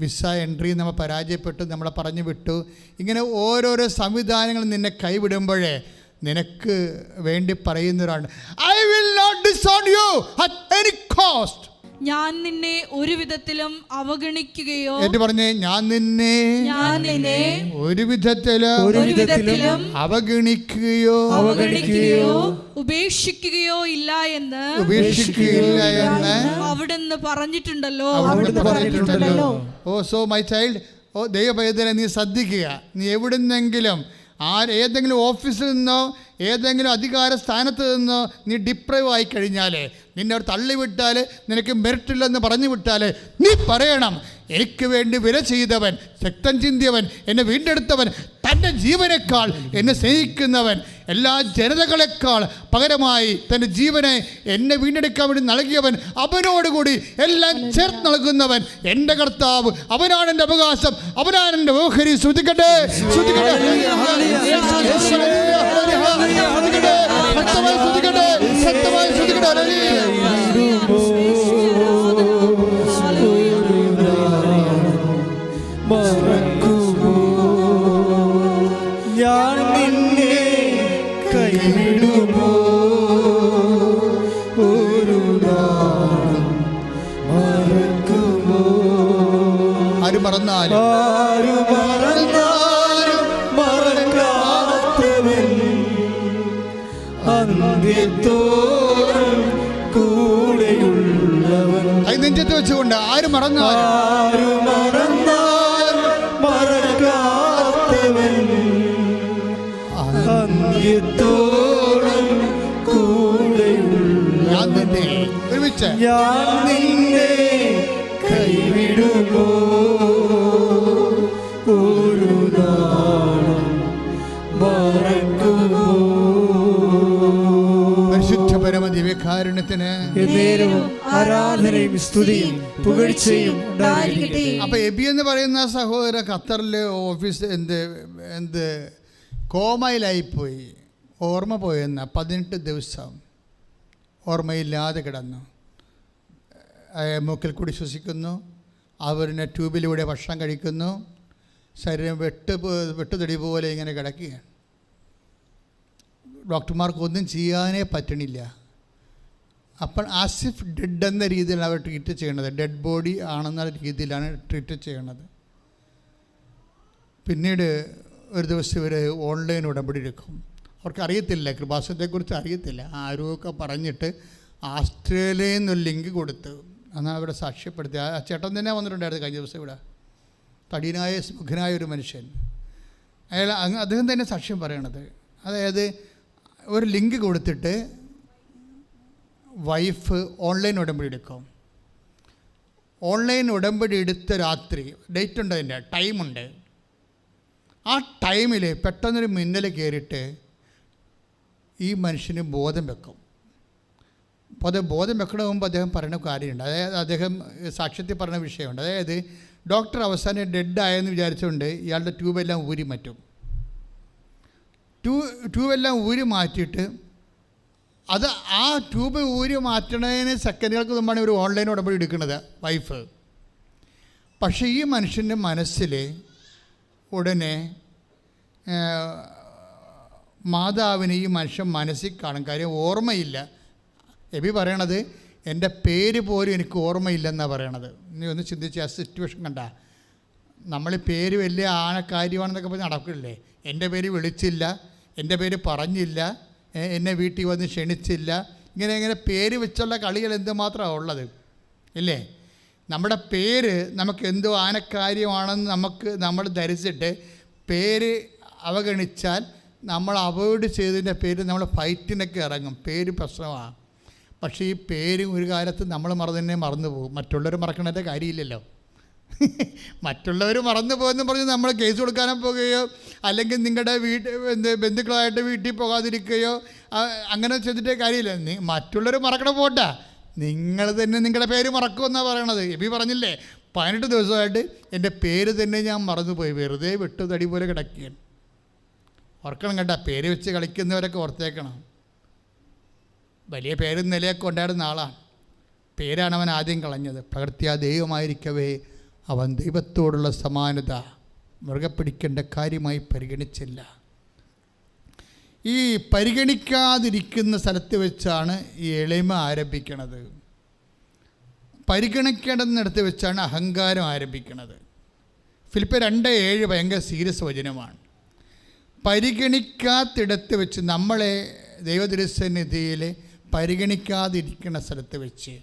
വിസ എൻട്രി നമ്മൾ പരാജയപ്പെട്ടു, നമ്മളെ പറഞ്ഞു വിട്ടു. ഇങ്ങനെ ഓരോരോ സംവിധാനങ്ങൾ നിന്നെ കൈവിടുമ്പോഴേ നിനക്ക് വേണ്ടി പറയുന്നവരാണ്, I will not disown you at any cost. ഞാൻ നിന്നെ ഒരു വിധത്തിലും അവഗണിക്കുകയോ പറഞ്ഞേ, ഞാൻ നിന്നെ ഒരു വിധത്തിലും അവഗണിക്കുകയോ ഉപേക്ഷിക്കുകയോ ഇല്ല എന്ന് അവിടുന്ന് പറഞ്ഞിട്ടുണ്ടല്ലോ. ഓ സോ മൈ ചൈൽഡ്, ഓ ദൈവപൈതലെ, നീ ശ്രദ്ധിക്കുക. നീ എവിടുന്നെങ്കിലും ഏതെങ്കിലും ഓഫീസിൽ നിന്നോ ഏതെങ്കിലും അധികാര സ്ഥാനത്ത് നിന്നോ നീ ഡിപ്രൈവ് ആയി കഴിഞ്ഞാൽ, നിന്നെ അവർ തള്ളിവിട്ടാൽ, നിനക്ക് മെറിറ്റില്ലെന്ന് പറഞ്ഞു വിട്ടാൽ, നീ പറയണം, എനിക്ക് വേണ്ടി വില ചെയ്തവൻ, രക്തം ചിന്തിയവൻ, എന്നെ വീണ്ടെടുത്തവൻ, തൻ്റെ ജീവനേക്കാൾ എന്നെ സ്നേഹിക്കുന്നവൻ, എല്ലാ ജനതകളെക്കാൾ പകരമായി തൻ്റെ ജീവനെ എന്നെ വീണ്ടെടുക്കാൻ വേണ്ടി നൽകിയവൻ, അവനോടുകൂടി എല്ലാം ചേർത്ത് നൽകുന്നവൻ എൻ്റെ കർത്താവ്. അവനാണ് എൻ്റെ അവകാശം, അവനാണ് എൻ്റെ ഓഹരി. ശ്രുതിക്കട്ടെ, ശ്രുതിക്കട്ടെ, ശക്തമായി ശ്രുതിക്കട്ടെ, ശക്തമായി ശ്രുതിക്കട്ടെ. മറക്കുമോ ഞാൻ നിന്നെ, കൈവിടുമോ ഒരു നാളും, മറക്കുമോ? ആര് മറന്നാലും മറക്കാത്തവൻ, അന്ത്യത്തോളം കൂടെയുള്ളവൻ. അത് നെഞ്ചത്ത് വെച്ചുകൊണ്ട് ആര് മറന്നാലും മറക്കാത്തവൻ, അന്ത്യത്തോളം കൂടെയുള്ള. ഞാൻ നിന്നെ ഒരുമിച്ച്, ഞാൻ നിന്നെ കൈവിടുമോ ഒരു നാളും, മറക്കുമോ? പരിശുദ്ധ പരമദിവ്യകാരുണ്യത്തിന് ആരാധനയും സ്തുതിയും പുകഴ്ചയും ഉണ്ടായിരിക്കട്ടെ. അപ്പൊ എബി എന്ന് പറയുന്ന സഹോദരൻ ഖത്തറിലെ ഓഫീസ് എന്ത് കോമയിലായിപ്പോയി, ഓർമ്മ പോയെന്ന 18 ദിവസം ഓർമ്മയില്ലാതെ കിടന്നു. മൂക്കിൽ കൂടി ശ്വസിക്കുന്നു, അവരിനെ ട്യൂബിലൂടെ ഭക്ഷണം കഴിക്കുന്നു, ശരീരം വെട്ടുതടി പോലെ ഇങ്ങനെ കിടക്കുകയാണ്. ഡോക്ടർമാർക്ക് ഒന്നും ചെയ്യാനേ പറ്റണില്ല. അപ്പോൾ ആസിഫ് ഡെഡ് എന്ന രീതിയിലാണ് അവർ ട്രീറ്റ് ചെയ്യണത്. ഡെഡ് ബോഡി ആണെന്ന രീതിയിലാണ് ട്രീറ്റ് ചെയ്യണത്. പിന്നീട് ഒരു ദിവസം ഇവർ ഓൺലൈൻ ഉടമ്പടി എടുക്കും. അവർക്കറിയത്തില്ല, കൃപാസനത്തെക്കുറിച്ച് അറിയത്തില്ല. ആരുമൊക്കെ പറഞ്ഞിട്ട് ആസ്ട്രേലിയയിൽ നിന്നൊരു ലിങ്ക് കൊടുത്ത് അന്നാണ് അവിടെ സാക്ഷ്യപ്പെടുത്തി. ആ ചേട്ടൻ തന്നെ വന്നിട്ടുണ്ടായിരുന്നു കഴിഞ്ഞ ദിവസം ഇവിടെ. തടിയനായ സുഖനായ ഒരു മനുഷ്യൻ. അദ്ദേഹം തന്നെ സാക്ഷ്യം പറയണത്. അതായത് ഒരു ലിങ്ക് കൊടുത്തിട്ട് വൈഫ് ഓൺലൈൻ ഉടമ്പടി എടുക്കും. ഓൺലൈൻ ഉടമ്പടി എടുത്ത രാത്രി, ഡേറ്റ് ഉണ്ട്, അതിൻ്റെ ടൈമുണ്ട്. ആ ടൈമിൽ പെട്ടെന്നൊരു മിന്നൽ കയറിയിട്ട് ഈ മനുഷ്യന് ബോധം വെക്കും. അപ്പോൾ അത് ബോധം വെക്കണ മുമ്പ് അദ്ദേഹം പറയുന്ന കാര്യമുണ്ട്. അതായത് അദ്ദേഹം സാക്ഷ്യത്തിൽ പറഞ്ഞ വിഷയമുണ്ട്. അതായത് ഡോക്ടർ അവസാനം ഡെഡായെന്ന് വിചാരിച്ചുകൊണ്ട് ഇയാളുടെ ട്യൂബെല്ലാം ഊരി മാറ്റും. ട്യൂബെല്ലാം ഊരി മാറ്റിയിട്ട് അത് ആ ട്യൂബ് ഊരി മാറ്റണതിന് സെക്കൻഡുകൾക്ക് മുമ്പാണ് ഒരു ഓൺലൈൻ ഉടമ്പടി എടുക്കുന്നത് വൈഫ്. പക്ഷേ ഈ മനുഷ്യൻ്റെ മനസ്സിൽ ഉടനെ മാതാവിനെ ഈ മനുഷ്യൻ മനസ്സിൽ കാണും. കാര്യം ഓർമ്മയില്ല. എബി പറയണത് എൻ്റെ പേര് പോലും എനിക്ക് ഓർമ്മയില്ലെന്നാണ് പറയണത്. നീ ഒന്ന് ചിന്തിച്ച് ആ സിറ്റുവേഷൻ കണ്ട. നമ്മൾ പേര് വലിയ കാര്യമാണെന്നൊക്കെ പറഞ്ഞ് നടക്കില്ലേ. എൻ്റെ പേര് വിളിച്ചില്ല, എൻ്റെ പേര് പറഞ്ഞില്ല, എന്നെ വീട്ടിൽ വന്ന് ക്ഷണിച്ചില്ല, ഇങ്ങനെ പേര് വെച്ചുള്ള കളികൾ എന്തുമാത്രമാണ് ഉള്ളത് ഇല്ലേ. നമ്മുടെ പേര് നമുക്ക് എന്തോ ആനക്കാര്യമാണെന്ന് നമ്മൾ ധരിച്ചിട്ട് പേര് അവഗണിച്ചാൽ നമ്മൾ അവോയ്ഡ് ചെയ്തതിൻ്റെ പേര് നമ്മൾ ഫൈറ്റിനൊക്കെ ഇറങ്ങും. പേര് പ്രശ്നമാണ്. പക്ഷേ ഈ പേര് ഒരു കാലത്ത് നമ്മൾ മറന്നു പോകും. മറ്റുള്ളവർ മറക്കണതിൻ്റെ കാര്യമില്ലല്ലോ. മറ്റുള്ളവർ മറന്നു പോകുമെന്ന് പറഞ്ഞ് നമ്മൾ കേസ് കൊടുക്കാനോ പോകുകയോ അല്ലെങ്കിൽ നിങ്ങളുടെ ബന്ധുക്കളായിട്ട് വീട്ടിൽ പോകാതിരിക്കുകയോ അങ്ങനെ ചെയ്തിട്ടേ കാര്യമില്ല. മറ്റുള്ളവർ മറക്കണം പോട്ടെ, നിങ്ങൾ തന്നെ നിങ്ങളുടെ പേര് മറക്കുമെന്നാണ് പറയണത്. എബി പറഞ്ഞില്ലേ 18 ദിവസമായിട്ട് എൻ്റെ പേര് തന്നെ ഞാൻ മറന്നുപോയി, വെറുതെ വിട്ടു തടി പോലെ കിടക്കുകയാണ്. ഓർക്കണം കേട്ടോ, പേര് വെച്ച് കളിക്കുന്നവരൊക്കെ ഓർത്തേക്കണം. വലിയ പേരും നിലയൊക്കെ ഉണ്ടായിരുന്ന ആളാണ്. പേരാണ് അവൻ ആദ്യം കളഞ്ഞത്. പ്രകൃത്യാ ദൈവമായിരിക്കവേ അവൻ ദൈവത്തോടുള്ള സമാനത മുറുകെ പിടിക്കേണ്ട കാര്യമായി പരിഗണിച്ചില്ല. ഈ പരിഗണിക്കാതിരിക്കുന്ന സ്ഥലത്ത് വെച്ചാണ് ഈ എളിമ ആരംഭിക്കുന്നത്. പരിഗണിക്കേണ്ടതിനടുത്ത് വെച്ചാണ് അഹങ്കാരം ആരംഭിക്കുന്നത്. ഫിലിപ്പിയർ 2:7 ഭയങ്കര സീരിയസ് വചനമാണ്. പരിഗണിക്കാത്തിടത്ത് വെച്ച്, നമ്മളെ ദൈവതിരുസന്നിധിയിൽ പരിഗണിക്കാതിരിക്കുന്ന സ്ഥലത്ത് വെച്ച്,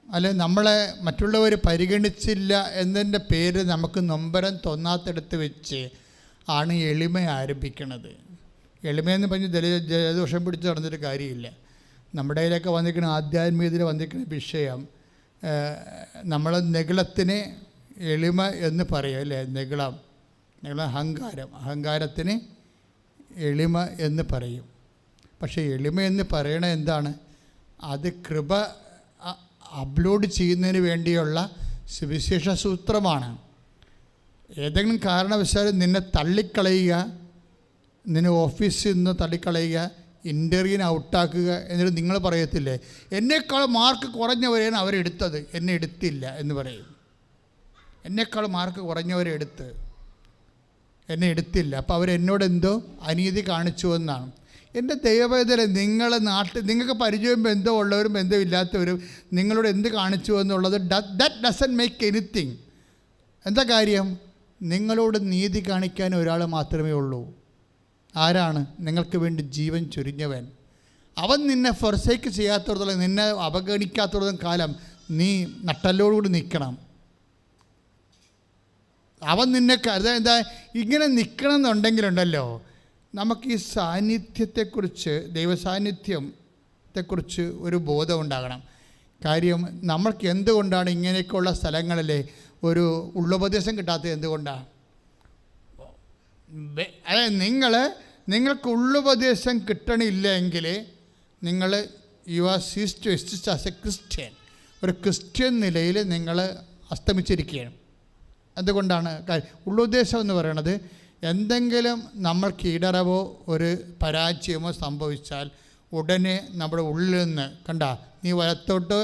അല്ലെ നമ്മളെ മറ്റുള്ളവർ പരിഗണിച്ചില്ല എന്നതിൻ്റെ പേര് നമുക്ക് നൊമ്പരം തോന്നാത്തിടത്ത് വെച്ച് ആണ് എളിമ ആരംഭിക്കുന്നത്. എളിമയെന്ന് പറഞ്ഞ് ജലദോഷം പിടിച്ച് നടന്നിട്ട് കാര്യമില്ല. നമ്മുടെ കയ്യിലൊക്കെ വന്നിരിക്കുന്ന ആധ്യാത്മികതയിൽ വന്നിരിക്കുന്ന വിഷയം നമ്മൾ നെഗളത്തിന് എളിമ എന്ന് പറയും അല്ലേ. നെഗളം അഹങ്കാരത്തിന് എളിമ എന്ന് പറയും. പക്ഷേ എളിമ എന്ന് പറയണ എന്താണ്? അത് കൃപ അപ്ലോഡ് ചെയ്യുന്നതിന് വേണ്ടിയുള്ള സുവിശേഷ സൂത്രമാണ്. ഏതെങ്കിലും കാരണവശാലും നിന്നെ തള്ളിക്കളയുക, നിന്നെ ഓഫീസിൽ നിന്ന് തള്ളിക്കളയുക, ഇൻ്റർവ്യൂവിന് ഔട്ടാക്കുക എന്നിട്ട് നിങ്ങൾ പറയത്തില്ലേ എന്നേക്കാൾ മാർക്ക് കുറഞ്ഞവരെയാണ് അവരെടുത്തത്, എന്നെ എടുത്തില്ല എന്ന് പറയും. എന്നേക്കാൾ മാർക്ക് കുറഞ്ഞവരെടുത്ത് എന്നെ എടുത്തില്ല, അപ്പോൾ അവരെന്നോട് എന്തോ അനീതി കാണിച്ചു എന്നാണ്. എൻ്റെ ദൈവവേദന, നിങ്ങളെ നിങ്ങൾക്ക് പരിചയവും ബന്ധം ഉള്ളവരും ബന്ധമില്ലാത്തവരും നിങ്ങളോട് എന്ത് കാണിച്ചു എന്നുള്ളത് ദാറ്റ് ഡസൻറ്റ് മേക്ക് എനിത്തിങ്. എന്താ കാര്യം? നിങ്ങളോട് നീതി കാണിക്കാൻ ഒരാൾ മാത്രമേ ഉള്ളൂ. ആരാണ്? നിങ്ങൾക്ക് വേണ്ടി ജീവൻ ചൊരിഞ്ഞവൻ. അവൻ നിന്നെ ഫൊർസേക്ക് ചെയ്യാത്തടത്തോളം, നിന്നെ അവഗണിക്കാത്തടത്തോളം കാലം നീ നട്ടലോടുകൂടി നിൽക്കണം. അവൻ നിന്നെ എന്താ ഇങ്ങനെ നിൽക്കണം എന്നുണ്ടെങ്കിലുണ്ടല്ലോ, നമുക്ക് ഈ സാന്നിധ്യത്തെക്കുറിച്ച്, ദൈവസാന്നിധ്യത്തെക്കുറിച്ച് ഒരു ബോധം ഉണ്ടാകണം. കാര്യം നമ്മൾക്ക് എന്തുകൊണ്ടാണ് ഇങ്ങനെയൊക്കെയുള്ള സ്ഥലങ്ങളിൽ ഒരു ഉള്ളുപദേശം കിട്ടാത്തത്? എന്തുകൊണ്ടാണ്? അതായത് നിങ്ങൾക്ക് ഉള്ളുപദേശം കിട്ടണില്ലെങ്കിൽ you are cease to exist as a Christian. ഒരു ക്രിസ്ത്യൻ നിലയിൽ നിങ്ങൾ അസ്തമിച്ചിരിക്കുകയാണ്. എന്തുകൊണ്ടാണ്? ഉള്ളുദ്ദേശം എന്ന് പറയുന്നത് എന്തെങ്കിലും നമ്മൾക്ക് ഇടറവോ ഒരു പരാജയമോ സംഭവിച്ചാൽ ഉടനെ നമ്മുടെ ഉള്ളിൽ നിന്ന് നീ വലത്തോട്ട്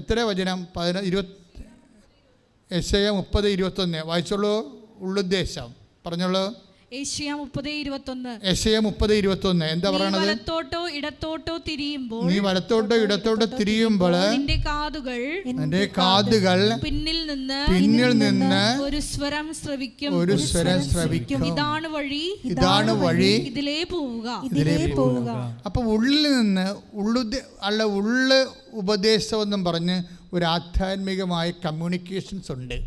എത്ര വചനം 30:21 വായിച്ചോളൂ. ഉള്ളുദ്ദേശം പറഞ്ഞോളൂ. ഏഷ്യ 30:21. യെശയ്യാ 30:21 എന്താ നീ പറയണത്? വലത്തോട്ടോ ഇടത്തോട്ടോ തിരിയുമ്പോൾ നീ വലത്തോട്ടോ ഇടത്തോട്ടോ തിരിയുമ്പോൾ നിന്റെ കാതുകൾ പിന്നിൽ നിന്ന് ഒരു സ്വരം ശ്രവിക്കും. ഇതാണ് വഴി, ഇതിലേ പോവുക. അപ്പൊ ഉള്ളിൽ നിന്ന് ഉള്ള് ഉപദേശം എന്നും പറഞ്ഞ് ഒരു ആധ്യാത്മികമായ കമ്മ്യൂണിക്കേഷൻസ് ഉണ്ട്.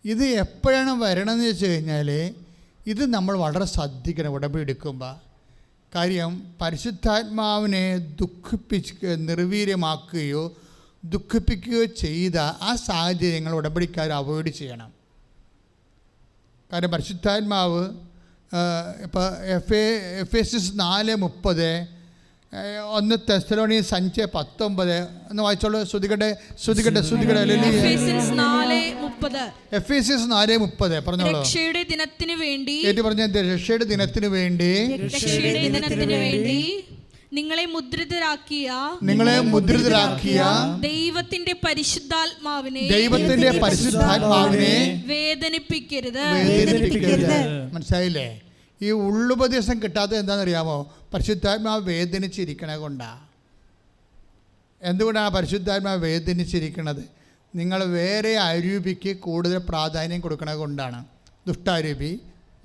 ഇത് എപ്പോഴാണ് വരണമെന്ന് വെച്ച് കഴിഞ്ഞാൽ ഇത് നമ്മൾ വളരെ ശ്രദ്ധിക്കണം ഉടമ്പടി എടുക്കുമ്പോൾ. കാര്യം പരിശുദ്ധാത്മാവിനെ നിർവീര്യമാക്കുകയോ ദുഃഖിപ്പിക്കുകയോ ചെയ്ത ആ സാഹചര്യങ്ങൾ ഉടമ്പടിക്കാർ അവോയ്ഡ് ചെയ്യണം. കാരണം പരിശുദ്ധാത്മാവ് ഇപ്പോൾ എഫേസ്യസ് 4:30, 1 തെസ്സലോനിക്കർ 5:19 എന്ന് വായിച്ചോളൂ. ശ്രുതികട്ടെ. എഫേസ്യസ് 4:30 പറഞ്ഞോളൂ. രക്ഷയുടെ ദിനത്തിനു വേണ്ടി രക്ഷയുടെ ദിനത്തിനു വേണ്ടി നിങ്ങളെ മുദ്രിതരാക്കിയ ദൈവത്തിന്റെ പരിശുദ്ധാത്മാവിനെ വേദനിപ്പിക്കരുത്. മനസ്സിലായില്ലേ? ഈ ഉള്ളുപദേശം കിട്ടാത്തത് എന്താണെന്നറിയാമോ? പരിശുദ്ധാത്മാവ് വേദനിച്ചിരിക്കണ കൊണ്ടാണ്. എന്തുകൊണ്ടാണ് പരിശുദ്ധാത്മാവ് വേദനിച്ചിരിക്കുന്നത്? നിങ്ങൾ വേറെ അരൂപിക്ക് കൂടുതൽ പ്രാധാന്യം കൊടുക്കണ കൊണ്ടാണ്. ദുഷ്ടാരൂപി,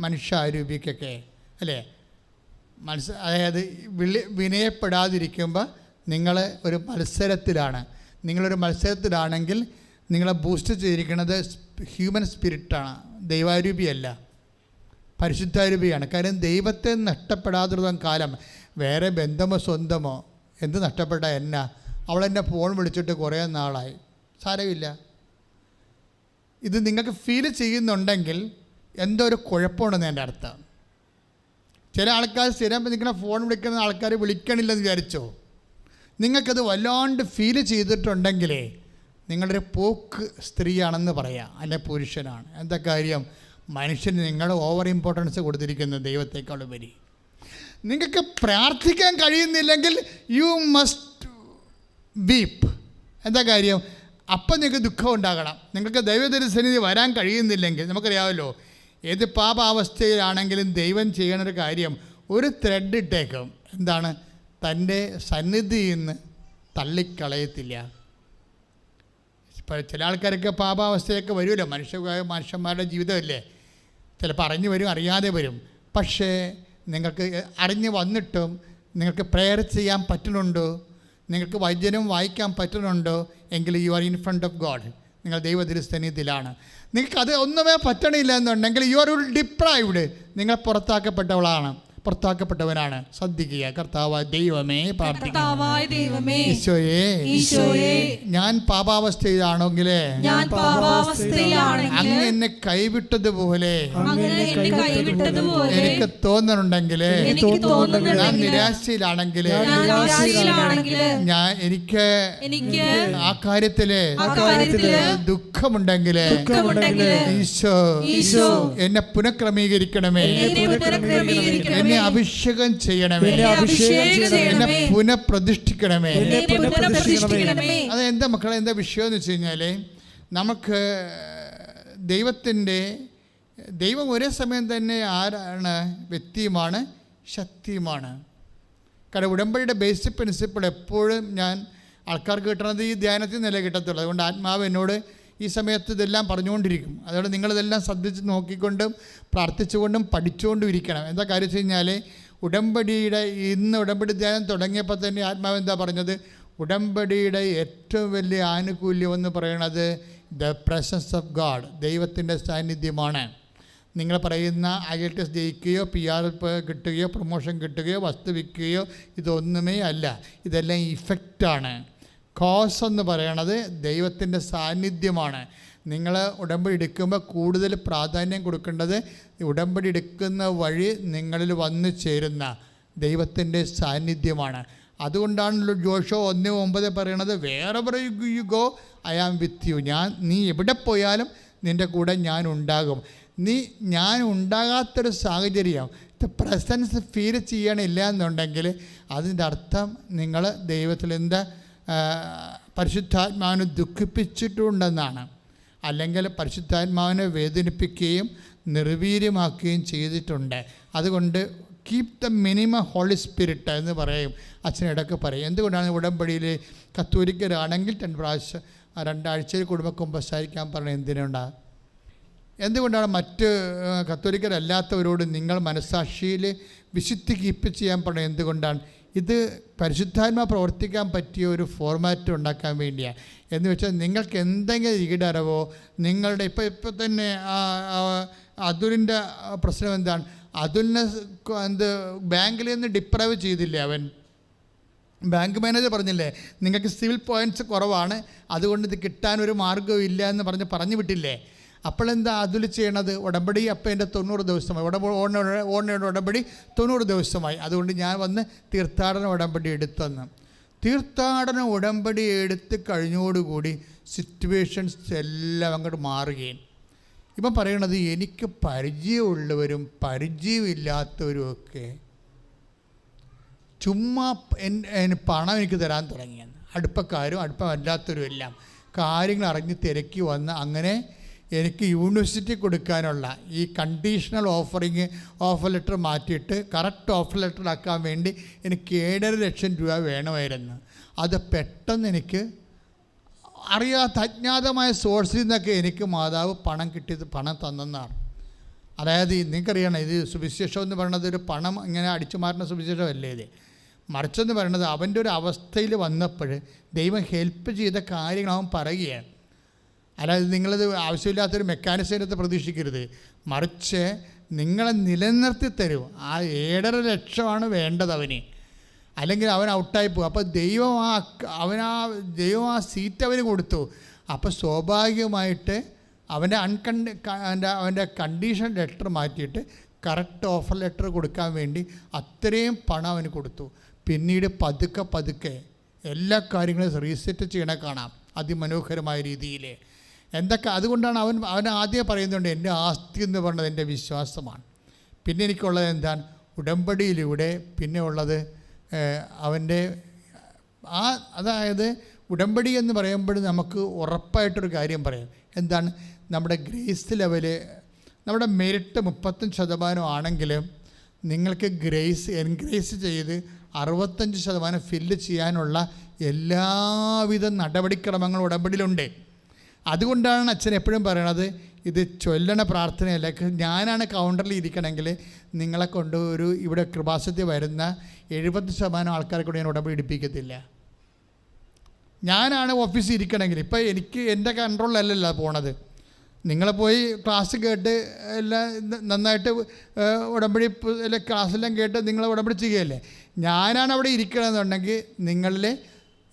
മനുഷ്യാരൂപിക്കൊക്കെ അല്ലേ? അതായത് വിനയപ്പെടാതിരിക്കുമ്പോൾ നിങ്ങൾ ഒരു മത്സരത്തിലാണ്. നിങ്ങളൊരു മത്സരത്തിലാണെങ്കിൽ നിങ്ങളെ ബൂസ്റ്റ് ചെയ്തിരിക്കുന്നത് ഹ്യൂമൻ സ്പിരിറ്റാണ്, ദൈവാരൂപിയല്ല, പരിശുദ്ധാരൂപിയാണ്. കാര്യം ദൈവത്തെ നഷ്ടപ്പെടാതിരുന്ന കാലം വേറെ ബന്ധമോ സ്വന്തമോ എന്ത് നഷ്ടപ്പെട്ട എന്നാ? അവളെന്നെ ഫോൺ വിളിച്ചിട്ട് കുറേ നാളായി, സാരമില്ല. ഇത് നിങ്ങൾക്ക് ഫീൽ ചെയ്യുന്നുണ്ടെങ്കിൽ എന്തോ ഒരു കുഴപ്പമുണ്ടെന്ന് എൻ്റെ അർത്ഥം. ചില ആൾക്കാർ സ്ഥിരം നിങ്ങളെ ഫോൺ വിളിക്കുന്ന ആൾക്കാർ വിളിക്കണില്ലെന്ന് വിചാരിച്ചോ? നിങ്ങൾക്കത് വല്ലാണ്ട് ഫീൽ ചെയ്തിട്ടുണ്ടെങ്കിലേ നിങ്ങളൊരു പോക്ക് സ്ത്രീയാണെന്ന് പറയാം, അല്ലെ പുരുഷനാണ്. എന്താ കാര്യം? മനുഷ്യന് നിങ്ങൾ ഓവർ ഇമ്പോർട്ടൻസ് കൊടുത്തിരിക്കുന്നു ദൈവത്തെക്കാൾ ഉപരി. നിങ്ങൾക്ക് പ്രാർത്ഥിക്കാൻ കഴിയുന്നില്ലെങ്കിൽ യു മസ്റ്റ് വീപ്പ്. എന്താ കാര്യം? അപ്പം നിങ്ങൾക്ക് ദുഃഖം ഉണ്ടാകണം. നിങ്ങൾക്ക് ദൈവദർശനത്തിൽ വരാൻ കഴിയുന്നില്ലെങ്കിൽ നമുക്കറിയാമല്ലോ, ഏത് പാപാവസ്ഥയിലാണെങ്കിലും ദൈവം ചെയ്യണൊരു കാര്യം ഒരു ത്രെഡ് ഇട്ടേക്കും. എന്താണ്? തൻ്റെ സന്നിധിയിൽ നിന്ന് തള്ളിക്കളയത്തില്ല. ഇപ്പോൾ ചില ആൾക്കാരൊക്കെ പാപാവസ്ഥയൊക്കെ വരുമല്ലോ, മനുഷ്യന്മാരുടെ ജീവിതമല്ലേ, ചിലപ്പോൾ അറിഞ്ഞു വരും, അറിയാതെ വരും. പക്ഷേ നിങ്ങൾക്ക് അറിഞ്ഞ് വന്നിട്ടും നിങ്ങൾക്ക് പ്രെയർ ചെയ്യാൻ പറ്റുന്നുണ്ടോ, നിങ്ങൾക്ക് വചനം വായിക്കാൻ പറ്റുന്നുണ്ടോ എങ്കിൽ you are in front of God. നിങ്ങൾ ദൈവതിരുസന്നിധിയിലാണ്. നിങ്ങൾക്കത് ഒന്നുമേ പറ്റണില്ല എന്നുണ്ടെങ്കിൽ യു ആർ ഡിപ്രൈവ്ഡ്. നിങ്ങൾ പുറത്താക്കപ്പെട്ടവനാണ്. ശ്രദ്ധിക്കുക. കർത്താവായ ദൈവമേ, ഈശോയെ, ഞാൻ പാപാവസ്ഥയിലാണെങ്കിൽ അങ്ങ് എന്നെ കൈവിട്ടതുപോലെ എനിക്ക് തോന്നുന്നുണ്ടെങ്കിൽ, ഞാൻ നിരാശയിലാണെങ്കിൽ, എനിക്ക് ആ കാര്യത്തില് ദുഃഖമുണ്ടെങ്കിൽ ഈശോ എന്നെ പുനഃക്രമീകരിക്കണമേ, എന്നെ അഭിഷേകം ചെയ്യണമേ, എന്നെ പുനഃപ്രതിഷ്ഠിക്കണമേ. അതെന്താ മക്കളെ, എന്താ വിഷയം എന്ന് വെച്ച് കഴിഞ്ഞാൽ, നമുക്ക് ദൈവം ഒരേ സമയം തന്നെ ആരാണ്? വ്യക്തിയുമാണ്, ശക്തിയുമാണ്. കാരണം ഉടമ്പടിയുടെ ബേസിക് പ്രിൻസിപ്പിൾ എപ്പോഴും ഞാൻ ആൾക്കാർക്ക് കിട്ടണത് ഈ ധ്യാനത്തിൽ നില കിട്ടത്തുള്ളൂ. അതുകൊണ്ട് ആത്മാവ് എന്നോട് ഈ സമയത്ത് ഇതെല്ലാം പറഞ്ഞുകൊണ്ടിരിക്കും. അതുകൊണ്ട് നിങ്ങളിതെല്ലാം ശ്രദ്ധിച്ച് നോക്കിക്കൊണ്ടും പ്രാർത്ഥിച്ചുകൊണ്ടും പഠിച്ചുകൊണ്ടും ഇരിക്കണം. എന്താ കാര്യം വെച്ച് കഴിഞ്ഞാൽ, ഇന്ന് ഉടമ്പടി ധ്യാനം തുടങ്ങിയപ്പോൾ തന്നെ ആത്മാവ് എന്താ പറഞ്ഞത്? ഉടമ്പടിയുടെ ഏറ്റവും വലിയ ആനുകൂല്യം എന്ന് പറയുന്നത് ദ പ്രസൻസ് ഓഫ് ഗാഡ്, ദൈവത്തിൻ്റെ സാന്നിധ്യമാണ്. നിങ്ങൾ പറയുന്ന IELTS ജയിക്കുകയോ PR കിട്ടുകയോ പ്രൊമോഷൻ കിട്ടുകയോ വസ്തു വിൽക്കുകയോ ഇതൊന്നുമേ അല്ല. ഇതെല്ലാം ഇഫക്റ്റാണ്. കോസ് എന്ന് പറയണത് ദൈവത്തിൻ്റെ സാന്നിധ്യമാണ്. നിങ്ങൾ ഉടമ്പടി എടുക്കുമ്പോൾ കൂടുതൽ പ്രാധാന്യം കൊടുക്കേണ്ടത് ഉടമ്പടി എടുക്കുന്ന വഴി നിങ്ങളിൽ വന്നു ചേരുന്ന ദൈവത്തിൻ്റെ സാന്നിധ്യമാണ്. അതുകൊണ്ടാണല്ലോ ജോഷുവ 1:9 പറയണത്, where you go I am with you. നീ എവിടെ പോയാലും നിൻ്റെ കൂടെ ഞാൻ ഉണ്ടാകും. ഞാൻ ഉണ്ടാകാത്തൊരു സാഹചര്യം, പ്രസൻസ് ഫീൽ ചെയ്യണില്ല എന്നുണ്ടെങ്കിൽ അതിൻ്റെ അർത്ഥം നിങ്ങൾ ദൈവത്തിൽ പരിശുദ്ധാത്മാവിനെ ദുഃഖിപ്പിച്ചിട്ടുണ്ടെന്നാണ്. അല്ലെങ്കിൽ പരിശുദ്ധാത്മാവിനെ വേദനിപ്പിക്കുകയും നിർവീര്യമാക്കുകയും ചെയ്തിട്ടുണ്ട്. അതുകൊണ്ട് keep the minimum holy spirit എന്ന് പറയും, അച്ഛനിടയ്ക്ക് പറയും. എന്തുകൊണ്ടാണ് ഉടമ്പടിയിൽ കത്തോലിക്കരാണെങ്കിൽ 2 പ്രാവശ്യം 2 ആഴ്ചയിൽ കുടുംബം കുമ്പസാരിക്കാൻ പറഞ്ഞത് എന്തുകൊണ്ടാണ് മറ്റ് കത്തോലിക്കരല്ലാത്തവരോട് നിങ്ങൾ മനസ്സാക്ഷിയിൽ വിശുദ്ധി കീപ്പ് ചെയ്യാൻ പറഞ്ഞത് എന്തുകൊണ്ടാണ്? ഇത് പരിശുദ്ധാത്മ പ്രവർത്തിക്കാൻ പറ്റിയ ഒരു ഫോർമാറ്റ് ഉണ്ടാക്കാൻ വേണ്ടിയാണ്. എന്ന് വെച്ചാൽ നിങ്ങൾക്ക് എന്തെങ്കിലും ഈടറിവോ നിങ്ങളുടെ ഇപ്പോൾ തന്നെ അതുലിൻ്റെ പ്രശ്നം എന്താണ്? അതുലിനെ ബാങ്കിൽ നിന്ന് ഡിപ്രൈവ് ചെയ്തില്ലേ അവൻ? ബാങ്ക് മാനേജർ പറഞ്ഞില്ലേ നിങ്ങൾക്ക് സിവിൽ പോയിൻറ്റ്സ് കുറവാണ്, അതുകൊണ്ട് ഇത് കിട്ടാനൊരു മാർഗ്ഗവും ഇല്ല എന്ന് പറഞ്ഞു വിട്ടില്ലേ? അപ്പോഴെന്താ അതുൽ ചെയ്യണത്? ഉടമ്പടി അപ്പം എൻ്റെ 90 ദിവസമായി, ഓണയുടെ ഉടമ്പടി 90 ദിവസമായി, അതുകൊണ്ട് ഞാൻ വന്ന് തീർത്ഥാടന ഉടമ്പടി എടുത്തെന്ന്. തീർത്ഥാടന ഉടമ്പടി എടുത്ത് കഴിഞ്ഞോടുകൂടി സിറ്റുവേഷൻസ് എല്ലാം അങ്ങോട്ട് മാറുകയും ഇപ്പം പറയണത് എനിക്ക് പരിചയമുള്ളവരും പരിചയമില്ലാത്തവരും ഒക്കെ ചുമ്മാ പണം എനിക്ക് തരാൻ തുടങ്ങിയെന്ന്. അടുപ്പക്കാരും അടുപ്പമല്ലാത്തവരും എല്ലാം കാര്യങ്ങൾ അറിഞ്ഞ് തിരക്കി വന്ന് അങ്ങനെ എനിക്ക് യൂണിവേഴ്സിറ്റി കൊടുക്കാനുള്ള ഈ കണ്ടീഷണൽ ഓഫർ ലെറ്റർ മാറ്റിയിട്ട് കറക്റ്റ് ഓഫർ ലെറ്റർ ആക്കാൻ വേണ്ടി എനിക്ക് 7.5 ലക്ഷം രൂപ വേണമായിരുന്നു. അത് പെട്ടെന്ന് എനിക്ക് അറിയാത്ത അജ്ഞാതമായ സോഴ്സിൽ നിന്നൊക്കെ എനിക്ക് മാതാവ് പണം തന്നെന്നാണ്. അതായത് നിങ്ങൾക്കറിയണം, ഇത് സുവിശേഷം എന്ന് പറയുന്നത് ഒരു പണം ഇങ്ങനെ അടിച്ചു മാറ്റുന്ന സുവിശേഷമല്ലേ ഇത്. മറിച്ചെന്ന് പറയുന്നത് അവൻ്റെ ഒരു അവസ്ഥയിൽ വന്നപ്പോൾ ദൈവം ഹെൽപ്പ് ചെയ്ത കാര്യങ്ങൾ അവൻ പറയുകയാണ്. അല്ലാതെ നിങ്ങളത് ആവശ്യമില്ലാത്തൊരു മെക്കാനിസത്തിനകത്ത് പ്രതീക്ഷിക്കരുത്. മറിച്ച് നിങ്ങളെ നിലനിർത്തി തരും. ആ 7.5 ലക്ഷമാണ് വേണ്ടത് അവന്, അല്ലെങ്കിൽ അവൻ ഔട്ടായി പോകും. അപ്പോൾ ദൈവം ആ സീറ്റ് അവന് കൊടുത്തു. അപ്പോൾ സ്വാഭാവികമായിട്ട് അവൻ്റെ കണ്ടീഷൻ ലെറ്റർ മാറ്റിയിട്ട് കറക്റ്റ് ഓഫർ ലെറ്റർ കൊടുക്കാൻ വേണ്ടി അത്രയും പണം അവന് കൊടുത്തു. പിന്നീട് പതുക്കെ എല്ലാ കാര്യങ്ങളും റീസെറ്റ് ചെയ്യണ കാണാം അതിമനോഹരമായ രീതിയിൽ. എന്തൊക്കെ അതുകൊണ്ടാണ് അവൻ ആദ്യം പറയുന്നുണ്ട് എൻ്റെ ആസ്തി എന്ന് പറയുന്നത് എൻ്റെ വിശ്വാസമാണ്. പിന്നെ എനിക്കുള്ളത് എന്താണ്? ഉടമ്പടിയിലൂടെ പിന്നെ ഉള്ളത് അവൻ്റെ അതായത് ഉടമ്പടി എന്ന് പറയുമ്പോൾ നമുക്ക് ഉറപ്പായിട്ടൊരു കാര്യം പറയാം. എന്താണ്? നമ്മുടെ ഗ്രേസ് ലെവല്, നമ്മുടെ മെറിറ്റ് 35% ആണെങ്കിലും നിങ്ങൾക്ക് എൻഗ്രേസ് ചെയ്ത് 65% ഫില്ല് ചെയ്യാനുള്ള എല്ലാവിധ നടപടിക്രമങ്ങളും ഉടമ്പടിയിലുണ്ട്. അതുകൊണ്ടാണ് അച്ഛൻ എപ്പോഴും പറയണത് ഇത് ചൊല്ലണ പ്രാർത്ഥനയല്ല. ഞാനാണ് കൗണ്ടറിൽ ഇരിക്കണമെങ്കിൽ നിങ്ങളെ കൊണ്ട് ഇവിടെ കൃപാസനത്തിൽ വരുന്ന 70% ആൾക്കാരെ കൊണ്ട് ഞാൻ ഉടമ്പടി എടുപ്പിക്കത്തില്ല. ഞാനാണ് ഓഫീസിൽ ഇരിക്കണമെങ്കിൽ, ഇപ്പോൾ എനിക്ക് എൻ്റെ കൺട്രോളിലല്ലല്ലോ പോണത്. നിങ്ങളെ പോയി ക്ലാസ് കേട്ട് എല്ലാം നന്നായിട്ട് ഉടമ്പടി ക്ലാസ്സെല്ലാം കേട്ട് നിങ്ങൾ ഉടമ്പടി ചെയ്യുകയല്ലേ. ഞാനാണ് അവിടെ ഇരിക്കണമെന്നുണ്ടെങ്കിൽ നിങ്ങളിൽ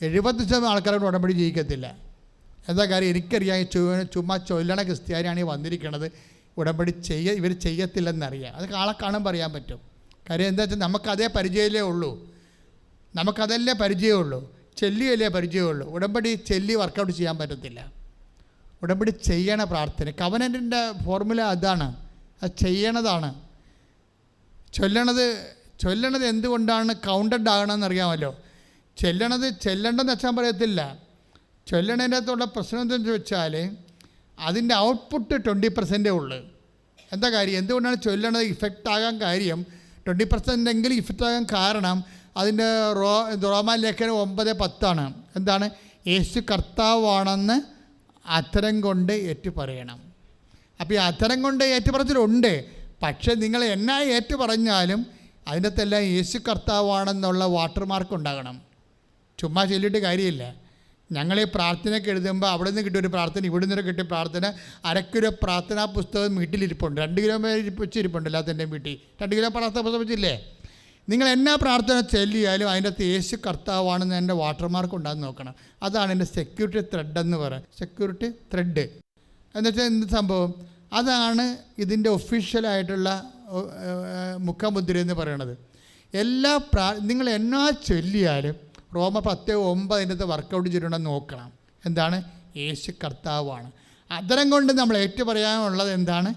70% ആൾക്കാരോട് ഉടമ്പടി ചെയ്യിക്കത്തില്ല. എന്താ കാര്യം? എനിക്കറിയാം ചുമ്മാ ചൊല്ലണ ക്രിസ്ത്യാനിയാണ് ഈ വന്നിരിക്കണത്, ഉടമ്പടി ഇവർ ചെയ്യത്തില്ലെന്നറിയാം. അത് ആളെ കാണുമ്പോൾ പറയാൻ പറ്റും. കാര്യം എന്താ വെച്ചാൽ നമുക്കതേ പരിചയമല്ലേ ഉള്ളൂ, നമുക്കതല്ലേ പരിചയമുള്ളൂ, ചെല്ലിയല്ലേ പരിചയമുള്ളൂ. ഉടമ്പടി ചെല്ലി വർക്കൗട്ട് ചെയ്യാൻ പറ്റത്തില്ല. ഉടമ്പടി ചെയ്യണ പ്രാർത്ഥന കവനൻറ്റിൻ്റെ ഫോർമുല അതാണ്, അത് ചെയ്യണതാണ്. ചൊല്ലണത് എന്തുകൊണ്ടാണ് കൗണ്ടഡ് ആകണമെന്ന് അറിയാമല്ലോ. ചെല്ലണ്ടെന്ന് വെച്ചാൽ പറയത്തില്ല. ചൊല്ലണതിൻ്റെ അകത്തുള്ള പ്രശ്നം എന്താണെന്ന് വെച്ചാൽ അതിൻ്റെ ഔട്ട്പുട്ട് 20% ഉള്ളു. എന്താ കാര്യം? എന്തുകൊണ്ടാണ് ചൊല്ലണത് ഇഫക്റ്റ് ആകാൻ കാര്യം? 20% എങ്കിലും ഇഫക്റ്റ് ആകാൻ കാരണം അതിൻ്റെ റോമാലേഖനം 9:10 എന്താണ്? യേശു കർത്താവാണെന്ന് അധരം കൊണ്ട് ഏറ്റു പറയണം. അപ്പോൾ ഈ അധരം കൊണ്ട് ഏറ്റുപറച്ചിലുണ്ട്. പക്ഷേ നിങ്ങൾ എന്നാ ഏറ്റു പറഞ്ഞാലും അതിൻ്റെ അകത്തെല്ലാം യേശു കർത്താവാണെന്നുള്ള വാട്ടർമാർക്ക് ഉണ്ടാകണം. ചുമ്മാ ചൊല്ലിയിട്ട് കാര്യമില്ല. ഞങ്ങൾ ഈ പ്രാർത്ഥനയ്ക്ക് എഴുതുമ്പോൾ അവിടെ നിന്ന് കിട്ടിയൊരു പ്രാർത്ഥന, ഇവിടെ നിന്ന് കിട്ടിയ പ്രാർത്ഥന, അരക്കിലോ പ്രാർത്ഥനാ പുസ്തകം വീട്ടിലിരിപ്പുണ്ട്. 2 കിലോ വെച്ചിരിപ്പുണ്ട് എല്ലാത്തിൻ്റെയും വീട്ടിൽ. 2 കിലോ പ്രാർത്ഥനാ പുസ്തകം വെച്ചില്ലേ? നിങ്ങൾ എന്നാ പ്രാർത്ഥന ചൊല്ലിയാലും അതിൻ്റെ അകത്ത് യേശു കർത്താവാണെന്ന് എൻ്റെ വാട്ടർമാർക്ക് ഉണ്ടാകുന്ന നോക്കണം. അതാണ് എൻ്റെ സെക്യൂരിറ്റി ത്രെഡ് എന്ന് പറയുന്നത്. സെക്യൂരിറ്റി ത്രെഡ് എന്നുവെച്ചാൽ എന്ത് സംഭവം? അതാണ് ഇതിൻ്റെ ഒഫീഷ്യലായിട്ടുള്ള മുഖമുദ്ര എന്ന് പറയണത്. നിങ്ങൾ എന്നാ ചൊല്ലിയാലും റോമ 10:9 അതിൻ്റെ അകത്ത് വർക്കൗട്ട് ചെയ്തിട്ടുണ്ടെന്ന് നോക്കണം. എന്താണ്? യേശു കർത്താവാണ്. അധരം കൊണ്ട് നമ്മൾ ഏറ്റു പറയാനുള്ളത് എന്താണ്?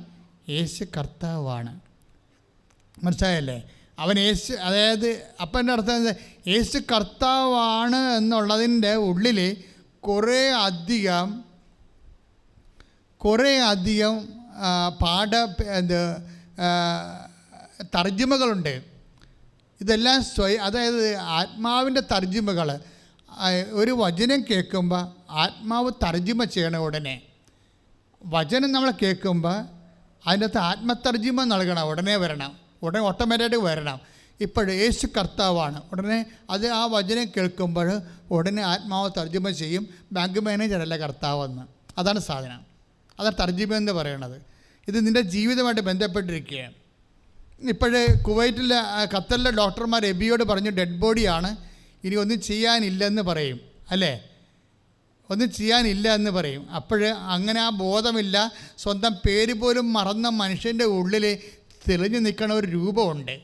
യേശു കർത്താവാണ്. മനസ്സിലായല്ലേ? അവൻ അതായത് അപ്പം എൻ്റെ അർത്ഥം എന്താ? യേശു കർത്താവാണ് എന്നുള്ളതിൻ്റെ ഉള്ളിൽ കുറേ അധികം തർജ്ജിമകളുണ്ട്. ഇതെല്ലാം അതായത് ആത്മാവിൻ്റെ തർജ്ജിമകൾ. ഒരു വചനം കേൾക്കുമ്പോൾ ആത്മാവ് തർജ്ജിമ ചെയ്യണം. വചനം നമ്മൾ കേൾക്കുമ്പോൾ അതിനകത്ത് ആത്മതർജ്ജിമ നൽകണം. ഉടനെ ഓട്ടോമാറ്റിക്കായിട്ട് വരണം. ഇപ്പോൾ യേശു കർത്താവാണ്. ഉടനെ അത് ആ വചനം കേൾക്കുമ്പോൾ ഉടനെ ആത്മാവ് തർജ്ജിമ ചെയ്യും. ബാങ്ക് മാനേജറല്ല കർത്താവെന്ന്. അതാണ് സാധനം. അതാണ് തർജ്ജിമ എന്ന് പറയണത്. ഇത് നിൻ്റെ ജീവിതമായിട്ട് ബന്ധപ്പെട്ടിരിക്കുകയാണ്. ഇപ്പോഴേ ഖത്തറിലെ ഡോക്ടർമാർ എബിയോട് പറഞ്ഞു ഡെഡ് ബോഡിയാണ്, ഇനി ഒന്നും ചെയ്യാനില്ലെന്ന് പറയും. അല്ലേ? ഒന്നും ചെയ്യാനില്ല എന്ന് പറയും. അപ്പോൾ അങ്ങനെ ആ ബോധമില്ല, സ്വന്തം പേര് പോലും മറന്ന മനുഷ്യൻ്റെ ഉള്ളിൽ തെളിഞ്ഞു നിൽക്കണ ഒരു രൂപമുണ്ട്.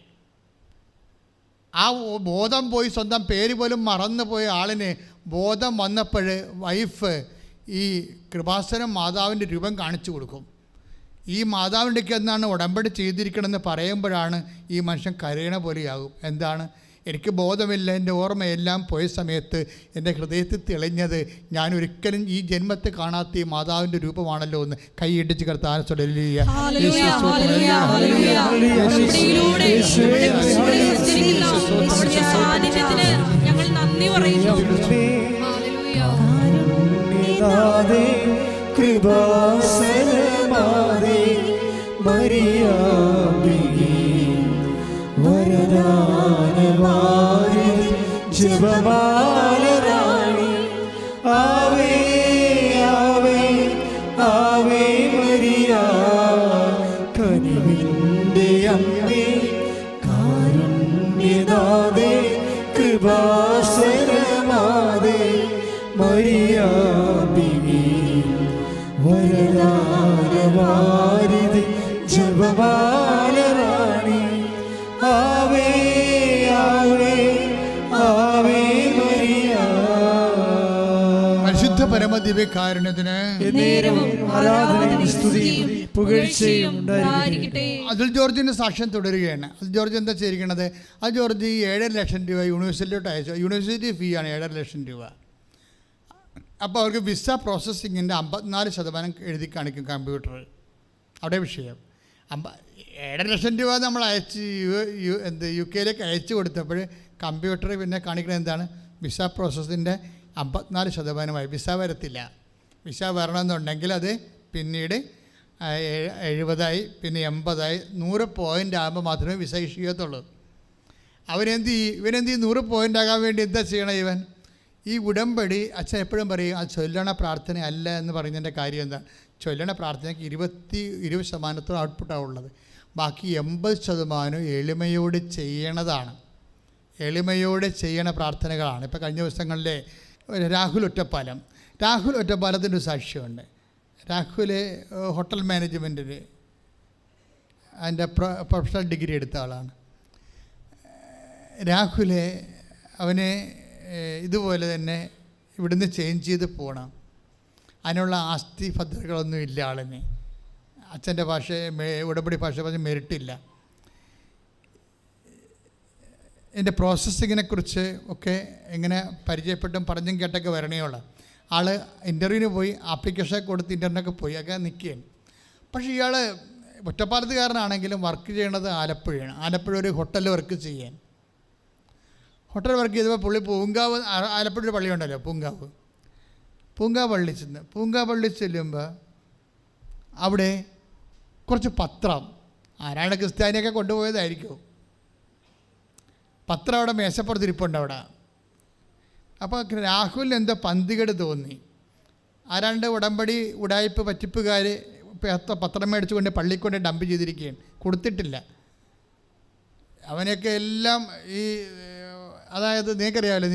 ആ ബോധം പോയി സ്വന്തം പേര് പോലും മറന്നു പോയ ആളിന് ബോധം വന്നപ്പോൾ വൈഫ് ഈ കൃപാസനം മാതാവിൻ്റെ രൂപം കാണിച്ചു കൊടുക്കും. ഈ മാതാവിൻ്റെക്ക് എന്നാണ് ഉടമ്പടി ചെയ്തിരിക്കണമെന്ന് പറയുമ്പോഴാണ് ഈ മനുഷ്യൻ കരയണ പോലെയാകും. എന്താണ്? എനിക്ക് ബോധമില്ല, എൻ്റെ ഓർമ്മയെല്ലാം പോയ സമയത്ത് എൻ്റെ ഹൃദയത്തിൽ തെളിഞ്ഞത് ഞാൻ ഒരിക്കലും ഈ ജന്മത്തെ കാണാത്ത ഈ മാതാവിൻ്റെ രൂപമാണല്ലോ എന്ന് കൈയിടിച്ച് കർത്താൻ ഞങ്ങൾ നന്ദി പറയുന്നു. കൃപാസനമാതേ മറിയാമ്പികേ വരദാനവാരി ജപമാലറാണി ആവേ ആവേ ആവേ മരിയ കനിവിൻ്റെ അമ്മേ കാരുണ്യനാഥേ കൃപാസനമാതേ മറിയാമ്പികേ വരദാനവാരി ജപമാലറാണി ആവേ ആവേ ആവേ മരിയ. പരിശുദ്ധ പരമദിവ്യകാരുണ്യത്തിന് ആരാധനയും സ്തുതിയും പുകഴ്ചയും ഉണ്ടായിരിക്കട്ടെ. അതുൽ ജോർജിൻ്റെ സാക്ഷ്യം തുടരുകയാണ്. അതുൽ ജോർജ് എന്താ ചെയ്തിരിക്കണത്? അതുൽ ജോർജ് 7.5 ലക്ഷം രൂപ യൂണിവേഴ്സിറ്റിയിലോട്ട് അയച്ചു. യൂണിവേഴ്സിറ്റി ഫീ ആണ് 7.5 ലക്ഷം രൂപ. അപ്പോൾ അവർക്ക് വിസ പ്രോസസ്സിങ്ങിൻ്റെ 54% എഴുതി കാണിക്കും കമ്പ്യൂട്ടർ. അവിടെ വിഷയം 7.5 ലക്ഷം രൂപ നമ്മൾ അയച്ച് UK അയച്ചു കൊടുത്തപ്പോൾ കമ്പ്യൂട്ടർ പിന്നെ കാണിക്കുന്നത് എന്താണ്? വിസ പ്രോസസ്സിൻ്റെ 54%. വിസ വരത്തില്ല. വിസ വരണമെന്നുണ്ടെങ്കിൽ അത് പിന്നീട് 70 പിന്നെ 80 100 പോയിൻ്റ് ആകുമ്പോൾ മാത്രമേ വിസ ഇഷ്യൂ ചെയ്യത്തുള്ളൂ. ഇവനെന്ത് ചെയ്യും? 100 പോയിൻ്റ് ആകാൻ വേണ്ടി എന്താ ചെയ്യണം ഇവൻ? ഈ ഉടമ്പടി അച്ഛൻ എപ്പോഴും പറയും അത് ചൊല്ലണ പ്രാർത്ഥന അല്ല എന്ന് പറയുന്നതിൻ്റെ കാര്യം എന്താ? ചൊല്ലണ പ്രാർത്ഥനയ്ക്ക് 20% ഔട്ട്പുട്ടാണ് ഉള്ളത്. ബാക്കി 80% എളിമയോട് ചെയ്യണതാണ്. എളിമയോടെ ചെയ്യണ പ്രാർത്ഥനകളാണ്. ഇപ്പോൾ കഴിഞ്ഞ ദിവസങ്ങളിലെ രാഹുൽ ഒറ്റപ്പാലത്തിൻ്റെ ഒരു സാക്ഷ്യമുണ്ട്. രാഹുൽ ഹോട്ടൽ മാനേജ്മെൻറ്റിൽ അതിൻ്റെ പ്രൊഫഷണൽ ഡിഗ്രി എടുത്ത ആളാണ്. രാഹുൽ അവനെ ഇതുപോലെ തന്നെ ഇവിടുന്ന് ചേഞ്ച് ചെയ്ത് പോകണം. അതിനുള്ള ആസ്തി ഭദ്രതകളൊന്നും ഇല്ല ആളിന്. അച്ഛൻ്റെ ഉടമ്പടി ഭാഷ പറഞ്ഞ് മെറിറ്റില്ല. എൻ്റെ പ്രോസസ്സിങ്ങിനെക്കുറിച്ച് ഒക്കെ എങ്ങനെ പരിചയപ്പെട്ടും പറഞ്ഞും കേട്ടൊക്കെ വരണേയുള്ളൂ. ആൾ ഇൻ്റർവ്യൂവിന് പോയി, ആപ്ലിക്കേഷൻ കൊടുത്ത് ഇൻ്റർവ്യൂവിനൊക്കെ പോയി ഒക്കെ നിൽക്കുകയാണ്. പക്ഷേ ഇയാൾ ഒറ്റപ്പാലത്തുകാരനാണെങ്കിലും വർക്ക് ചെയ്യണത് ആലപ്പുഴയാണ്. ആലപ്പുഴ ഒരു ഹോട്ടലിൽ വർക്ക് ചെയ്യാൻ. ഹോട്ടൽ വർക്ക് ചെയ്തപ്പോൾ പുള്ളി പൂങ്കാവ്, ആലപ്പുഴ ഒരു പള്ളിയുണ്ടല്ലോ പൂങ്കാവ് പള്ളി ചെല്ലുമ്പോൾ അവിടെ കുറച്ച് പത്രം, ആരാണ് ക്രിസ്ത്യാനിയൊക്കെ കൊണ്ടുപോയതായിരിക്കും, പത്രം അവിടെ മേശപ്പുറത്തിരിപ്പുണ്ട് അവിടെ. അപ്പോൾ രാഹുലിന് എന്തോ പന്തികേട് തോന്നി. ആരാണ്ട് ഉടമ്പടി ഉടായ്പ പറ്റിപ്പുകാർ പത്രം മേടിച്ചുകൊണ്ട് പള്ളിക്കൊണ്ട് ഡംപ് ചെയ്തിരിക്കുകയാണ്, കൊടുത്തിട്ടില്ല. അവനെയൊക്കെ എല്ലാം ഈ അതായത് നിങ്ങൾക്കറിയാമല്ലോ,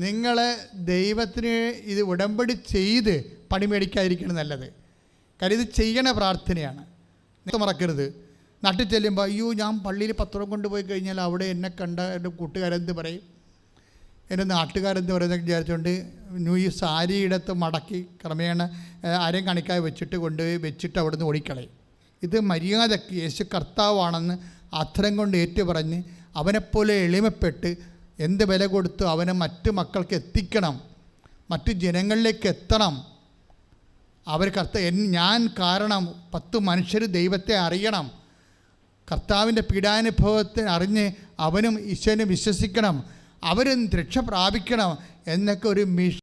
നിങ്ങളെ ദൈവത്തിന് ഇത് ഉടമ്പടി ചെയ്ത് പണി മേടിക്കാതിരിക്കണം നല്ലത്. കാര്യം ഇത് ചെയ്യണ പ്രാർത്ഥനയാണ്. മറക്കരുത്. നാട്ടിൽ ചെല്ലുമ്പോൾ അയ്യോ ഞാൻ പള്ളിയിൽ പത്രം കൊണ്ടുപോയി കഴിഞ്ഞാൽ അവിടെ എന്നെ കണ്ട എൻ്റെ കൂട്ടുകാരെന്ത് പറയും, എൻ്റെ നാട്ടുകാരെന്ത് പറയുന്നതൊക്കെ വിചാരിച്ചുകൊണ്ട് ഈ സാരിയിടത്ത് മടക്കി ക്രമേണ ആരെയും കാണിക്കാതെ കൊണ്ടുപോയി വെച്ചിട്ട് അവിടെ നിന്ന് ഓടിക്കളയും. ഇത് മര്യാദയ്ക്ക് യേശു കർത്താവാണെന്ന് അത്തരം കൊണ്ട് ഏറ്റുപറഞ്ഞ് അവനെപ്പോലെ എളിമപ്പെട്ട് എന്ത് വില കൊടുത്തു അവനെ മറ്റു മക്കൾക്ക് എത്തിക്കണം, മറ്റു ജനങ്ങളിലേക്ക് എത്തണം. അവർ ഞാൻ കാരണം 10 മനുഷ്യർ ദൈവത്തെ അറിയണം, കർത്താവിൻ്റെ പീഡാനുഭവത്തെ അറിഞ്ഞ് അവനും ഈശോനെ വിശ്വസിക്കണം, അവരും രക്ഷ പ്രാപിക്കണം എന്നൊക്കെ ഒരു